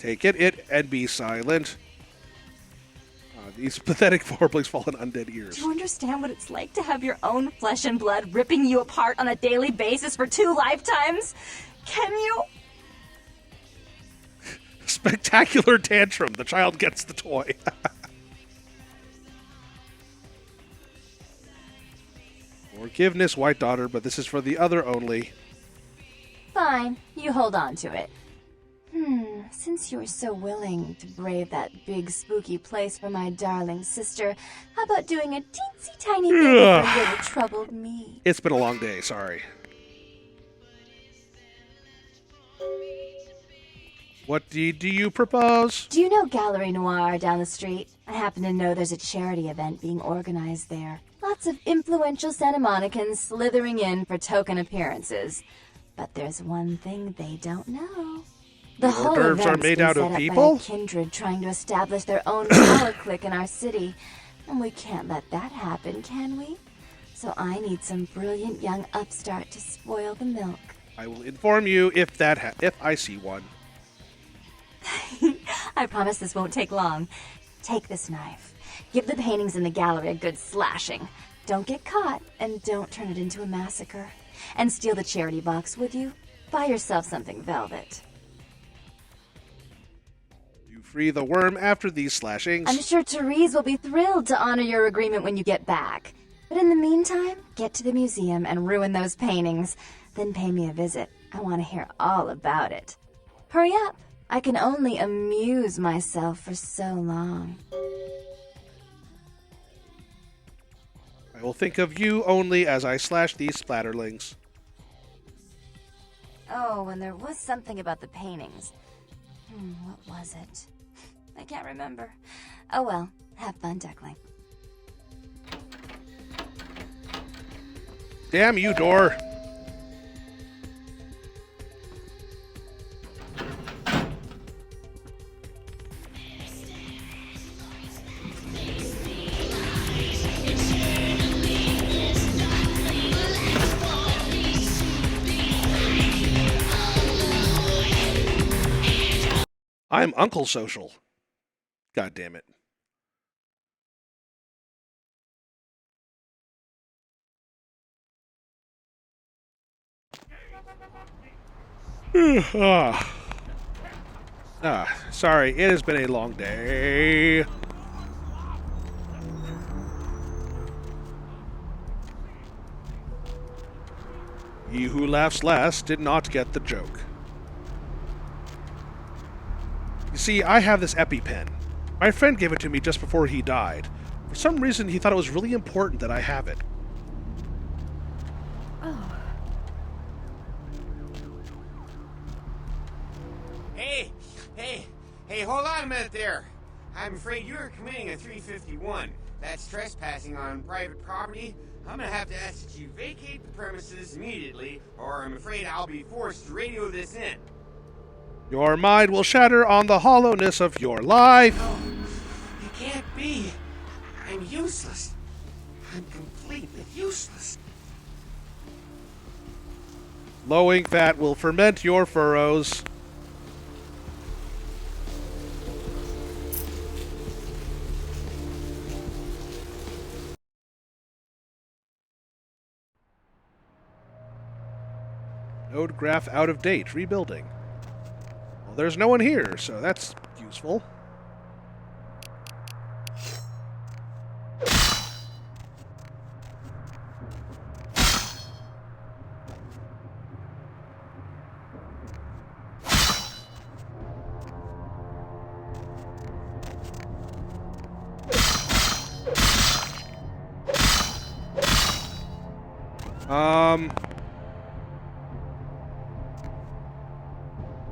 Take it and be silent. These pathetic foreplays fall on undead ears. Do you understand what it's like to have your own flesh and blood ripping you apart on a daily basis for 2 lifetimes? Can you? Spectacular tantrum. The child gets the toy. Forgiveness, White Daughter, but this is for the other only. Fine, you hold on to it. Since you're so willing to brave that big spooky place for my darling sister, how about doing a teensy tiny favor for little troubled me? It's been a long day, sorry. What deed do you propose? Do you know Gallery Noir down the street? I happen to know there's a charity event being organized there. Lots of influential Santa Monicans slithering in for token appearances. But there's one thing they don't know. The whole hors d'oeuvres are event's made been out set of up people? by a kindred trying to establish their own power clique in our city. And we can't let that happen, can we? So I need some brilliant young upstart to spoil the milk. I will inform you if I see one. I promise this won't take long. Take this knife. Give the paintings in the gallery a good slashing. Don't get caught, and don't turn it into a massacre. And steal the charity box, would you? Buy yourself something velvet. You free the worm after these slashings. I'm sure Therese will be thrilled to honor your agreement when you get back. But in the meantime, get to the museum and ruin those paintings. Then pay me a visit. I want to hear all about it. Hurry up. I can only amuse myself for so long. I will think of you only as I slash these splatterlings. Oh, and there was something about the paintings. What was it? I can't remember. Oh well, have fun, Duckling. Damn you, door! I'm Uncle Social. God damn it. Sorry, it has been a long day. He who laughs last did not get the joke. You see, I have this EpiPen. My friend gave it to me just before he died. For some reason, he thought it was really important that I have it. Oh. Hey, hold on a minute there. I'm afraid you're committing a 351. That's trespassing on private property. I'm gonna have to ask that you vacate the premises immediately, or I'm afraid I'll be forced to radio this in. Your mind will shatter on the hollowness of your life. No, it can't be. I'm useless. I'm completely useless. Lowing fat will ferment your furrows. Node graph out of date. Rebuilding. Well, there's no one here, so that's useful.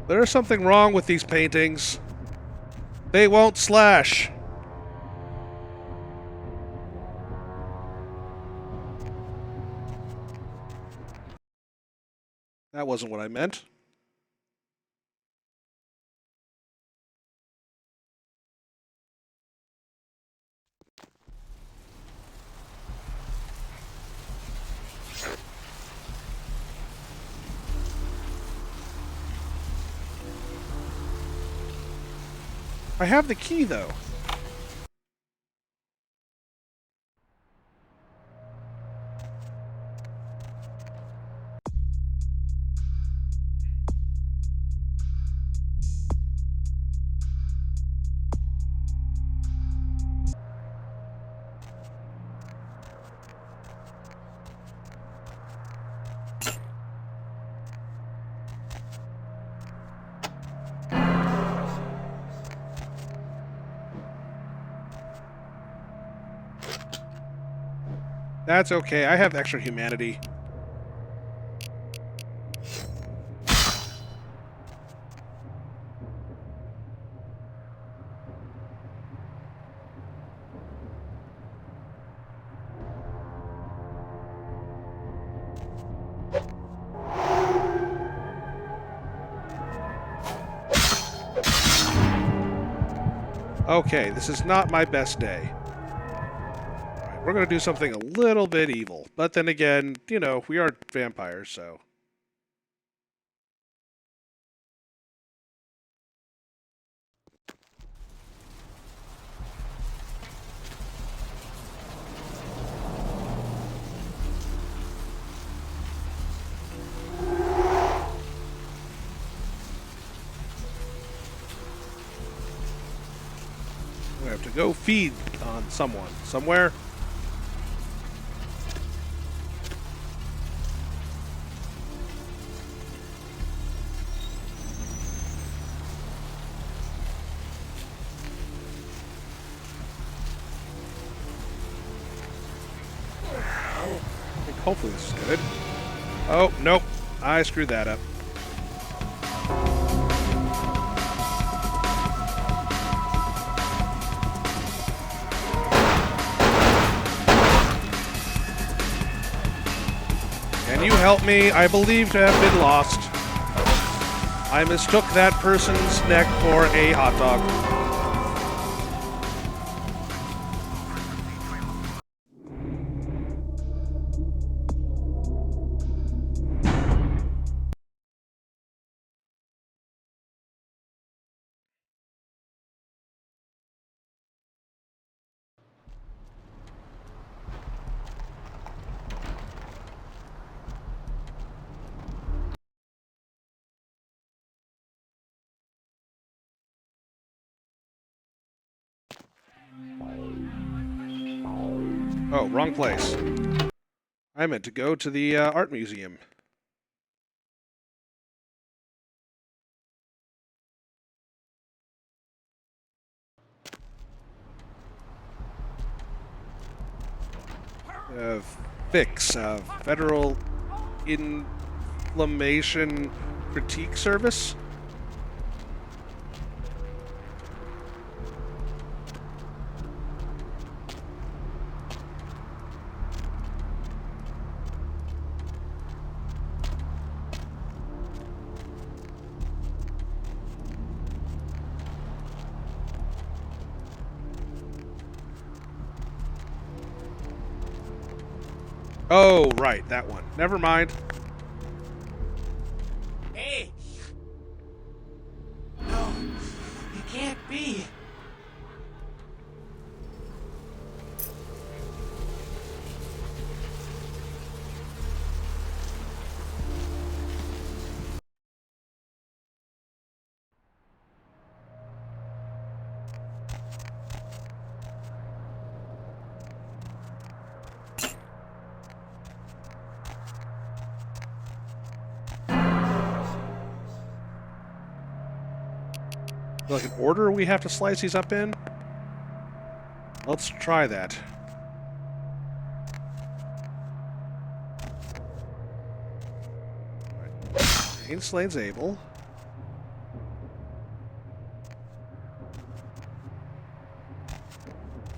There's something wrong with these paintings. They won't slash. That wasn't what I meant. I have the key, though. That's okay. I have extra humanity. Okay, this is not my best day. We're going to do something a little bit evil. But then again, you know, we are vampires, so... I have to go feed on someone somewhere. I think hopefully this is good. Oh, nope. I screwed that up. Can you help me? I believe to have been lost. I mistook that person's neck for a hot dog. Oh, wrong place. I meant to go to the art museum. FIX, Federal Inflammation Critique Service. Oh, right, that one. Never mind. Hey! No, it can't be. Like an order we have to slice these up in? Let's try that. Cain slays Abel.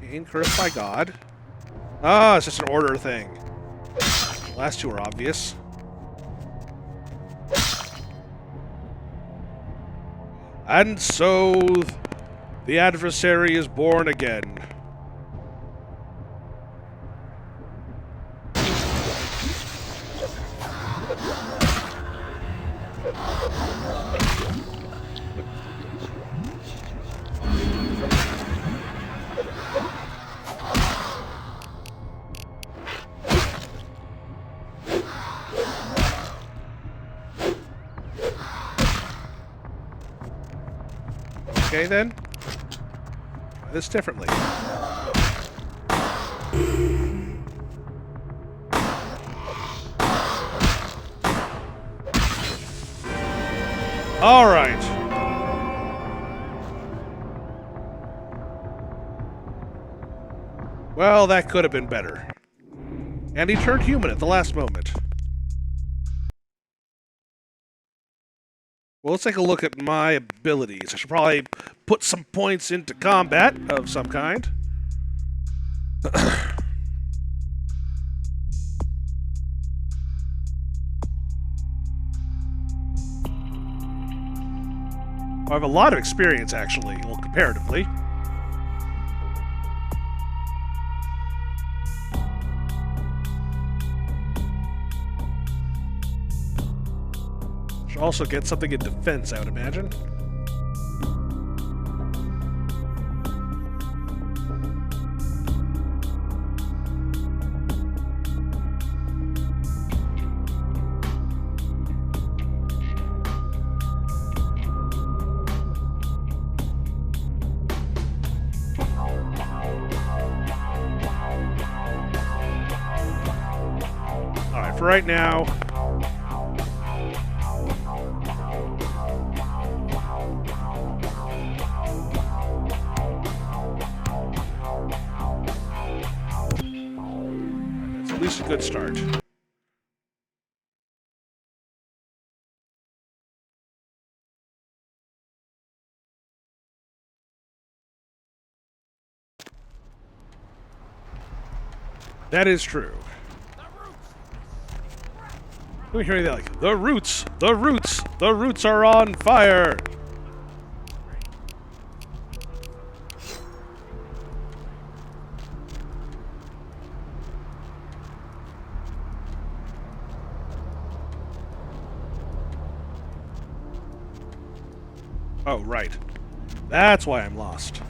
Cain cursed by God. Ah, it's just an order thing. Last two are obvious. And so, the adversary is born again. Okay then, try this differently. All right. Well, that could have been better. And he turned human at the last moment. Well, let's take a look at my abilities. I should probably put some points into combat of some kind. I have a lot of experience, actually, well, comparatively. Should also get something in defense, I would imagine. for right now. That's at least a good start. That is true. Let me hear that like, the roots are on fire. Oh, right. That's why I'm lost.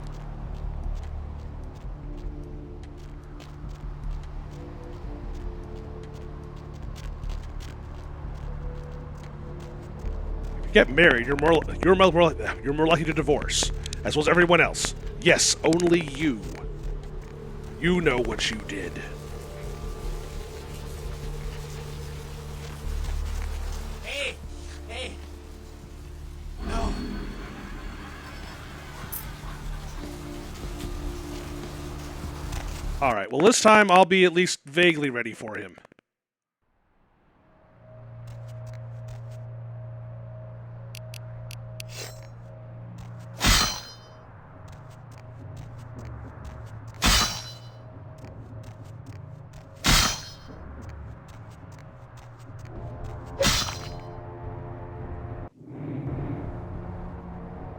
Get married, you're more likely to divorce, as well as everyone else. Yes, only you. You know what you did. Hey! No. Alright, well this time I'll be at least vaguely ready for him.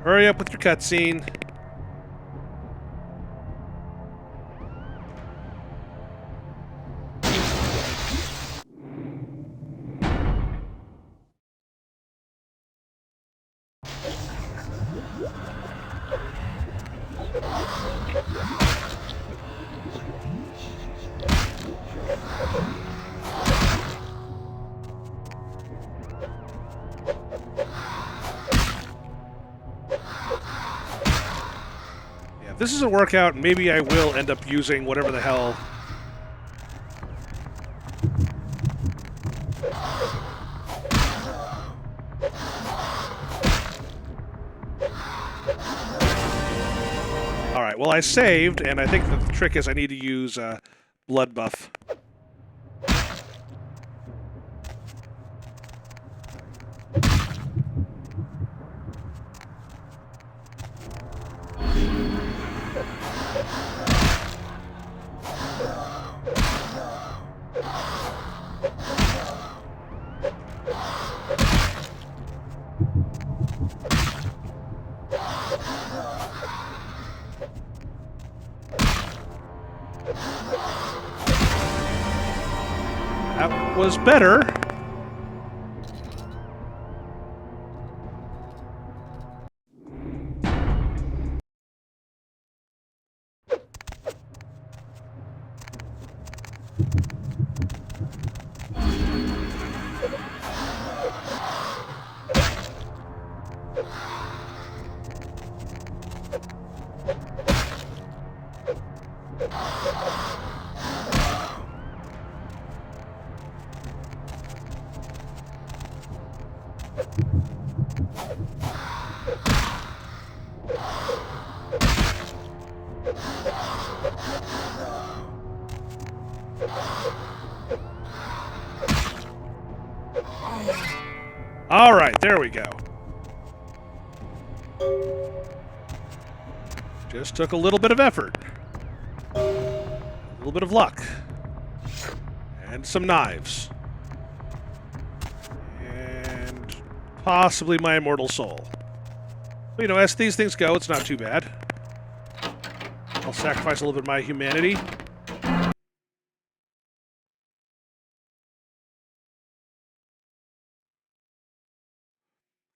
Hurry up with your cutscene. If this doesn't work out, maybe I will end up using whatever the hell. Alright, well I saved, and I think the trick is I need to use blood buff. That was better. Alright, there we go. Just took a little bit of effort. A little bit of luck. And some knives. And possibly my immortal soul. But, you know, as these things go, it's not too bad. I'll sacrifice a little bit of my humanity.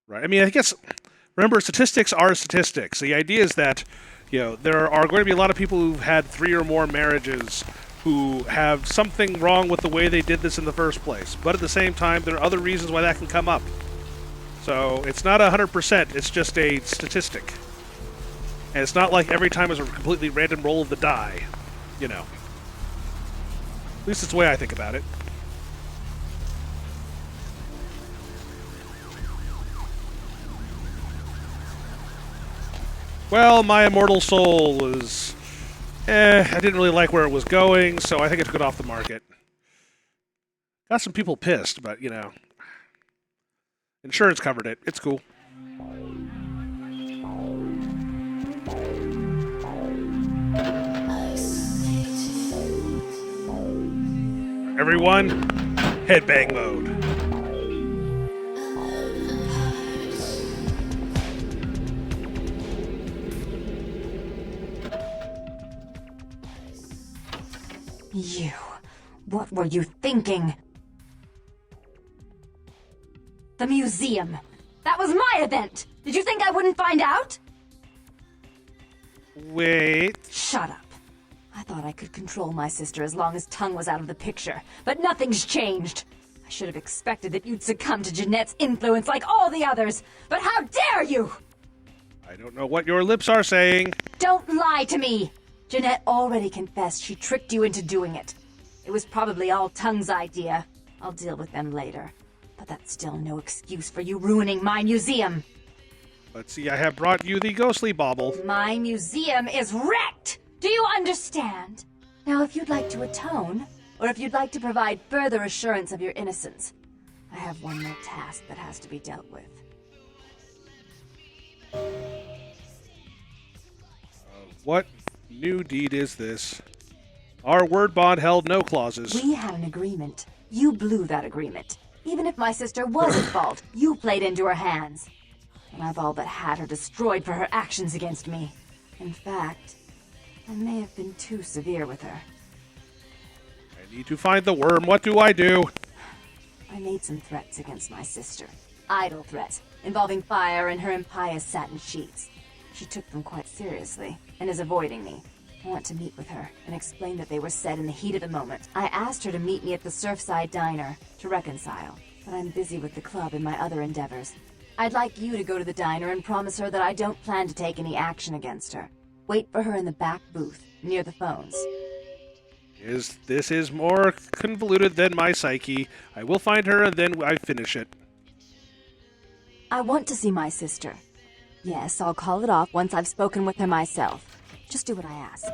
Right. I mean, I guess, remember, statistics are statistics. The idea is that, you know, there are going to be a lot of people who've had 3 or more marriages who have something wrong with the way they did this in the first place. But at the same time, there are other reasons why that can come up. So it's not 100%, it's just a statistic. And it's not like every time is a completely random roll of the die, you know. At least it's the way I think about it. Well, my immortal soul was... I didn't really like where it was going, so I think I took it off the market. Got some people pissed, but, you know. Insurance covered it. It's cool. Everyone, headbang mode. You. What were you thinking? The museum. That was my event. Did you think I wouldn't find out? Wait. Shut up. I thought I could control my sister as long as Tongue was out of the picture, but nothing's changed. I should have expected that you'd succumb to Jeanette's influence like all the others, but how dare you! I don't know what your lips are saying. Don't lie to me! Jeanette already confessed she tricked you into doing it. It was probably all Tongue's idea. I'll deal with them later. But that's still no excuse for you ruining my museum. Let's see, I have brought you the ghostly bauble. My museum is wrecked! Do you understand? Now, if you'd like to atone, or if you'd like to provide further assurance of your innocence, I have one more task that has to be dealt with. What new deed is this? Our word bond held no clauses. We had an agreement. You blew that agreement. Even if my sister was at fault, you played into her hands. And I've all but had her destroyed for her actions against me. In fact, I may have been too severe with her. I need to find the worm. What do I do? I made some threats against my sister. Idle threats, involving fire and her impious satin sheets. She took them quite seriously, and is avoiding me. I want to meet with her, and explain that they were said in the heat of the moment. I asked her to meet me at the Surfside Diner, to reconcile, but I'm busy with the club and my other endeavors. I'd like you to go to the diner and promise her that I don't plan to take any action against her. Wait for her in the back booth, near the phones. This is more convoluted than my psyche. I will find her and then I finish it. I want to see my sister. Yes, I'll call it off once I've spoken with her myself. Just do what I ask.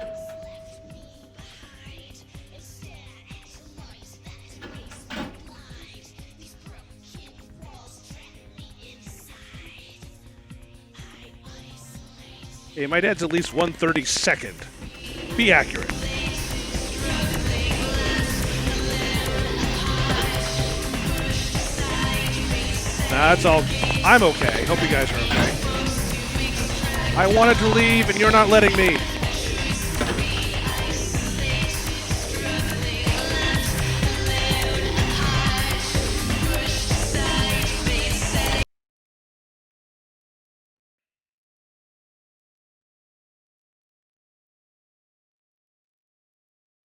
Hey, my dad's at least 1/32nd. Be accurate. That's all. I'm okay. Hope you guys are okay. I wanted to leave and you're not letting me.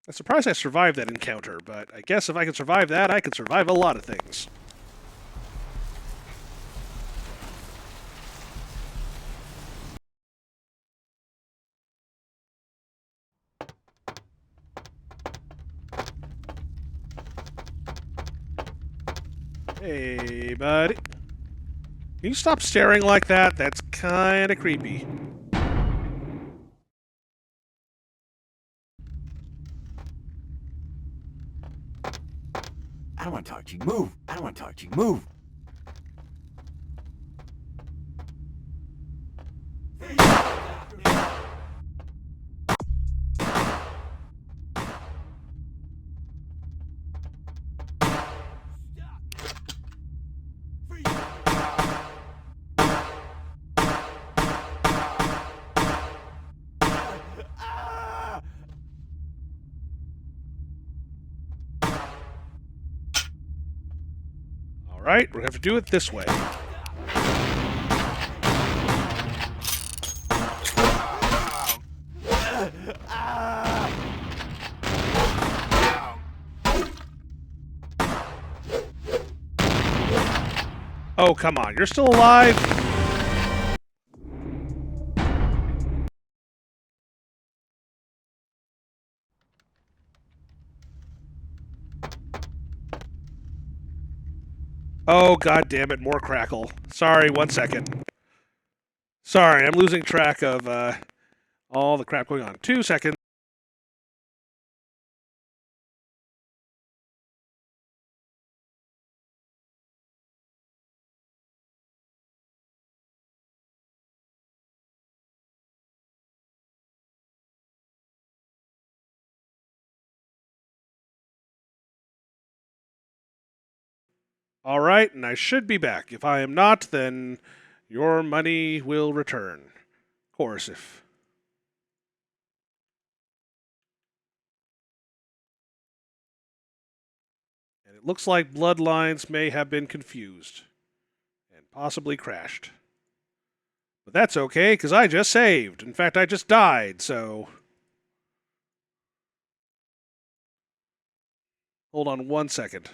I'm surprised I survived that encounter, but I guess if I can survive that, I can survive a lot of things. Hey, buddy. Can you stop staring like that? That's kind of creepy. I don't want to talk to you. Move! I don't want to talk to you. Move! Alright, we're going to have to do it this way. Oh, come on. You're still alive? Oh, god damn it. More crackle. Sorry, 1 second. Sorry, I'm losing track of all the crap going on. 2 seconds. All right, and I should be back. If I am not, then your money will return. Of course, if... And it looks like bloodlines may have been confused and possibly crashed. But that's okay, because I just saved. In fact, I just died, so... Hold on 1 second.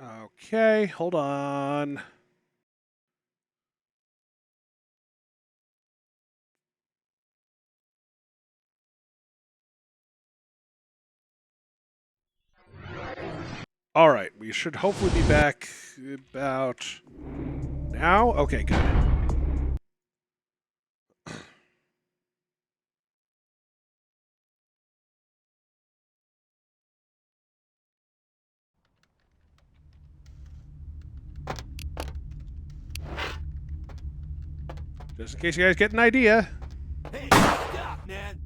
Okay, hold on. All right, we should hopefully be back about now. Okay, good. Just in case you guys get an idea. Hey, stop, man.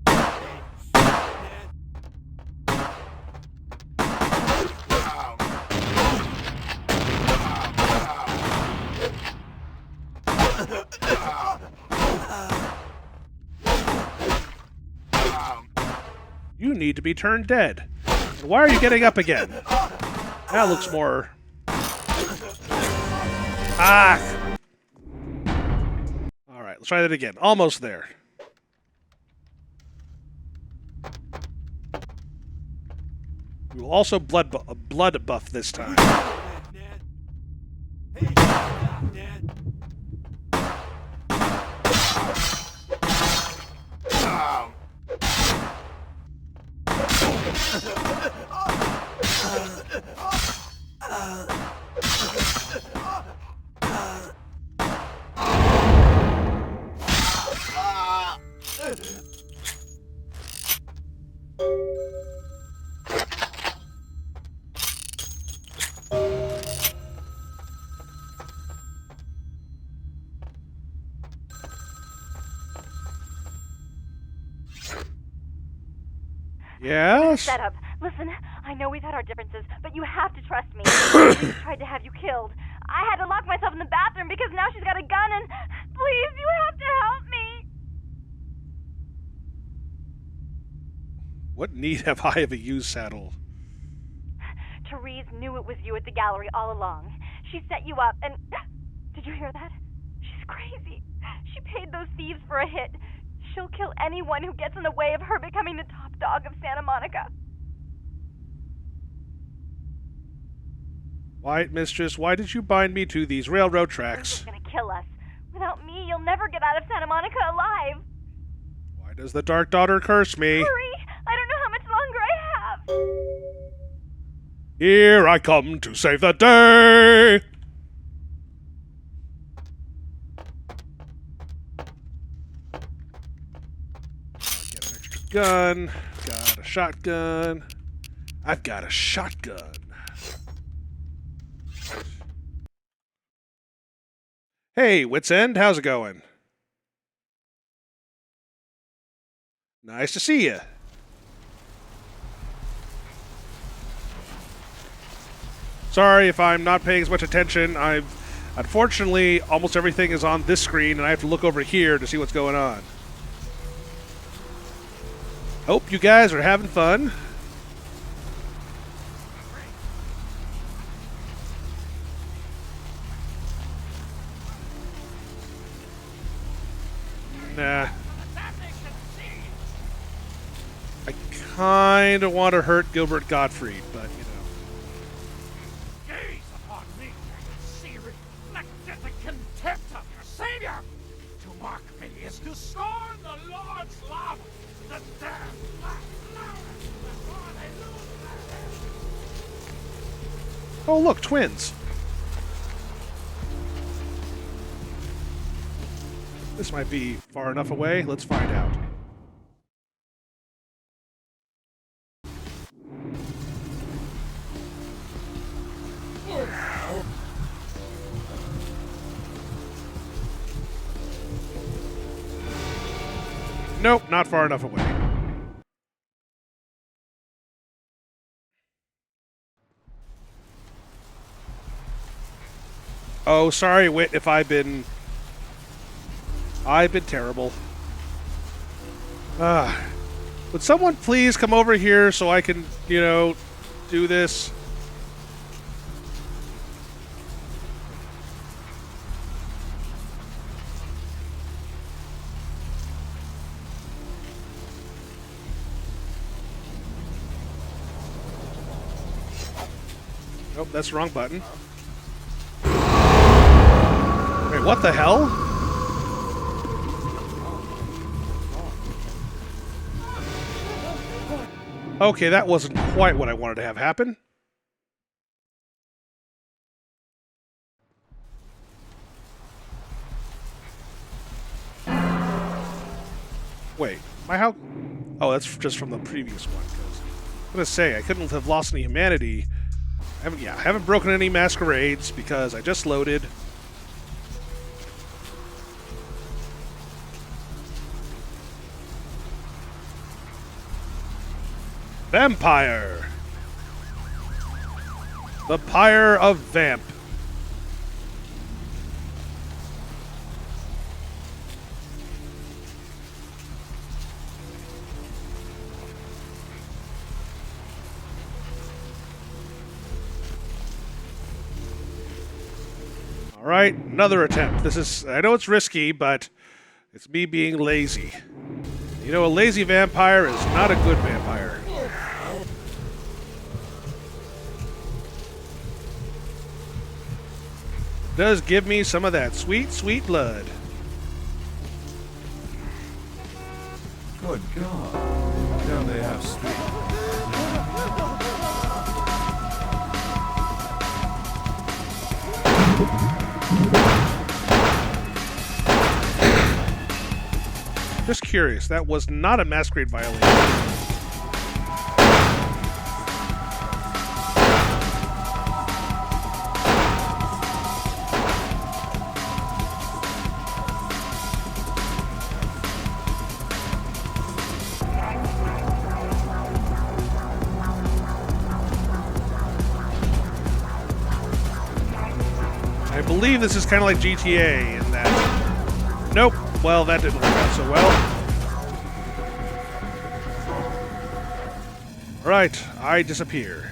Hey, stop, man. You need to be turned dead. Why are you getting up again? That looks more... Ah! Alright, let's try that again. Almost there. We will also blood buff this time. Hey, stop, man. Yes? Setup. Listen, I know we've had our differences, but you have to trust me. She tried to have you killed. I had to lock myself in the bathroom because now she's got a gun and... Please, you have to help me. What need have I of a used saddle? Therese knew it was you at the gallery all along. She set you up and... Did you hear that? She's crazy. She paid those thieves for a hit. She'll kill anyone who gets in the way of her becoming the top dog of Santa Monica. White Mistress, why did you bind me to these railroad tracks? She's gonna kill us. Without me, you'll never get out of Santa Monica alive. Why does the Dark Daughter curse me? Hurry! I don't know how much longer I have. Here I come to save the day! Get an extra gun. Got a shotgun. I've got a shotgun. Hey, Wits End, how's it going? Nice to see you. Sorry if I'm not paying as much attention. Unfortunately, almost everything is on this screen, and I have to look over here to see what's going on. Hope you guys are having fun. Nah. I kind of want to hurt Gilbert Gottfried, but, you know. Gaze upon me and see reflected the contempt of your Savior. To mock me is to scorn the Lord's love, the damned Oh, look, twins. This might be far enough away. Let's find out. Nope, not far enough away. Oh, sorry, Wit, if I've been terrible. Would someone please come over here so I can, do this? Nope, that's the wrong button. Wait, what the hell? Okay, that wasn't quite what I wanted to have happen. Wait, my how? Oh, that's just from the previous one. I'm gonna say I couldn't have lost any humanity. I haven't broken any masquerades because I just loaded. Vampire! The Pyre of Vamp. Alright, another attempt. I know it's risky, but it's me being lazy. You know, a lazy vampire is not a good vampire. Does give me some of that sweet, sweet blood. Good God. Don't they have street? Just curious, that was not a masquerade violation. I believe this is kind of like GTA in that. Nope. Well, that didn't work out so well. Alright, I disappear.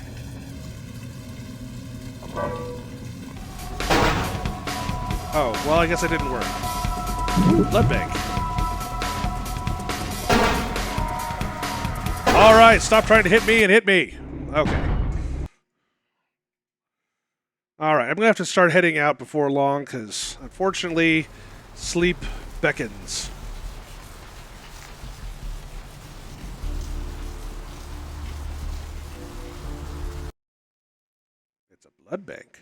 Oh, well, I guess it didn't work. Blood bank. Alright, stop trying to hit me and hit me. Okay. Alright, I'm going to have to start heading out before long, because, unfortunately, sleep beckons. It's a blood bank.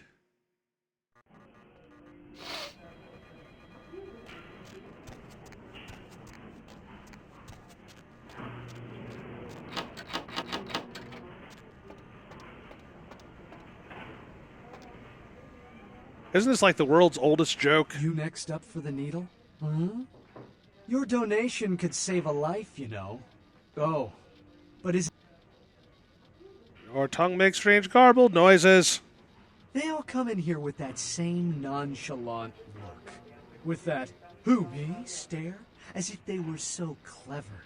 Isn't this like the world's oldest joke? You next up for the needle? Hmm? Your donation could save a life, you know. Oh, but is... Your tongue makes strange garbled noises. They all come in here with that same nonchalant look. With that, who, me, stare, as if they were so clever.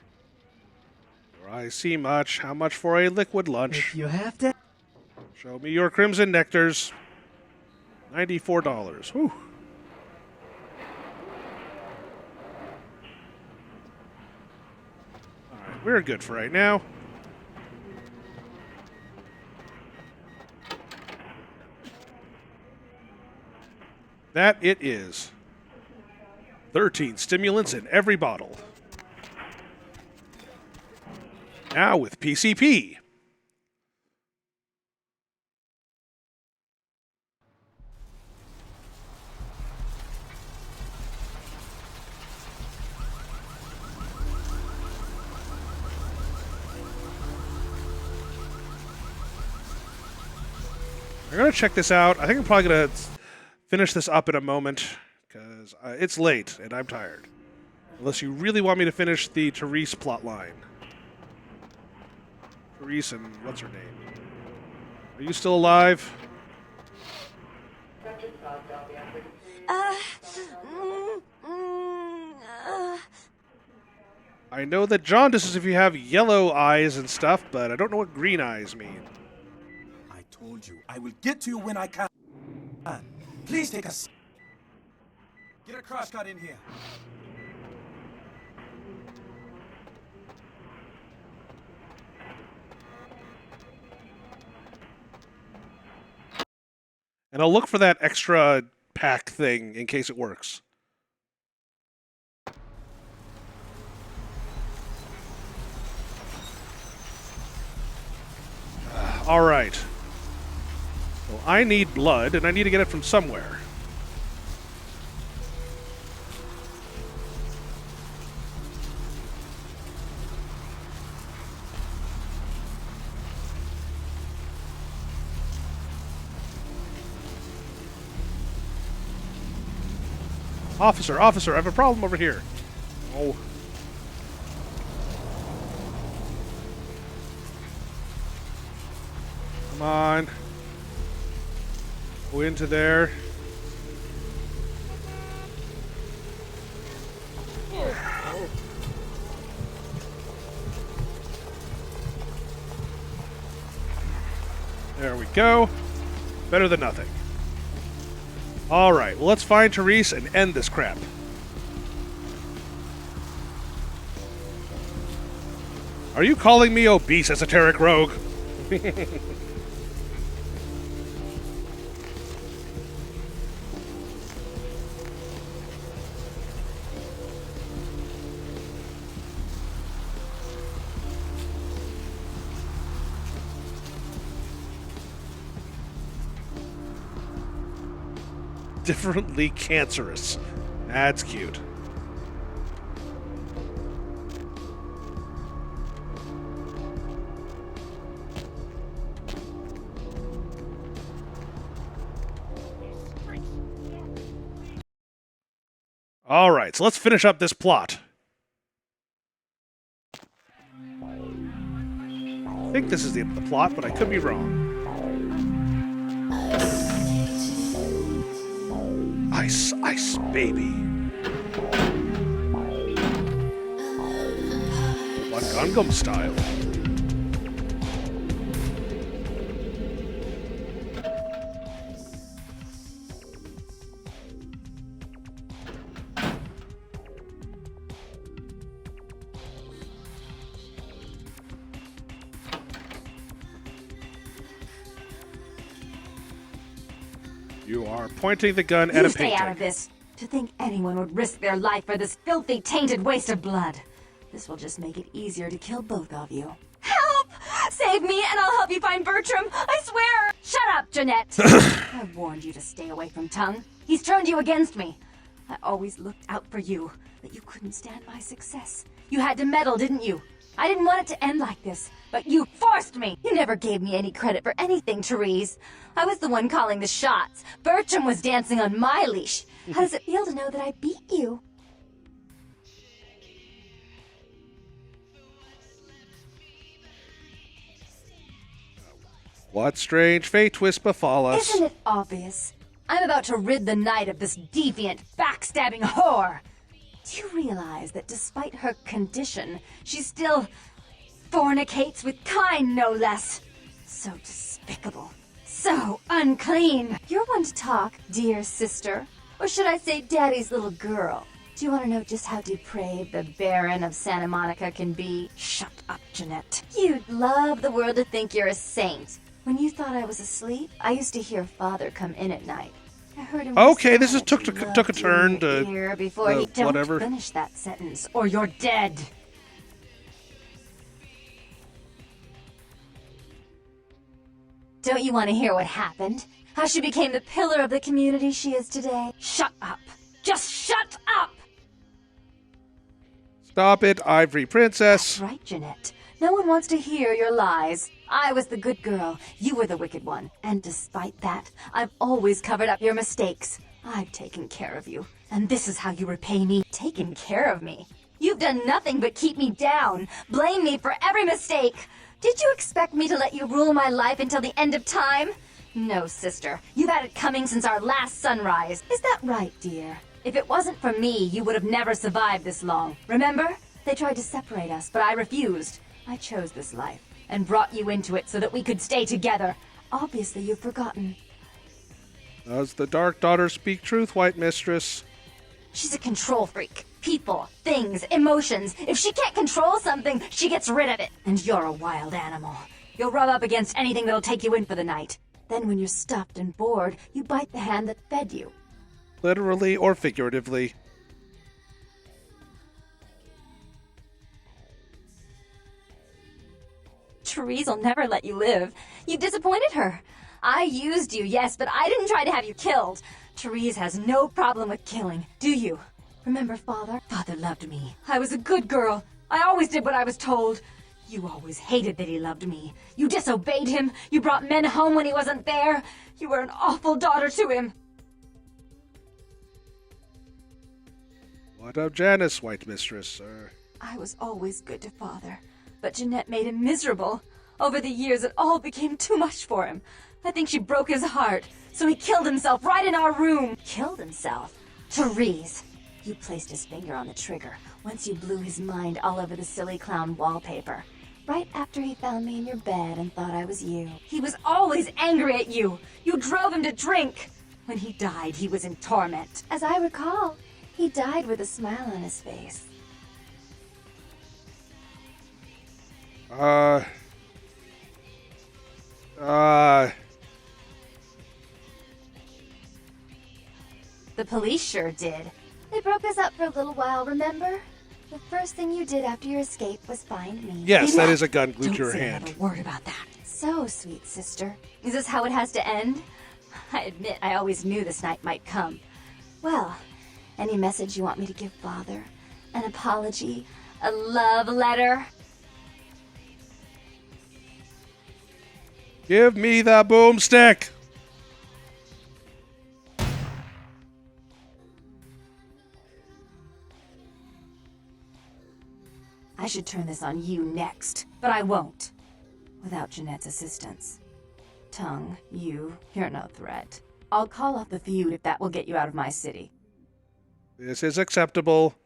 I see much. How much for a liquid lunch? If you have to... Show me your crimson nectars. $94. Whew. Alright, we're good for right now. That it is. 13 stimulants in every bottle. Now with PCP. I'm going to check this out. I think I'm probably going to finish this up in a moment because it's late and I'm tired. Unless you really want me to finish the Therese plotline. Therese and what's her name? Are you still alive? I know that jaundice is if you have yellow eyes and stuff, but I don't know what green eyes mean. I told you, I will get to you when I can. Please take a seat. Get a crosscut in here. And I'll look for that extra pack thing in case it works. All right. Well, I need blood, and I need to get it from somewhere. Officer, officer, I have a problem over here. Oh. Come on. Go into there. There we go. Better than nothing. Alright, well let's find Therese and end this crap. Are you calling me obese, esoteric rogue? Differently cancerous. That's cute. All right, so let's finish up this plot. I think this is the end of the plot, but I could be wrong. Ice, ice, baby. Like Gangnam style. You are pointing the gun at a stay painting. out of this. To think anyone would risk their life for this filthy, tainted waste of blood. This will just make it easier to kill both of you. Help! Save me and I'll help you find Bertram. I swear! Shut up, Jeanette. I warned you to stay away from Tongue. He's turned you against me. I always looked out for you, but you couldn't stand my success. You had to meddle, didn't you? I didn't want it to end like this, but you forced me. You never gave me any credit for anything, Therese. I was the one calling the shots. Bertram was dancing on my leash. How does it feel to know that I beat you? What strange fate twist befall us? Isn't it obvious? I'm about to rid the night of this deviant, backstabbing whore. Do you realize that despite her condition, she still fornicates with kind, no less? So despicable. So unclean. You're one to talk, dear sister. Or should I say daddy's little girl? Do you want to know just how depraved the Baron of Santa Monica can be? Shut up, Jeanette. You'd love the world to think you're a saint. When you thought I was asleep, I used to hear Father come in at night. I heard him. Okay, this is took a turn to before he don't whatever. finish that sentence, or you're dead. Don't you want to hear what happened? How she became the pillar of the community she is today? Shut up. Just shut up! Stop it, Ivory Princess. That's right, Jeanette. No one wants to hear your lies. I was the good girl. You were the wicked one. And despite that, I've always covered up your mistakes. I've taken care of you. And this is how you repay me. Taken care of me. You've done nothing but keep me down. Blame me for every mistake. Did you expect me to let you rule my life until the end of time? No, sister. You've had it coming since our last sunrise. Is that right, dear? If it wasn't for me, you would have never survived this long. Remember? They tried to separate us, but I refused. I chose this life and brought you into it so that we could stay together. Obviously, you've forgotten. Does the Dark Daughter speak truth, White Mistress? She's a control freak. People, things, emotions. If she can't control something, she gets rid of it. And you're a wild animal. You'll rub up against anything that'll take you in for the night. Then when you're stuffed and bored, you bite the hand that fed you. Literally or figuratively. Therese will never let you live. You've disappointed her. I used you, yes, but I didn't try to have you killed. Therese has no problem with killing, do you? Remember Father? Father loved me. I was a good girl. I always did what I was told. You always hated that he loved me. You disobeyed him. You brought men home when he wasn't there. You were an awful daughter to him. What of Janice, White Mistress? I was always good to Father, but Jeanette made him miserable. Over the years, it all became too much for him. I think she broke his heart, so he killed himself right in our room. Killed himself? Therese. You placed his finger on the trigger once you blew his mind all over the silly clown wallpaper. Right after he found me in your bed and thought I was you. He was always angry at you. You drove him to drink. When he died, he was in torment. As I recall, he died with a smile on his face. The police sure did. They broke us up for a little while, remember? The first thing you did after your escape was find me. Yes, that is a gun glued to your Don't say hand. another word about that. So, sweet sister, is this how it has to end? I admit I always knew this night might come. Well, any message you want me to give Father? An apology? A love letter? Give me the boomstick! I should turn this on you next, but I won't. Without Jeanette's assistance. Tongue, you're no threat. I'll call off the feud if that will get you out of my city. This is acceptable.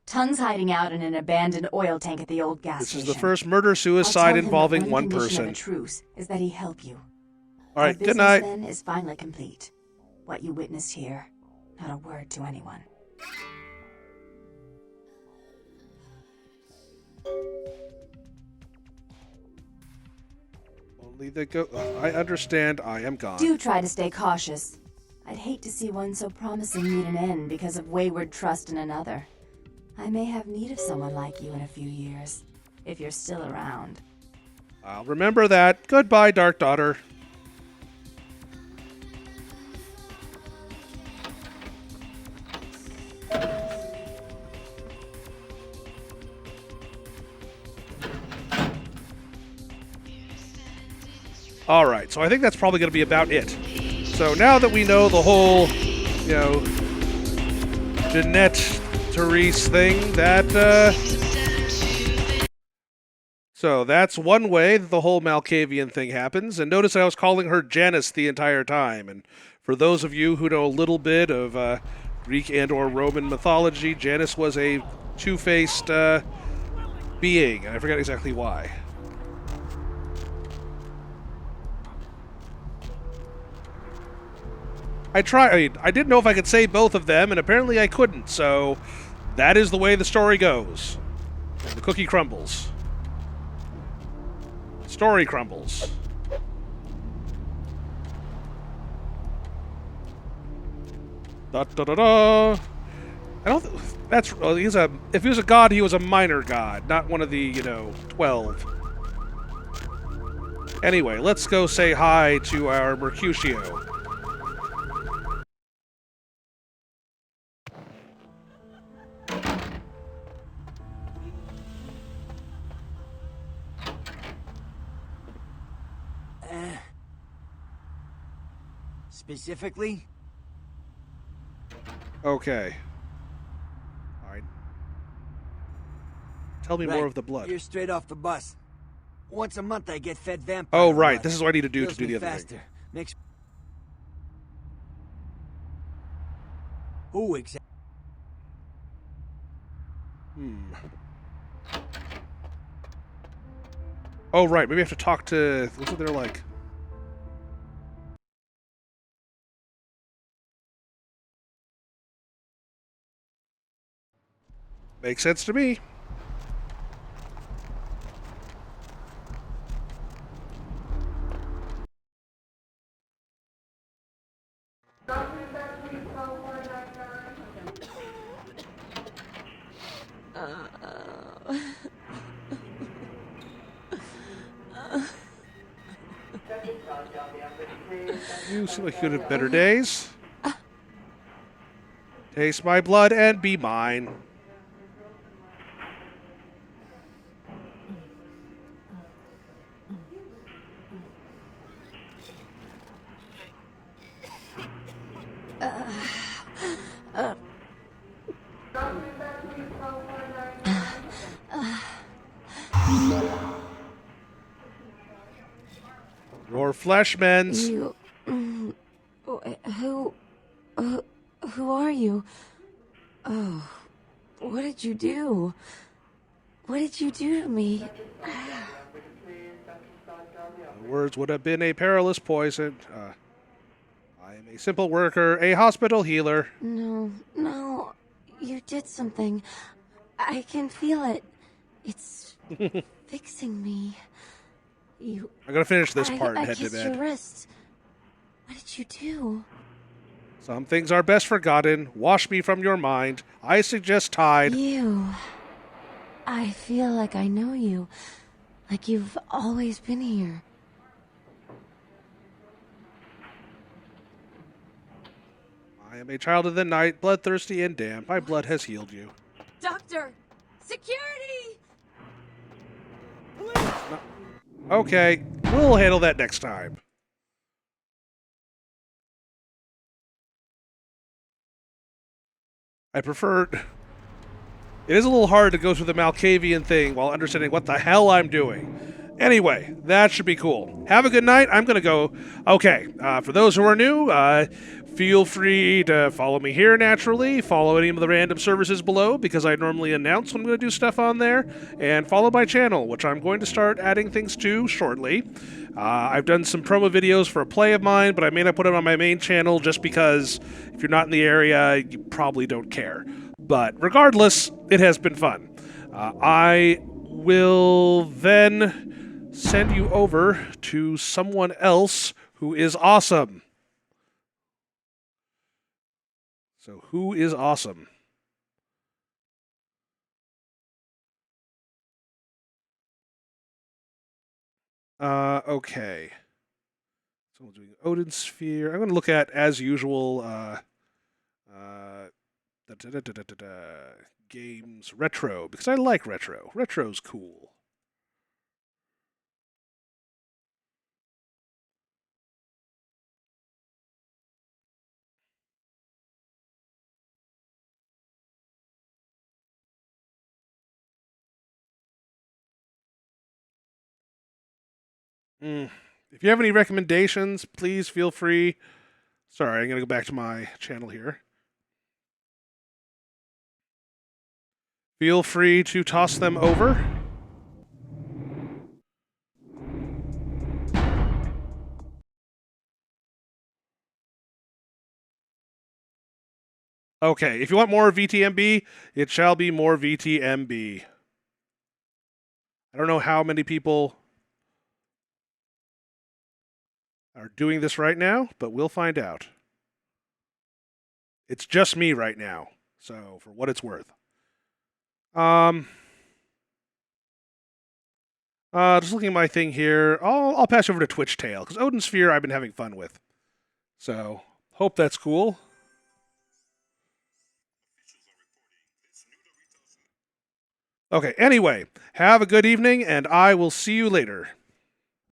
Tongue's hiding out in an abandoned oil tank at the old gas This station. is the first murder-suicide involving one person. The truce is that he help you. All right, Our good night. business then is finally complete. What you witnessed here, not a word to anyone. Only the go. I understand. I am gone. Do try to stay cautious. I'd hate to see one so promising meet an end because of wayward trust in another. I may have need of someone like you in a few years, if you're still around. I'll remember that. Goodbye, Dark Daughter. All right, so I think that's probably going to be about it. So now that we know the whole, Jeanette, Therese thing, so that's one way that the whole Malkavian thing happens. And notice I was calling her Janice the entire time. And for those of you who know a little bit of Greek and or Roman mythology, Janice was a two-faced being, and I forget exactly why. I didn't know if I could say both of them, and apparently I couldn't, so that is the way the story goes. And the cookie crumbles. Story crumbles. Da da da da. I don't. That's if he was a god, he was a minor god, not one of the 12. Anyway, let's go say hi to our Mercutio. Specifically? Okay. All right. Tell me more of the blood. You're straight off the bus. Once a month I get fed vampire Oh, right. blood. This is what I need to do Heals to do me the other faster. thing. Makes... Who exactly? Oh, right. Maybe I have to talk to... Looks like they're like... Makes sense to me. You seem like you could have better days. Taste my blood and be mine. Your flesh mends. You... Who are you? Oh, what did you do? What did you do to me? The words would have been a perilous poison. I am a simple worker, a hospital healer. No, you did something. I can feel it. It's fixing me. I'm gonna finish this part and I head to kissed bed. your wrist. What did you do? Some things are best forgotten. Wash me from your mind. I suggest tide. You. I feel like I know you. Like you've always been here. I am a child of the night, bloodthirsty and damned. My blood has healed you. Doctor! Security! Okay, we'll handle that next time. I prefer... It is a little hard to go through the Malkavian thing while understanding what the hell I'm doing. Anyway, that should be cool. Have a good night. I'm going to go. Okay, for those who are new, feel free to follow me here naturally. Follow any of the random services below because I normally announce when I'm going to do stuff on there. And follow my channel, which I'm going to start adding things to shortly. I've done some promo videos for a play of mine, but I may not put it on my main channel just because if you're not in the area, you probably don't care. But regardless, it has been fun. I will then send you over to someone else who is awesome. So who is awesome? Okay. So we're doing Odin Sphere. I'm going to look at, as usual, games retro, because I like retro. Retro's cool. If you have any recommendations, please feel free. Sorry, I'm going to go back to my channel here. Feel free to toss them over. Okay, if you want more VTMB, it shall be more VTMB. I don't know how many people are doing this right now, but we'll find out. It's just me right now, so for what it's worth. Just looking at my thing here, I'll pass over to Twitch Tale, because Odin Sphere I've been having fun with. So, hope that's cool. Okay, anyway, have a good evening, and I will see you later.